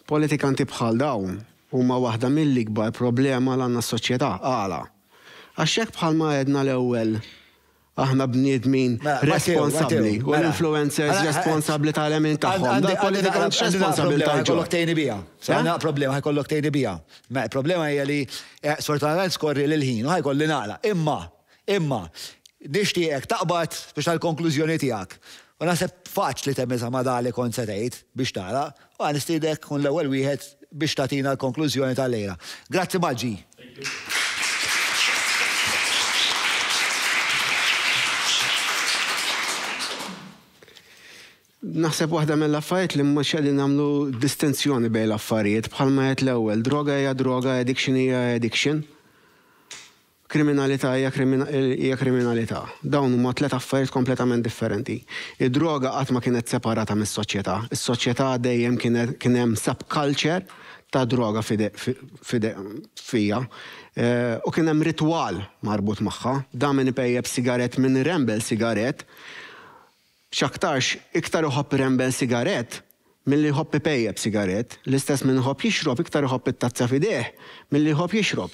politikanti bħal dawn huma waħda mill-ikbar problema l għandna s-soċjetà għala. Għax hekk bħalma għedna l-ewwel aħna bniedmin responsabbli u l-influencers responsabbli tal-emin tagħhom. Da politikanti responsabbli ħajkollok tgħini bija. Għandna problema ħajkollok tgħini bija. Ma problema hija li sortanament skorri lil-ħin u ħajkolli nagħlaq. Imma nixtieqek taqbad biex tal-konklużjoni tiegħek. U naħseb faċli temmiżha ma dali kont se tgħid biex tara, u nistiedek kun l-ewwel wieħed biex tagħtina l-konklużjoni tal-lejla. Grazzi Maġġi. naħseb waħda mill-affarijiet li mhux qegħdin nagħmlu distinzjoni bejn l-affarijiet bħalma qed l-ewwel, droga hija droga, addiction hija addiction. Kriminalità hija kriminalità. Dawn huma tliet affarijiet kompletament differenti. Id-droga qatt ma kienet separata mis-soċjetà. Is-soċjetà dejjem kien hemm subculture ta' droga fija. U kien hemm ritwal marbut magħha. Da min ipejjeb sigarett minn rembel sigarett. X'aktarx iktar iħobb rembel sigarett milli jħobb ipejjeb sigarett. L-istess minn iħobb jixrob iktar iħobb it-tazza f'idejh milli jħobb jixrob.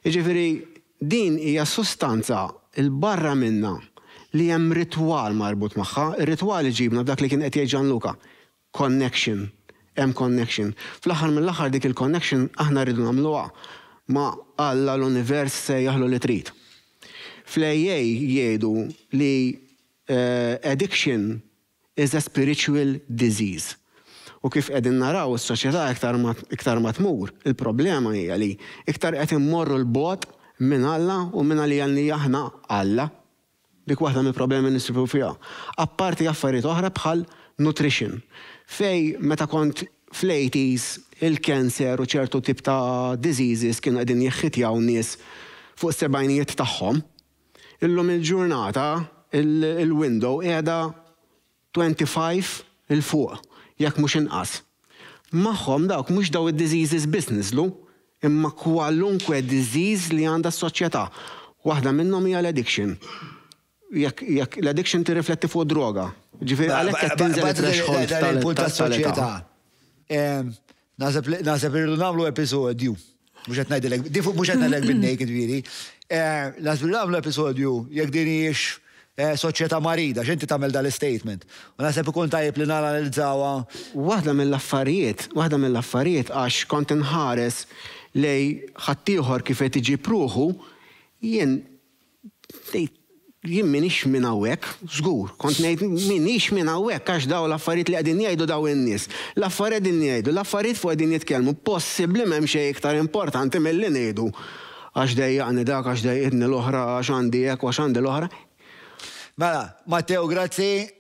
Jiġifieri din hija sustanza il-barra minna li hemm ritwal marbut magħha. Ir-ritwal iġibna f'dak li kien qed jgħid Gianluca. Connection. Hemm connection. Fl-aħħar mill-aħħar dik il-connection aħna rridu nagħmluha ma' Alla l-univers se jaħlu li trid. Fl-AA jgħidu li addiction is a spiritual disease. U kif qegħdin naraw is-soċjetà iktar ma tmur, il-problema hija li iktar qed immorru l-bogħod minn Alla u minn li aħna Alla. Dik waħda mill-problemi nisibu fiha. Apparti affarijiet oħra bħal nutrition. Fej meta kont fl-80s il-cancer u ċertu tip ta' diseases kienu qegħdin jiħħitjaw nies fuq is-sebgħinijiet tagħhom. Illum il-ġurnata il-window qiegħda 25 il-fuq, jekk mhux inqas. Magħhom dawk mhux daw id-diseases biss niżlu, imma kwalunkwe disease li għandha s-soċjetà. Waħda minnhom hija l-addiction. Jekk l-addiction tirrifletti fuq droga. Ġifieri għalhekk qed tinżel it-threshold tal-soċjetà. Naħseb irridu nagħmlu episodju. Mhux qed ngħidilek bin-naked ġifieri. Naħseb nagħmlu episodju jekk din hijiex soċjetà marida, x'inti tagħmel dal-statement. U naħseb ikun tajjeb li nanalizzawha. Waħda mill-affarijiet għax kont inħares lej ħaddieħor kif qed iġib ruħu, jien minix minn hawnhekk, żgur. Kont ngħid minix minn hawnhekk għax daw l-affarijiet li qegħdin jgħidu daw in-nies. L-affarijiet qegħdin jgħidu, l-affarijiet fuq qegħdin jitkellmu, possibbli m'hemm xejn iktar importanti milli ngħidu. Għax dejjaqni dak, għax dejjaqni l-oħra, għax għandi hekk u għax għandi l-oħra. Mela, Matteo, grazzi.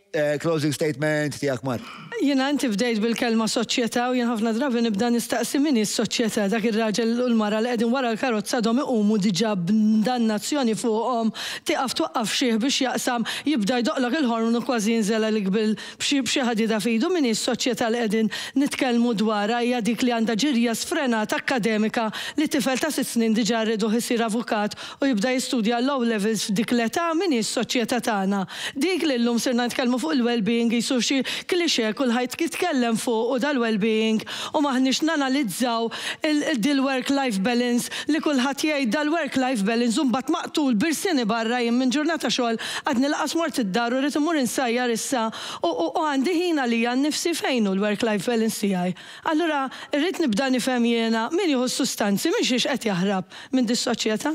Closing statement tiegħek Mar. Jiena inti bdejt bil-kelma soċjetà u jien ħafna drabi nibda nistaqsi min is-soċjetà dak ir-raġel u l-mara li qegħdin wara l-karozza dom iqumu diġà b'dannazzjoni fuqhom tieqaf twaqqaf xih biex jaqsam jibda jdoqlok il-ħorn u kważi jinżelek bil b'xi ħadida f'idu min is-soċjetà li qegħdin nitkellmu dwarha hija dik li għandha ġirja sfrenata akademika li tifel ta' 6 snin diġà rridu isir avukat u jibda jistudja low levels f'dik l-età min is-soċjetà tagħna. Dik li llum sirna nitkellmu fuq il-well-being jisu xi klixe kulħadd jitkellem fuq u dal-well-being u maħniex nanalizzaw il-work-life balance li kulħadd jgħid dal-work-life balance u mbagħad maqtul birsini barra jien minn ġurnata xogħol għadni laqas mort id-dar u rid imur insajjar issa u għandi ħin għalija nnifsi fejn hu l-work-life balance tiegħi. Allura rrid nibda nifhem jiena min jieħu s-sustanzi minn xiex qed jaħrab minn dis-soċjetà.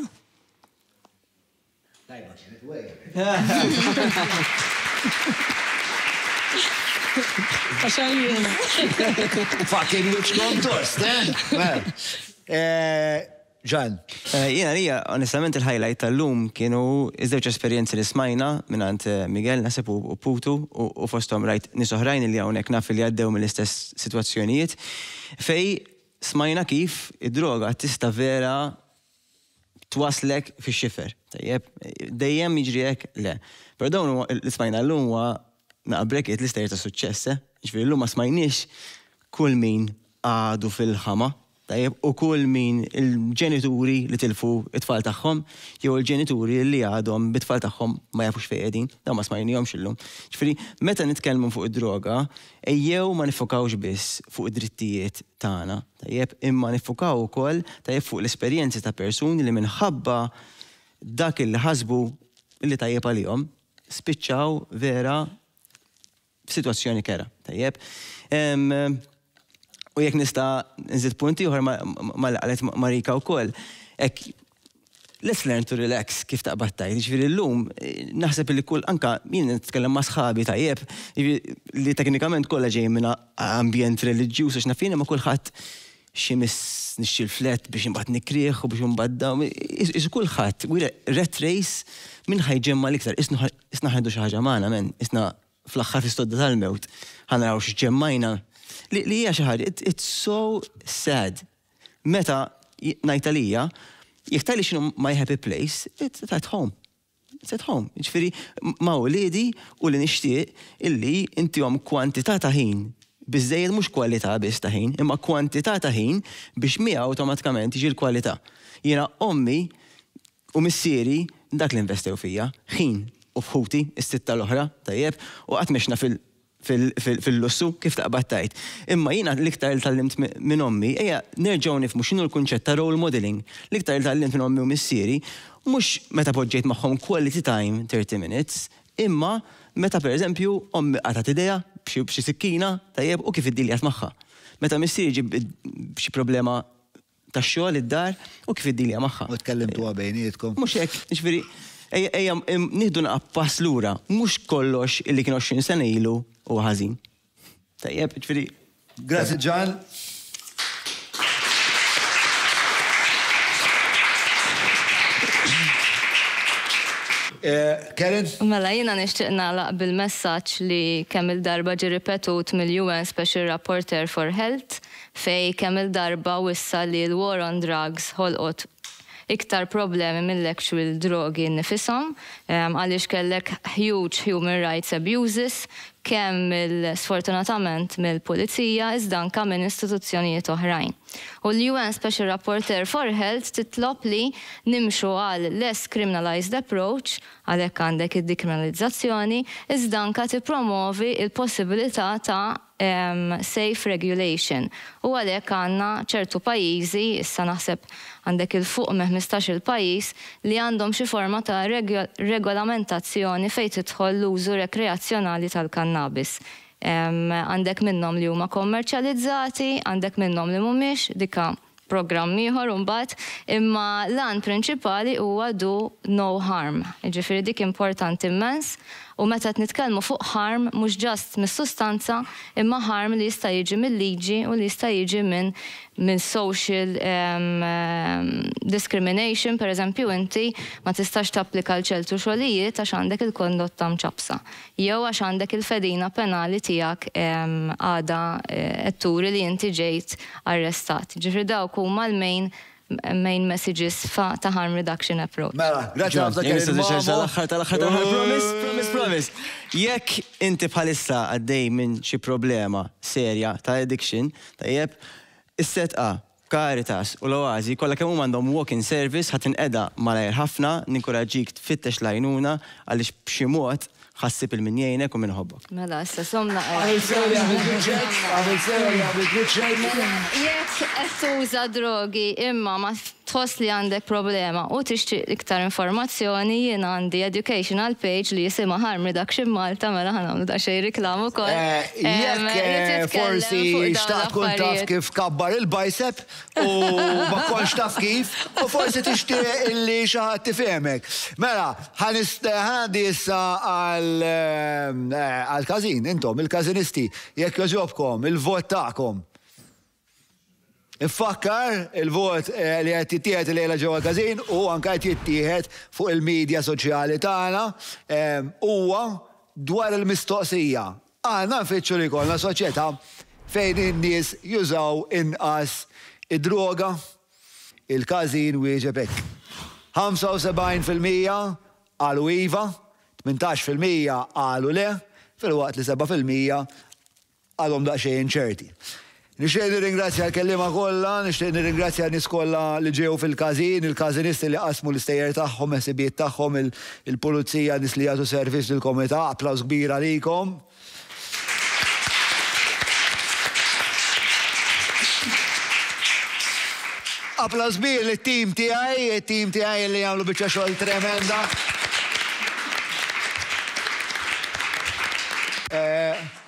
Fucking which contest, Ġan. Jena, onestament il-highlight tal-lum kienu iż-żewġ esperjenzi li smajna minnant Miguel Nasib u Putu u fostom rajt nisoħrajn li hawnhekk naf li għaddew mill-istess situazzjonijiet fej smajna kif id-droga tista' vera twaslek fix-xifer. Dejjem jiġri hekk le. Però dawn li smajna llum huwa naqbrekiet l-istajr ta' suċċess, ġifieri llum ma smajniex kull min għadu fil-ħama, u kull min il-ġenituri li tilfu it-tfal tagħhom, jew il-ġenituri li għadhom bit-tfal tagħhom ma jafux fejn qegħdin, dawn ma smajnihomx illum. Ġifieri meta nitkellmu fuq id-droga, ejjew ma nifokawx biss fuq id-drittijiet tagħna, imma nifokaw ukoll fuq l-esperjenzi ta' persuni li minħabba dak il ħasbu li tajjeb għalihom spiċċaw vera f'sitwazzjoni kera, tajjeb. U jekk nista' nżid punti oħra ma qalet Marika wkoll. Let's learn to relax kif taqbad tajt. Ġifieri llum naħseb li kull anka jien nitkellem ma' sħabi tajjeb li teknikament kollha ġej minn ambjent reliġjuż għax nafina ma' kulħadd xi miss nixxi l-flet biex imbagħad nikrieħ u biex imbagħad dawn. Is kulħadd ret race min ħajġemma l-iktar. Isna ħajdu xi ħaġa magħna men, isna fl-aħħar fl-istodda tal-mewt ħanaraw x'ġemmajna. Li hija xi ħaġa, it's so sad. Meta ngħid għalija, jekk tgħidli x'inhu my happy place, it's at home. It's at home. Ġifieri ma' wliedi u li nixtieq illi intihom kwantità ta' ħin biżżejjed mhux kwalità biss ta' ħin, imma kwantità ta' ħin biex miegħu awtomatikament jiġi l-kwalità. Jiena ommi u missieri dak li investew fija, ħin u fħuti is-sitta l-oħra tajjeb u qatt mexna fil-lussu kif taqbad tajt. Imma jiena l-iktar tal-limt minn ommi, ejja nerġgħu nifhmu x'inhu l-kunċett ta' role modeling. L-iktar tal-limt minn ommi u missieri mhux meta poġġejt magħhom quality time 30 minutes, imma meta pereżempju ommi qatat idea b'xi sikkina tajjeb u kif iddiljat magħha. Meta missieri ġib xi problema tax-xogħol id-dar u kif iddilja magħha. U tkellimtuha bejnietkom. Mhux hekk, jiġifieri ejja nieħdu naqgħa pass lura, mhux kollox illi kien 20 sena ilu u ħażin. Tajjeb, jiġifieri. Grazzi Ġan. Karen? Mela jiena nixtieq nagħlaq bil-messaġġ li kemm il-darba ġie ripetut mill-UN Special Rapporteur for Health fej kemm il-darba wissa li l-war on drugs ħolqot iktar problemi mill-actual drogi nifisom, għaliex kellek huge human rights abuses, kemm sfortunatament mill-pulizija iżda anke minn istituzzjonijiet oħrajn. U l-UN Special Rapporteur for Health titlob li nimxu għal less criminalized approach, għalhekk għandek id-dekriminalizzazzjoni, iżda anke tippromovi il-possibilità ta' safe regulation. U għalhekk għandna ċertu pajjiżi, issa naħseb għandek il-fuq me 15 il-pajjiż li għandhom xi forma ta' regolamentazzjoni fejn tidħol l-użu rekreazzjonali tal-kannabis. Għandek minnhom li huma kommerċjalizzati, għandek minnhom li mhumiex, dika programm ieħor imbagħad, imma l-għan prinċipali huwa do no harm. Ġifieri dik importanti immens. U meta nitkellmu fuq harm mhux ġast mis-sustanza, imma harm li jista' jiġi mill-liġi u li jista' jiġi minn social discrimination, pereżempju inti ma tistax tapplika l-ċertu xogħlijiet għax għandek il-kondotta mċabsa. Jew għax għandek il-fedina penali tiegħek għada qed turi li inti ġejt arrestat. Ġifieri dawk huma l-main messages ta' harm reduction approach. Mela, grazzi ħafna Promise. Jekk inti bħalissa għaddej minn xi problema serja ta' addiction, tajjeb, is-setqa Caritas u l-Oazi kollha kemm huma għandhom walk-in service ħadd inqeda malajr ħafna, ninkoraġġik tfittex l-għajnuna għaliex b'xi mod ħassib il-min jgħinek u minn ħobbok. Mela, issa somna jekk qed tuża drogi imma ma tħoss li għandek problema u tixtieq iktar informazzjoni, jien għandi educational page li jisimha Harm Reduction Malta, mela ħanagħmlu daqsxejn riklam ukoll. Jekk forsi xtaqt tkun taf kif kabbar il-bicep u ma tkunx taf kif, u forsi tixtieq illi xi ħadd tifhemek. Mela, ħandi issa għal-każin, intom, il-każinisti, jekk jogħġobkom, il-vot tagħkom. Infakkar il-vot li qed jittieħed lejla ġewwa każin u anke qed jittieħed fuq il-medja soċjali tagħna huwa dwar il-mistoqsija. Għandna nfittxu li jkollna soċjetà fejn in-nies jużaw inqas id-droga, il-każin wieġeb hekk. 75% qalu iva, 18% qalu le, fil-waqt li 7% għalhom daqsxejn ċerti. Nixtieq nirringrazzja l-kellima kollha, nixtieq nirringrazzja n-nies kollha li ġew fil-każin, il-każinisti li qasmu l-istejjer tagħhom, ħsibijiet tagħhom, il-pulizija, nies li jagħtu servizz lill-komità, applaws kbir għalikom. Applaws kbir lit-tim tiegħi li jagħmlu biċċa xogħol tremenda.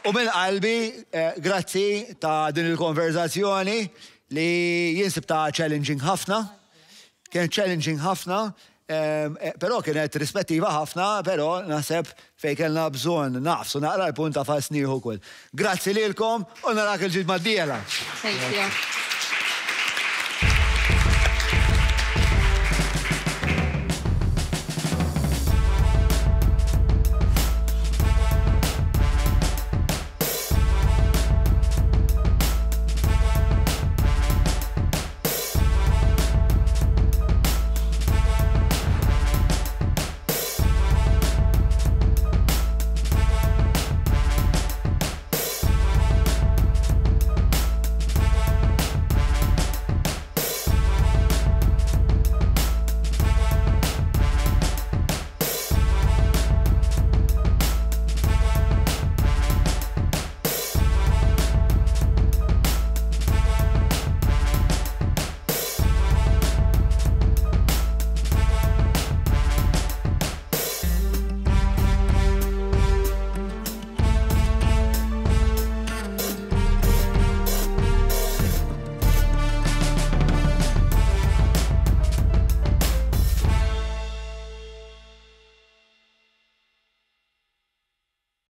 U minn qalbi, grazzi ta' din il-konverzazzjoni li jinsib ta' challenging ħafna. Kien challenging ħafna, però kienet rispettiva ħafna, però naħseb fejn kellna bżonn naqsu naqra l-punta fasniħu kull. Grazzi lilkom u narak il-ġid mad-diela. Thank you.